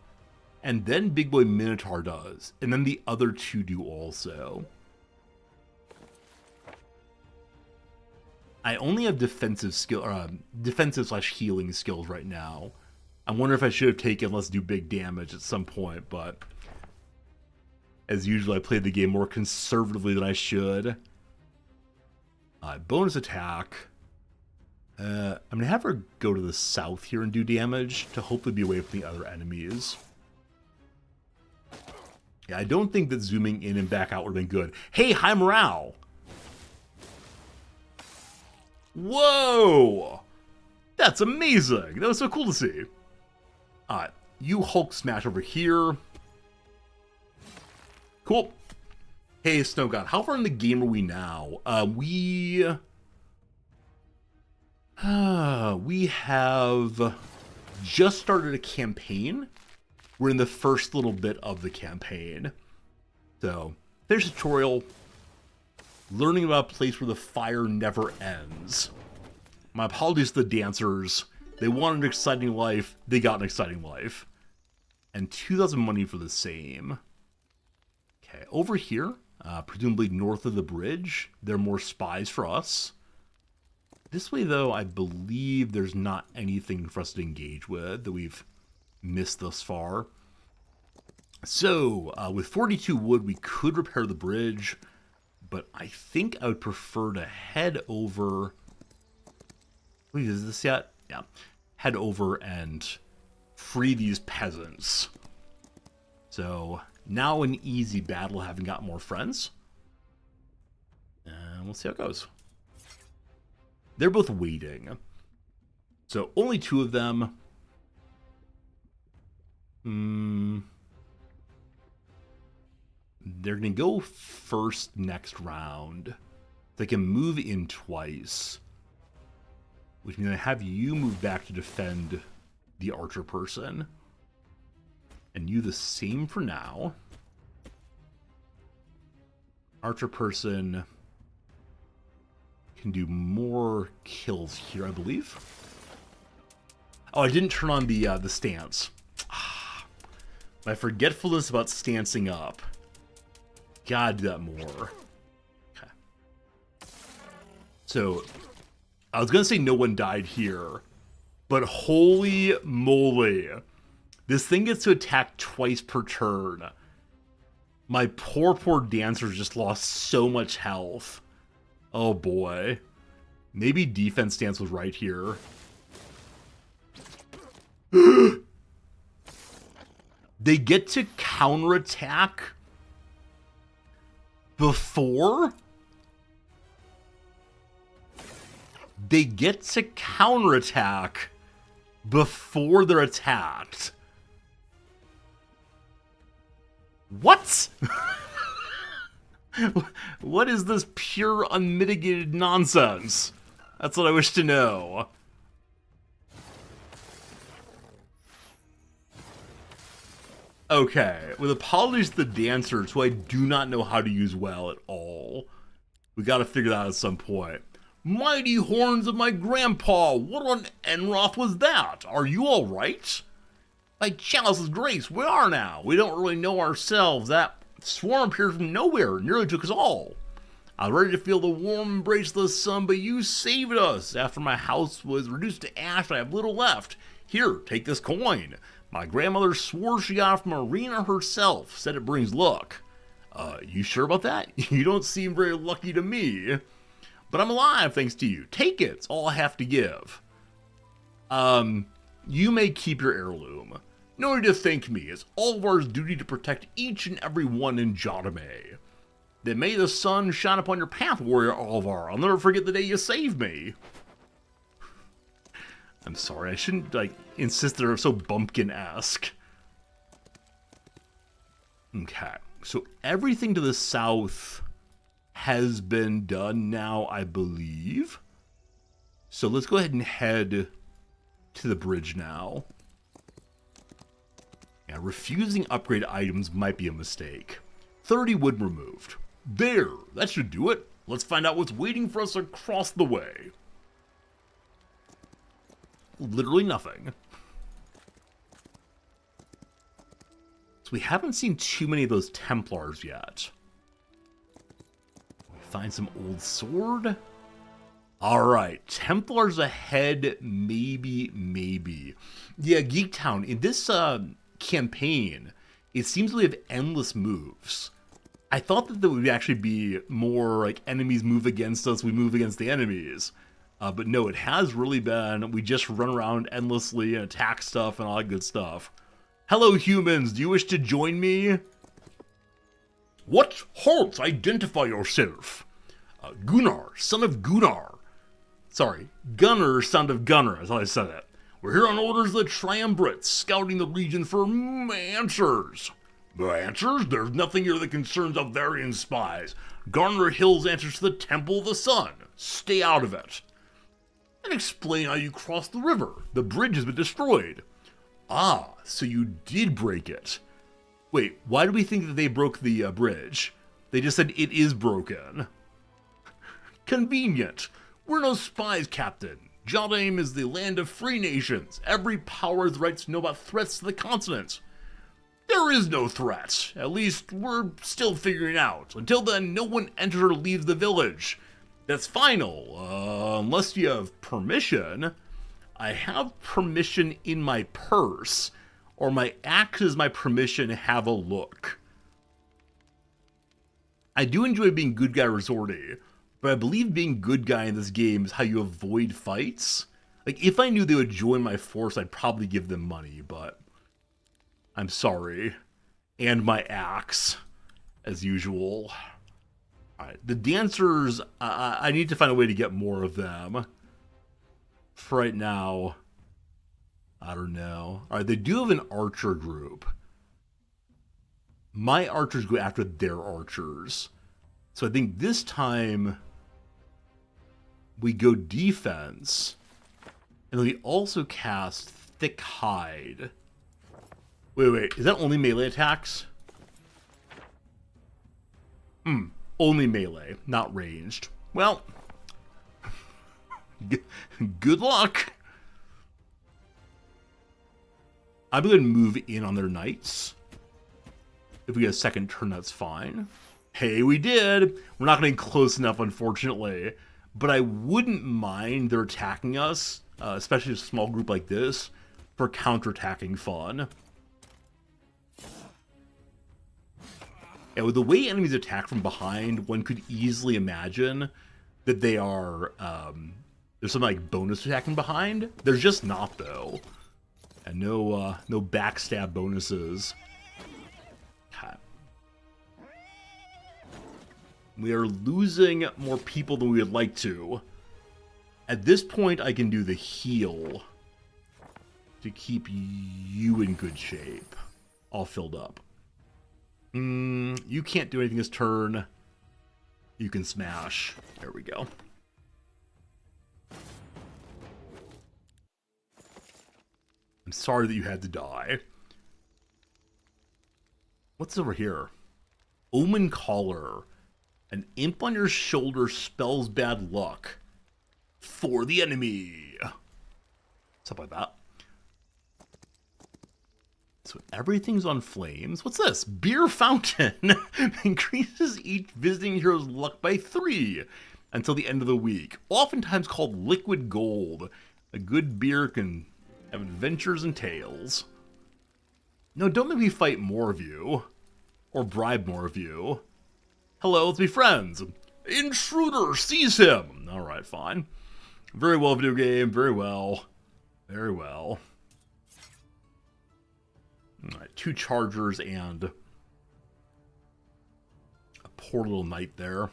and then Big Boy Minotaur does, and then the other two do also. I only have defensive skill, defensive/healing skills right now. I wonder if I should have taken let's do big damage at some point, but as usual, I played the game more conservatively than I should. Bonus attack. I'm gonna have her go to the south here and do damage to hopefully be away from the other enemies. Yeah, I don't think that zooming in and back out would have been good. Hey, high morale! Whoa! That's amazing! That was so cool to see. Alright, you Hulk smash over here. Cool. Hey, Snow God, how far in the game are we now? We have just started a campaign. We're in the first little bit of the campaign. So, there's a tutorial. Learning about a place where the fire never ends. My apologies to the dancers. They wanted an exciting life. They got an exciting life. And 2,000 money for the same. Okay, over here, presumably north of the bridge, there are more spies for us. This way, though, I believe there's not anything for us to engage with that we've missed thus far. So, with 42 wood, we could repair the bridge, but I think I would prefer to head over... Wait, is this yet? Yeah. Head over and free these peasants. So, now an easy battle, having got more friends. And we'll see how it goes. They're both waiting. So, only 2 of them. They're going to go first next round. They can move in twice. Which means I have you move back to defend the archer person. And you the same for now. Archer person can do more kills here, I believe. Oh, I didn't turn on the stance. My forgetfulness about stancing up. Gotta do that more. Okay. So, I was gonna say no one died here, but holy moly. This thing gets to attack twice per turn. My poor dancers just lost so much health. Oh boy. Maybe defense stance was right here. They get to counterattack before? They get to counterattack before they're attacked. What? What is this pure unmitigated nonsense? That's what I wish to know. Okay, with apologies to the dancers, who I do not know how to use well at all. We gotta figure that out at some point. Mighty horns of my grandpa, what on Enroth was that? Are you alright? By Chalice's grace, we are now. We don't really know ourselves. That swarm appeared from nowhere and nearly took us all. I was ready to feel the warm embrace of the sun, but you saved us. After my house was reduced to ash, I have little left. Here, take this coin. My grandmother swore she got it from Arena herself, said it brings luck. You sure about that? You don't seem very lucky to me. But I'm alive thanks to you. Take it, it's all I have to give. You may keep your heirloom. No need to thank me, it's all of our duty to protect each and every one in Jotame. Then may the sun shine upon your path, warrior Alvar. I'll never forget the day you saved me. I'm sorry, I shouldn't, insist they're so bumpkin-esque. Okay, so everything to the south has been done now, I believe. So let's go ahead and head to the bridge now. Yeah, refusing upgrade items might be a mistake. 30 wood removed. There, that should do it. Let's find out what's waiting for us across the way. Literally nothing. So we haven't seen too many of those Templars yet. We find some old sword. Alright, Templars ahead, maybe. Yeah, Geek Town, in this campaign, it seems we have endless moves. I thought that there would actually be more like enemies move against us, we move against the enemies. But no, it has really been, we just run around endlessly and attack stuff and all that good stuff. Hello humans, do you wish to join me? What? Halt! Identify yourself! Gunnar, son of Gunnar. Sorry, Gunnar, son of Gunnar, that's how I said it. We're here on orders of the Triumvirate, scouting the region for answers. Answers? There's nothing here that concerns Alvarian spies. Garner Hill's answers to the Temple of the Sun. Stay out of it. And explain how you crossed the river. The bridge has been destroyed. Ah, so you did break it. Wait, why do we think that they broke the bridge? They just said it is broken. Convenient. We're no spies, Captain. Jotunheim is the land of free nations. Every power has the right to know about threats to the continent. There is no threat. At least, we're still figuring out. Until then, no one enters or leaves the village. That's final. Unless you have permission. I have permission in my purse. Or my axe is my permission to have a look. I do enjoy being good guy resorty. But I believe being good guy in this game is how you avoid fights. Like, if I knew they would join my force, I'd probably give them money, but I'm sorry. And my axe, as usual. Alright, the dancers, I need to find a way to get more of them. For right now, I don't know. Alright, they do have an archer group. My archers go after their archers. So I think this time we go defense, and then we also cast Thick Hide. Wait, is that only melee attacks? Only melee, not ranged. Well, good luck. I'm going to move in on their knights. If we get a second turn, that's fine. Hey, we did! We're not getting close enough, unfortunately. But I wouldn't mind their attacking us, especially a small group like this, for counterattacking fun. And with the way enemies attack from behind, one could easily imagine that they are, there's some like bonus attacking behind. There's just not, though. And no backstab bonuses. We are losing more people than we would like to. At this point, I can do the heal to keep you in good shape. All filled up. You can't do anything this turn. You can smash. There we go. I'm sorry that you had to die. What's over here? Omen Caller. An imp on your shoulder spells bad luck for the enemy. Something like that. So everything's on flames. What's this? Beer fountain. Increases each visiting hero's luck by 3 until the end of the week. Oftentimes called liquid gold. A good beer can have adventures and tales. No, don't make me fight more of you. Or bribe more of you. Hello, let's be friends. Intruder, seize him. Alright, fine. Very well, video game. Very well. Very well. Alright, 2 chargers and a poor little knight there.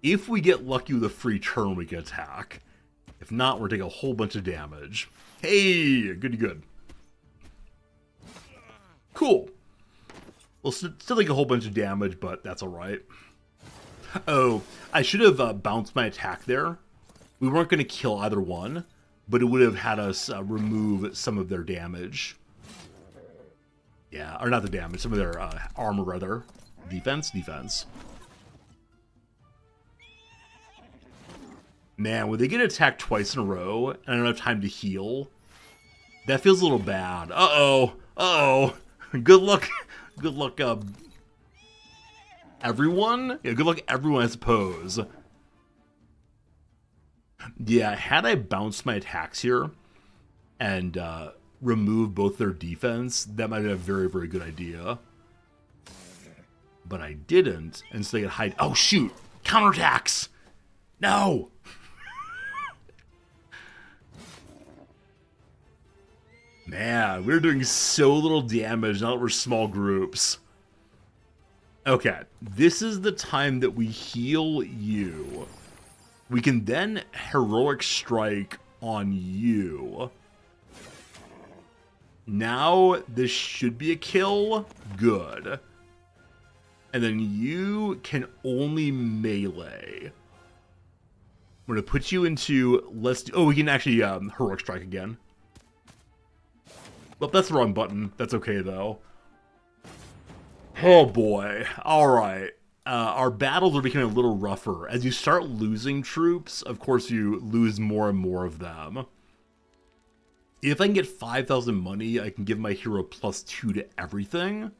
If we get lucky with a free turn, we can attack. If not, we're taking a whole bunch of damage. Hey, good. Cool. We'll still take a whole bunch of damage, but that's alright. Oh, I should have bounced my attack there. We weren't going to kill either one, but it would have had us remove some of their damage. Yeah, or not the damage, some of their armor, rather. Defense. Man, when they get attacked twice in a row, and I don't have time to heal, that feels a little bad. Uh-oh. Good luck, everyone? Yeah, good luck, everyone, I suppose. Yeah, had I bounced my attacks here and removed both their defense, that might have been a very, very good idea. But I didn't, and so they could hide. Oh, shoot! Counterattacks! No! Man, we're doing so little damage now that we're small groups. Okay, this is the time that we heal you. We can then heroic strike on you. Now this should be a kill. Good. And then you can only melee. We're going to put you into... Oh, we can actually heroic strike again. Well, that's the wrong button. That's okay, though. Oh, boy. All right. Our battles are becoming a little rougher. As you start losing troops, of course, you lose more and more of them. If I can get 5,000 money, I can give my hero +2 to everything.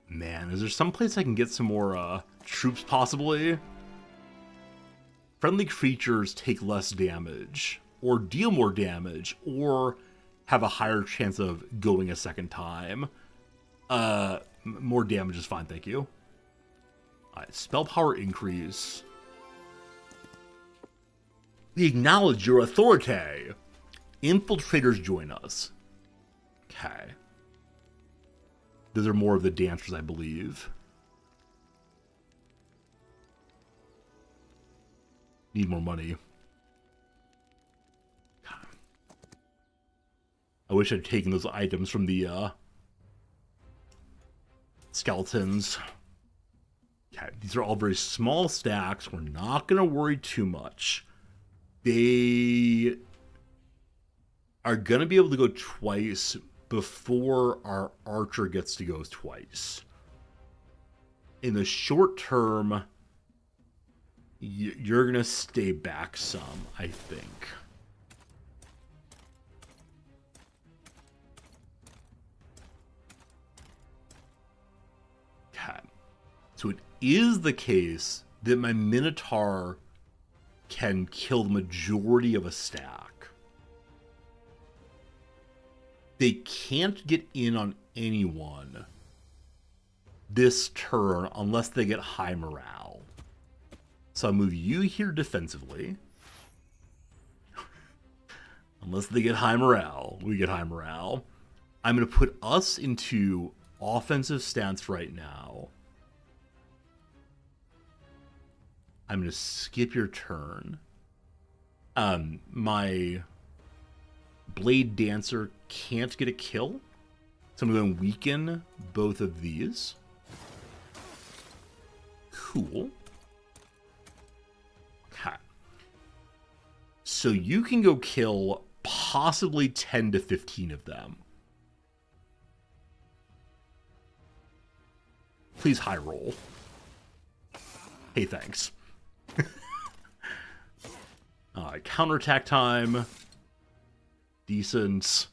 Man, is there some place I can get some more troops, possibly? Friendly creatures take less damage, or deal more damage, or have a higher chance of going a second time. More damage is fine, thank you. Alright, spell power increase. We acknowledge your authority. Infiltrators join us. Okay. Those are more of the dancers, I believe. Need more money. I wish I'd taken those items from the skeletons. Okay, these are all very small stacks. We're not going to worry too much. They are going to be able to go twice before our archer gets to go twice. In the short term, you're going to stay back some, I think. Okay. So it is the case that my Minotaur can kill the majority of a stack. They can't get in on anyone this turn unless they get high morale. So I'll move you here defensively. Unless they get high morale, we get high morale. I'm going to put us into offensive stance right now. I'm going to skip your turn. My Blade Dancer can't get a kill, so I'm going to weaken both of these. Cool. Okay. So you can go kill possibly 10 to 15 of them. Please high roll. Hey, thanks. Counterattack time. Decent.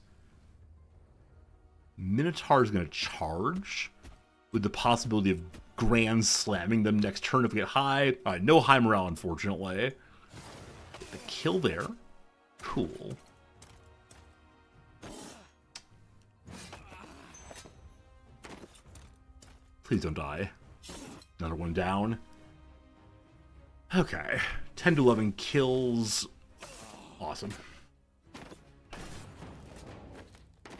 Minotaur's going to charge with the possibility of grand slamming them next turn if we get high. Alright, no high morale, unfortunately. Get the kill there. Cool. Please don't die. Another one down. Okay. 10 to 11 kills. Awesome.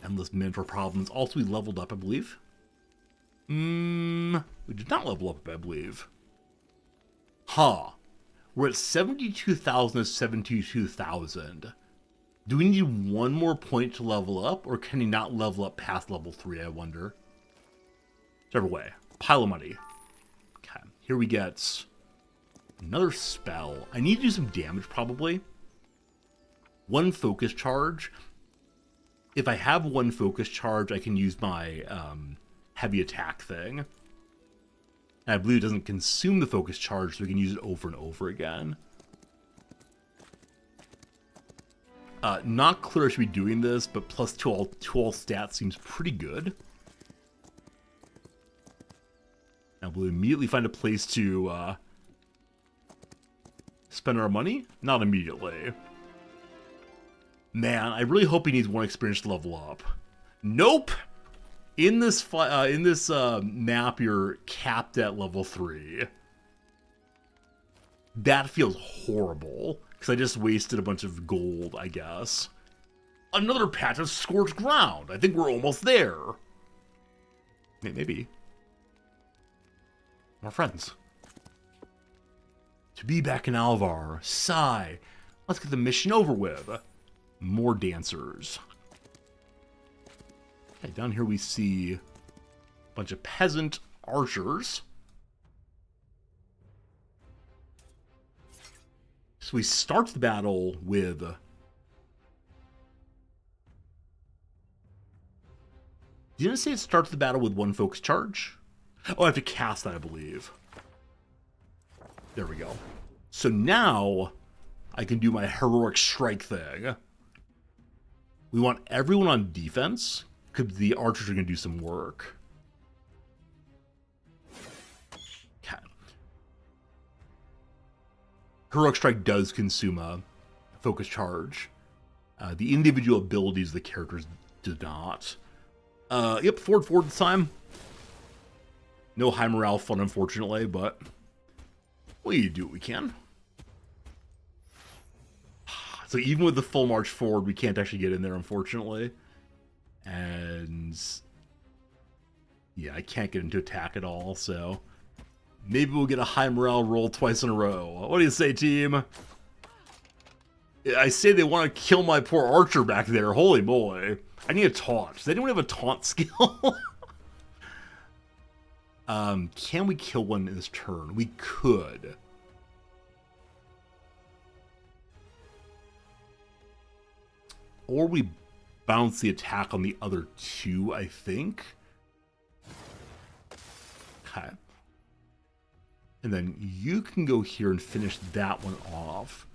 Endless Minotaur problems. Also, we leveled up, I believe. We did not level up, I believe. Huh. We're at 72,000 to 72,000. Do we need one more point to level up, or can he not level up past level 3, I wonder? Whichever way. Pile of money. Okay. Here we get another spell. I need to do some damage, probably. One focus charge. If I have one focus charge, I can use my heavy attack thing. And I believe it doesn't consume the focus charge, so we can use it over and over again. Not clear I should be doing this, but plus to all stats seems pretty good. Now we'll immediately find a place to spend our money. Not immediately. Man, I really hope he needs one experience to level up. Nope. In this map, you're capped at level 3. That feels horrible because I just wasted a bunch of gold, I guess. Another patch of scorched ground. I think we're almost there. Maybe. More friends. To be back in Alvar. Sigh. Let's get the mission over with. More dancers. Okay, down here we see a bunch of peasant archers. So we start the battle with... Didn't it say it starts the battle with one focus charge? Oh, I have to cast that, I believe. There we go. So now I can do my heroic strike thing. We want everyone on defense, because the archers are going to do some work. Okay. Heroic strike does consume a focus charge. The individual abilities of the characters do not. Yep, forward this time. No high morale fun, unfortunately, but we do what we can. So even with the full march forward, we can't actually get in there, unfortunately. And yeah, I can't get into attack at all, so maybe we'll get a high morale roll twice in a row. What do you say, team? I say they want to kill my poor archer back there. Holy moly. I need a taunt. Does anyone have a taunt skill? Can we kill one in this turn? We could. Or we bounce the attack on the other two, I think. Okay. And then you can go here and finish that one off.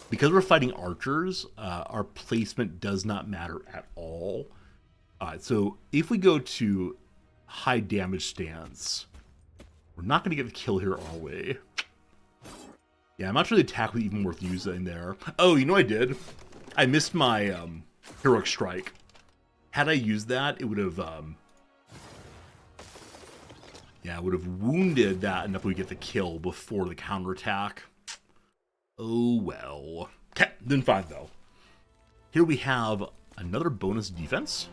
Because we're fighting archers, our placement does not matter at all. So if we go to high damage stance, we're not going to get the kill here, are we? Yeah, I'm not sure the attack was even worth using there. Oh, you know what I did? I missed my heroic strike. Had I used that, it would have... yeah, it would have wounded that enough we get the kill before the counterattack. Oh, well. Okay, then fine, though. Here we have another bonus defense.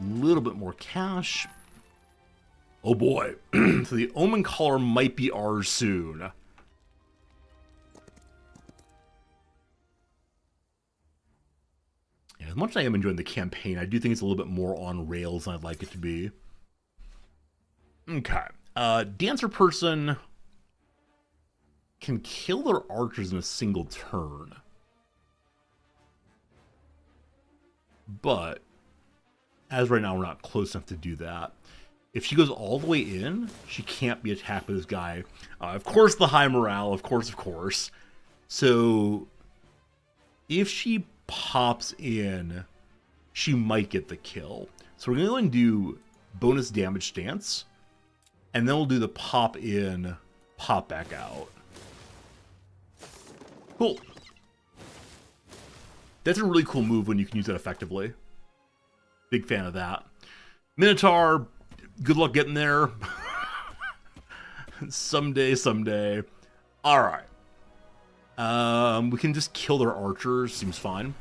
A little bit more cash. Oh, boy. So the Omen Collar might be ours soon. Yeah, as much as I am enjoying the campaign, I do think it's a little bit more on rails than I'd like it to be. Okay. Dancer person can kill their archers in a single turn. But, as right now, we're not close enough to do that. If she goes all the way in, she can't be attacked by this guy. Of course, the high morale, of course. So, if she pops in, she might get the kill. So we're going to go and do bonus damage stance. And then we'll do the pop in, pop back out. Cool. That's a really cool move when you can use that effectively. Big fan of that. Minotaur, good luck getting there. Someday. Alright. We can just kill their archers. Seems fine.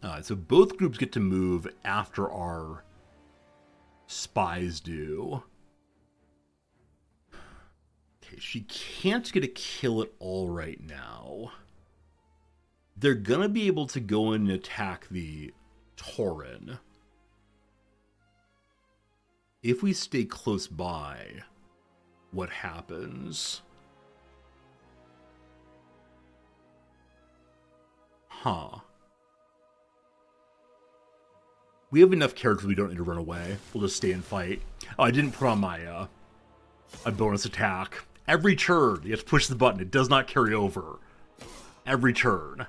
Alright, so both groups get to move after our spies do. Okay, she can't get a kill at all right now. They're gonna be able to go in and attack the Tauren. If we stay close by, what happens? Huh. We have enough characters we don't need to run away. We'll just stay and fight. Oh, I didn't put on my a bonus attack. Every turn, you have to push the button. It does not carry over. Every turn.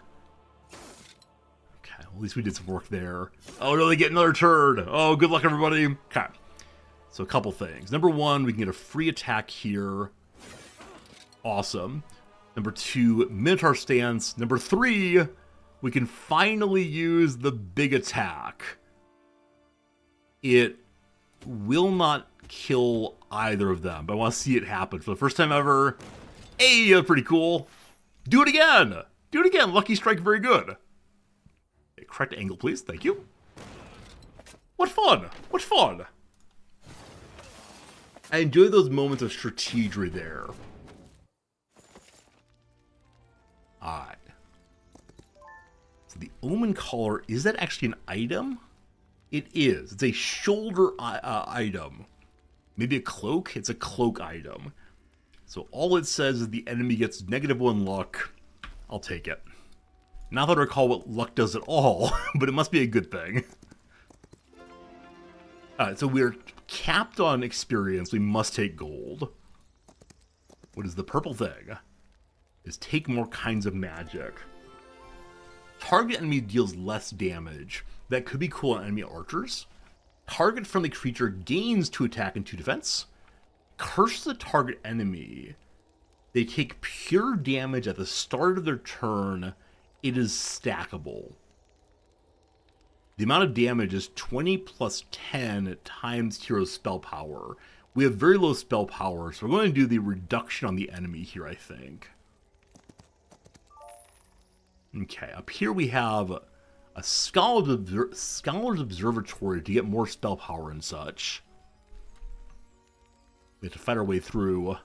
Okay, at least we did some work there. Oh no, they get another turn. Oh, good luck, everybody. Okay. So a couple things. Number one, we can get a free attack here. Awesome. Number two, Minotaur stance. Number three, we can finally use the big attack. It will not kill either of them, but I want to see it happen for the first time ever. Hey, that's pretty cool. Do it again. Do it again. Lucky strike, very good. Okay, correct angle, please. Thank you. What fun! What fun! I enjoy those moments of strategery there. Alright. So the Omen Collar, is that actually an item? It is. It's a shoulder item. Maybe a cloak? It's a cloak item. So all it says is the enemy gets -1 luck. I'll take it. Not that I recall what luck does at all, but it must be a good thing. Alright, so we're capped on experience. We must take gold. What is the purple thing? Is take more kinds of magic. Target enemy deals less damage. That could be cool on enemy archers. Target friendly creature gains 2 attack and 2 defense. Curse the target enemy. They take pure damage at the start of their turn. It is stackable. The amount of damage is 20 plus 10 times hero's spell power. We have very low spell power, so we're going to do the reduction on the enemy here, I think. Okay, up here we have a Scholar's Observatory to get more spell power and such. We have to fight our way through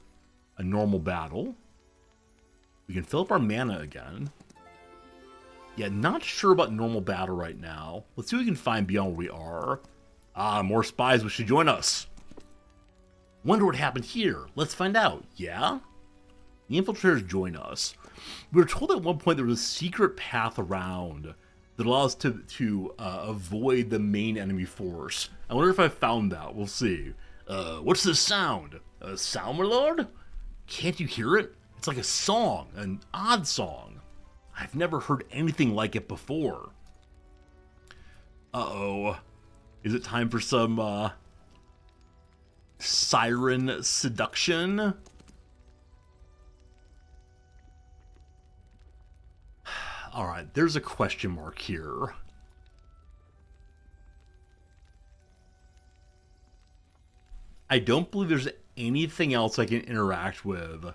a normal battle. We can fill up our mana again. Yeah, not sure about normal battle right now. Let's see what we can find beyond where we are. Ah, more spies wish to join us. Wonder what happened here. Let's find out. Yeah? The infiltrators join us. We were told at one point there was a secret path around that allows us to avoid the main enemy force. I wonder if I found that. We'll see. What's this sound? A sound, my lord? Can't you hear it? It's like a song, an odd song. I've never heard anything like it before. Uh-oh. Is it time for some, siren seduction? Alright, there's a question mark here. I don't believe there's anything else I can interact with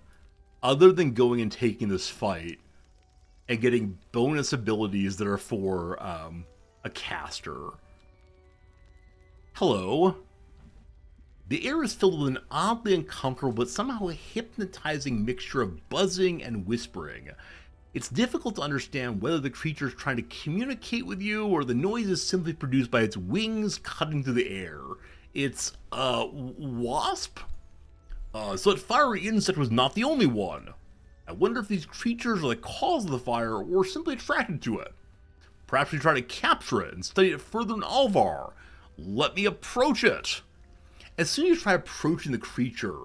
other than going and taking this fight and getting bonus abilities that are for a caster. Hello. The air is filled with an oddly uncomfortable but somehow hypnotizing mixture of buzzing and whispering. It's difficult to understand whether the creature is trying to communicate with you or the noise is simply produced by its wings cutting through the air. It's a wasp? So that fiery insect was not the only one. I wonder if these creatures are the cause of the fire or simply attracted to it. Perhaps we try to capture it and study it further in Alvar. Let me approach it. As soon as you try approaching the creature,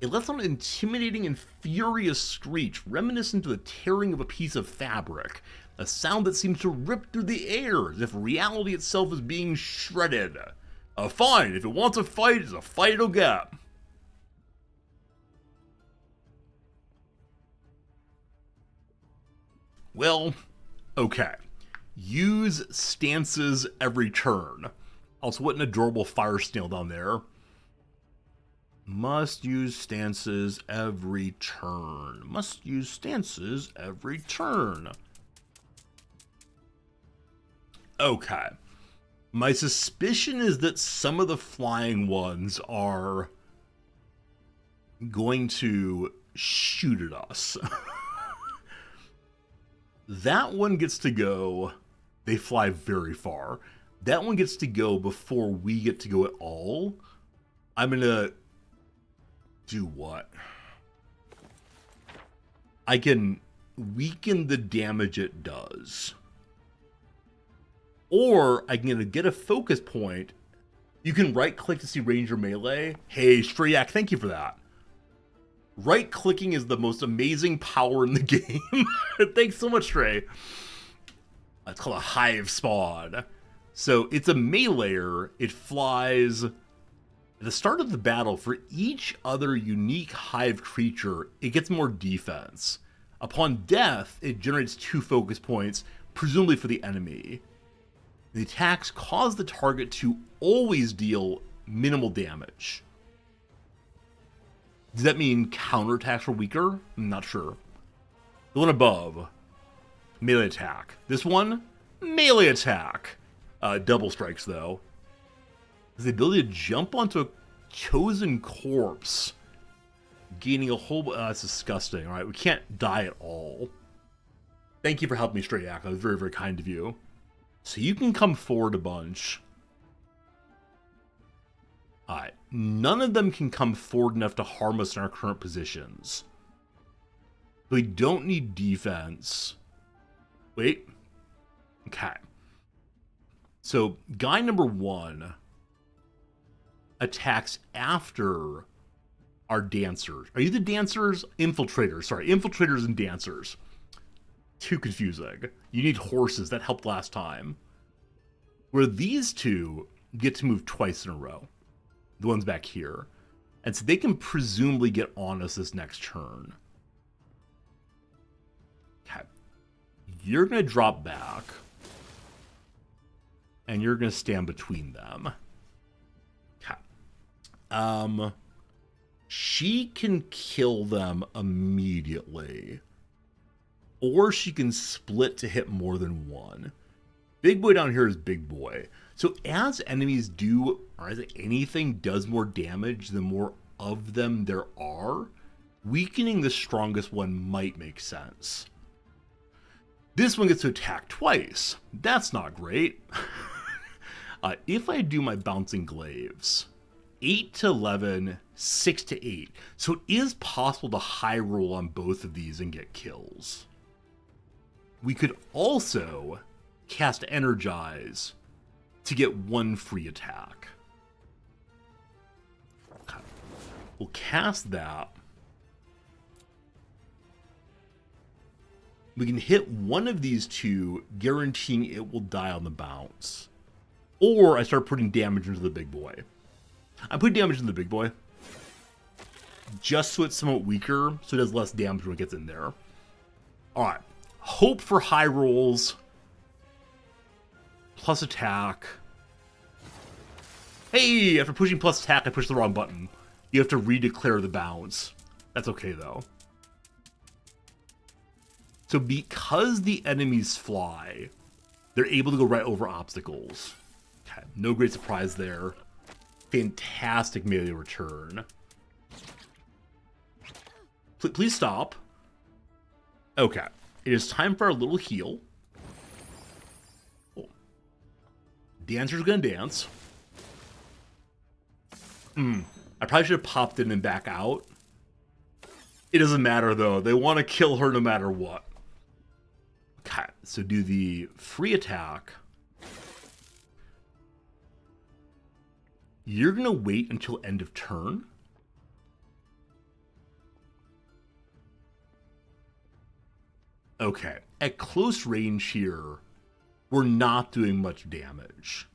it lets out an intimidating and furious screech reminiscent of the tearing of a piece of fabric, a sound that seems to rip through the air as if reality itself is being shredded. Fine, if it wants a fight, it's a fight it'll get. Well, okay. Use stances every turn. Also, what an adorable fire snail down there. Must use stances every turn. Must use stances every turn. Okay. My suspicion is that some of the flying ones are going to shoot at us. That one gets to go. They fly very far. That one gets to go before we get to go at all. I'm gonna do what? I can weaken the damage it does. Or I can get a focus point. You can right click to see Ranger Melee. Hey, Strayak, thank you for that. Right clicking is the most amazing power in the game. Thanks so much, Stray. It's called a hive spawn. So it's a meleeer. It flies. At the start of the battle, for each other unique hive creature, it gets more defense. Upon death, it generates 2 focus points, presumably for the enemy. The attacks cause the target to always deal minimal damage. Does that mean counterattacks are weaker? I'm not sure. The one above, melee attack. This one, melee attack. Double strikes, though. has the ability to jump onto a chosen corpse, gaining a whole... that's disgusting. All right, we can't die at all. Thank you for helping me straight, Yak. That was very, very kind of you. So you can come forward a bunch. Alright, none of them can come forward enough to harm us in our current positions. We don't need defense. Wait. Okay. So, guy number 1 attacks after our dancers. Are you the dancers? Infiltrators. Sorry, infiltrators and dancers. Too confusing. You need horses. That helped last time. Where these two get to move twice in a row. The ones back here. And so they can presumably get on us this next turn. Okay. You're going to drop back. And you're going to stand between them. Okay. She can kill them immediately. Or she can split to hit more than one. Big boy down here is big boy. So as enemies do, or as anything does more damage, the more of them there are, weakening the strongest one might make sense. This one gets to attack twice. That's not great. If I do my bouncing glaives, 8 to 11, 6 to 8. So it is possible to high roll on both of these and get kills. We could also cast Energize to get one free attack. Okay. We'll cast that. We can hit one of these two, guaranteeing it will die on the bounce. Or I start putting damage into the big boy. I put damage into the big boy just so it's somewhat weaker, so it does less damage when it gets in there. Alright. Hope for high rolls. Plus attack. Hey, after pushing plus attack, I pushed the wrong button. You have to redeclare the bounce. That's okay, though. So because the enemies fly, they're able to go right over obstacles. Okay, no great surprise there. Fantastic melee return. Please stop. Okay. It is time for our little heal. Oh. Dancer's gonna dance. I probably should have popped in and back out. It doesn't matter though. They want to kill her no matter what. Okay, so do the free attack. You're gonna wait until end of turn. Okay, at close range here, we're not doing much damage.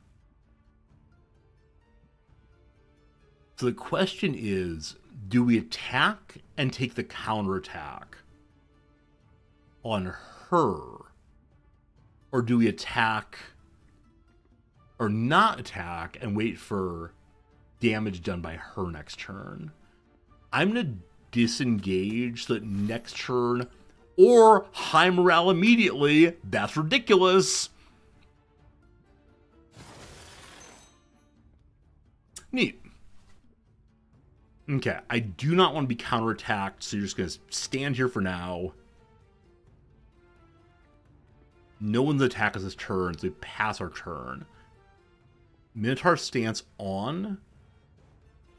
So the question is, do we attack and take the counterattack on her? Or do we attack or not attack and wait for damage done by her next turn? I'm going to disengage so that next turn, or high morale immediately. That's ridiculous. Neat. Okay, I do not want to be counterattacked, so you're just going to stand here for now. No one's attack us this turn, so we pass our turn. Minotaur stance on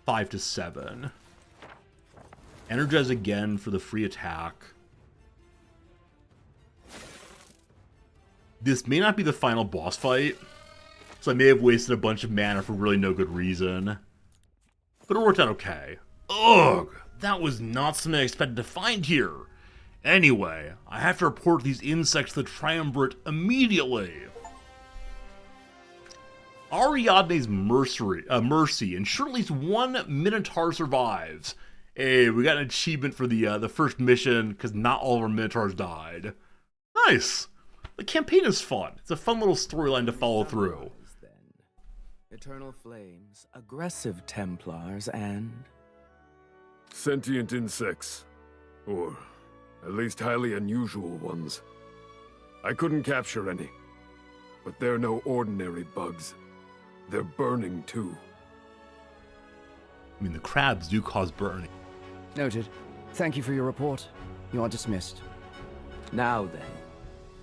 5 to 7. Energize again for the free attack. This may not be the final boss fight, so I may have wasted a bunch of mana for really no good reason. But it worked out okay. Ugh, that was not something I expected to find here. Anyway, I have to report these insects to the Triumvirate immediately. Ariadne's mercy ensure at least one Minotaur survives. Hey, we got an achievement for the first mission because not all of our Minotaurs died. Nice. The campaign is fun. It's a fun little storyline to follow through. Eternal flames, aggressive Templars, and Sentient insects. Or at least highly unusual ones. I couldn't capture any. But they're no ordinary bugs. They're burning too. I mean, the crabs do cause burning. Noted. Thank you for your report. You are dismissed. Now then,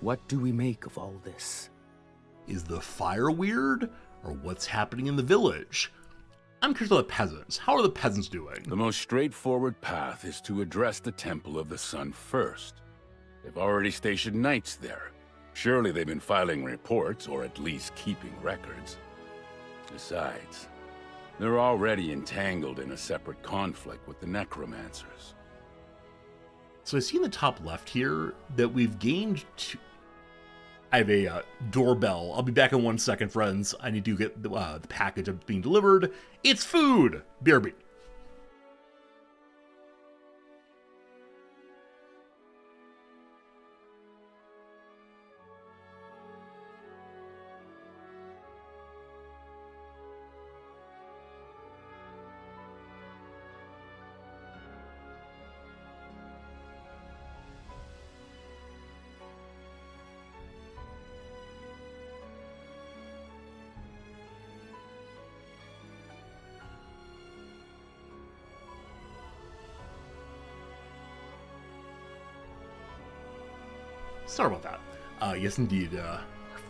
what do we make of all this? Is the fire weird, or what's happening in the village? I'm curious about the peasants. How are the peasants doing? The most straightforward path is to address the Temple of the Sun first. They've already stationed knights there. Surely they've been filing reports, or at least keeping records. Besides, they're already entangled in a separate conflict with the necromancers. So I see in the top left here that we've gained two... I have a doorbell. I'll be back in 1 second, friends. I need to get the package that's being delivered. It's food! BRB. Sorry about that. Yes, indeed. Our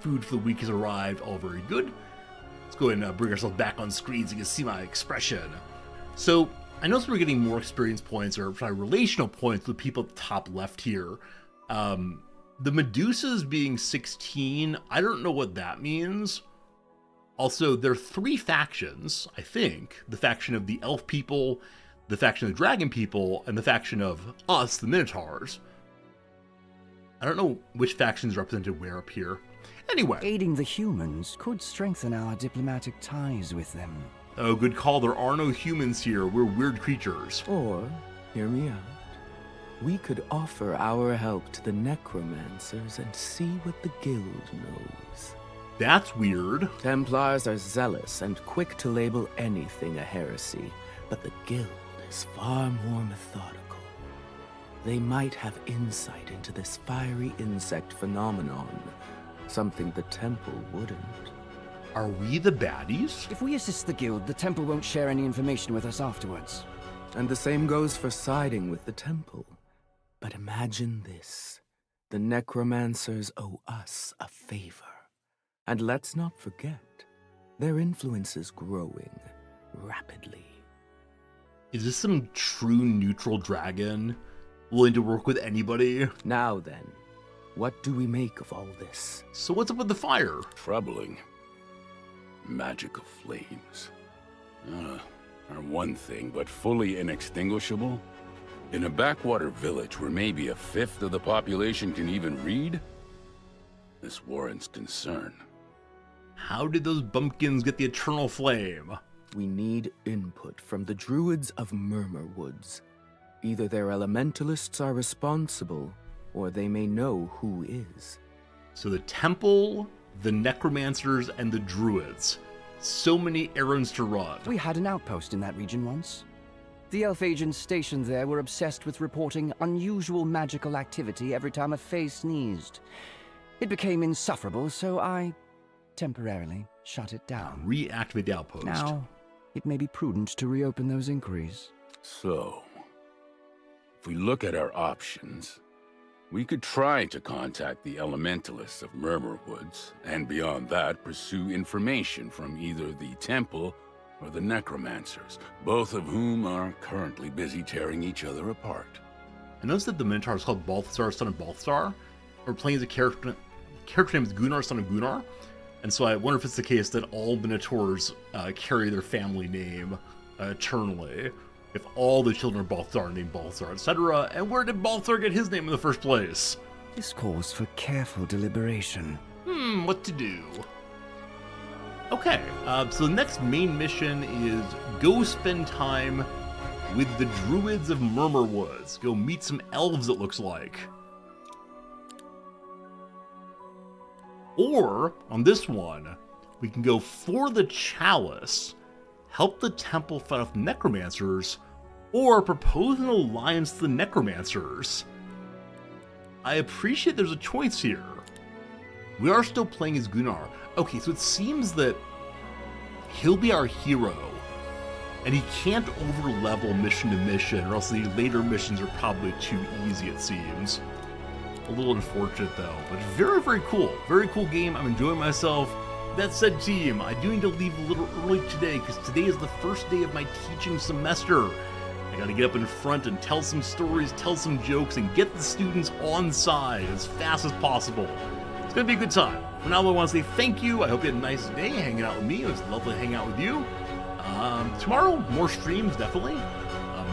food for the week has arrived. All very good. Let's go ahead and bring ourselves back on screen so you can see my expression. So, I noticed we're getting more experience points, or sorry, relational points with people at the top left here. The Medusas being 16, I don't know what that means. Also, there are 3 factions, I think. The faction of the elf people, the faction of the dragon people, and the faction of us, the Minotaurs. I don't know which faction's represented where up here. Anyway. Aiding the humans could strengthen our diplomatic ties with them. Oh, good call. There are no humans here. We're weird creatures. Or, hear me out, we could offer our help to the necromancers and see what the guild knows. That's weird. Templars are zealous and quick to label anything a heresy, but the guild is far more methodical. They might have insight into this fiery insect phenomenon, something the temple wouldn't. Are we the baddies? If we assist the guild, the temple won't share any information with us afterwards. And the same goes for siding with the temple. But imagine this. The necromancers owe us a favor. And let's not forget, their influence is growing rapidly. Is this some true neutral dragon? Willing to work with anybody? Now then, what do we make of all this? So what's up with the fire? Troubling. Magical flames. Are one thing, but fully inextinguishable? In a backwater village where maybe 1/5 of the population can even read? This warrants concern. How did those bumpkins get the eternal flame? We need input from the druids of Murmur Woods. Either their elementalists are responsible, or they may know who is. So the temple, the necromancers, and the druids. So many errands to run. We had an outpost in that region once. The elf agents stationed there were obsessed with reporting unusual magical activity every time a fae sneezed. It became insufferable, so I temporarily shut it down. Reactivate the outpost. Now, it may be prudent to reopen those inquiries. So, if we look at our options, we could try to contact the elementalists of Murmur Woods, and beyond that, pursue information from either the temple or the necromancers, both of whom are currently busy tearing each other apart. I noticed that the Minotaur is called Balthasar, son of Balthasar. We're playing as a character name is Gunnar, son of Gunnar. And so I wonder if it's the case that all Minotaurs carry their family name eternally. If all the children of Balthasar are named Balthasar, etc. And where did Balthasar get his name in the first place? This calls for careful deliberation. What to do? Okay, so the next main mission is go spend time with the druids of Murmur Woods. Go meet some elves, it looks like. Or, on this one, we can go for the chalice, help the temple fight off necromancers, or propose an alliance to the necromancers. I appreciate there's a choice here. We are still playing as Gunnar. Okay, so it seems that he'll be our hero, and he can't over-level mission to mission, or else the later missions are probably too easy, it seems. A little unfortunate, though, but very, very cool. Very cool game. I'm enjoying myself. That said, team, I do need to leave a little early today, because today is the first day of my teaching semester. I gotta get up in front and tell some stories, tell some jokes, and get the students on side as fast as possible. It's gonna be a good time. For now, I want to say thank you. I hope you had a nice day hanging out with me. It was lovely to hang out with you. Tomorrow, more streams, definitely.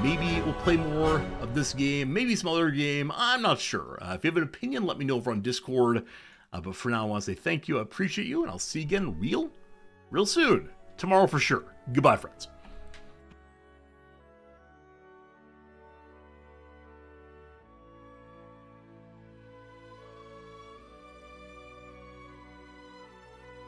Maybe we'll play more of this game, maybe some other game. I'm not sure. If you have an opinion, let me know over on Discord. But for now, I want to say thank you. I appreciate you, and I'll see you again real soon. Tomorrow for sure. Goodbye, friends.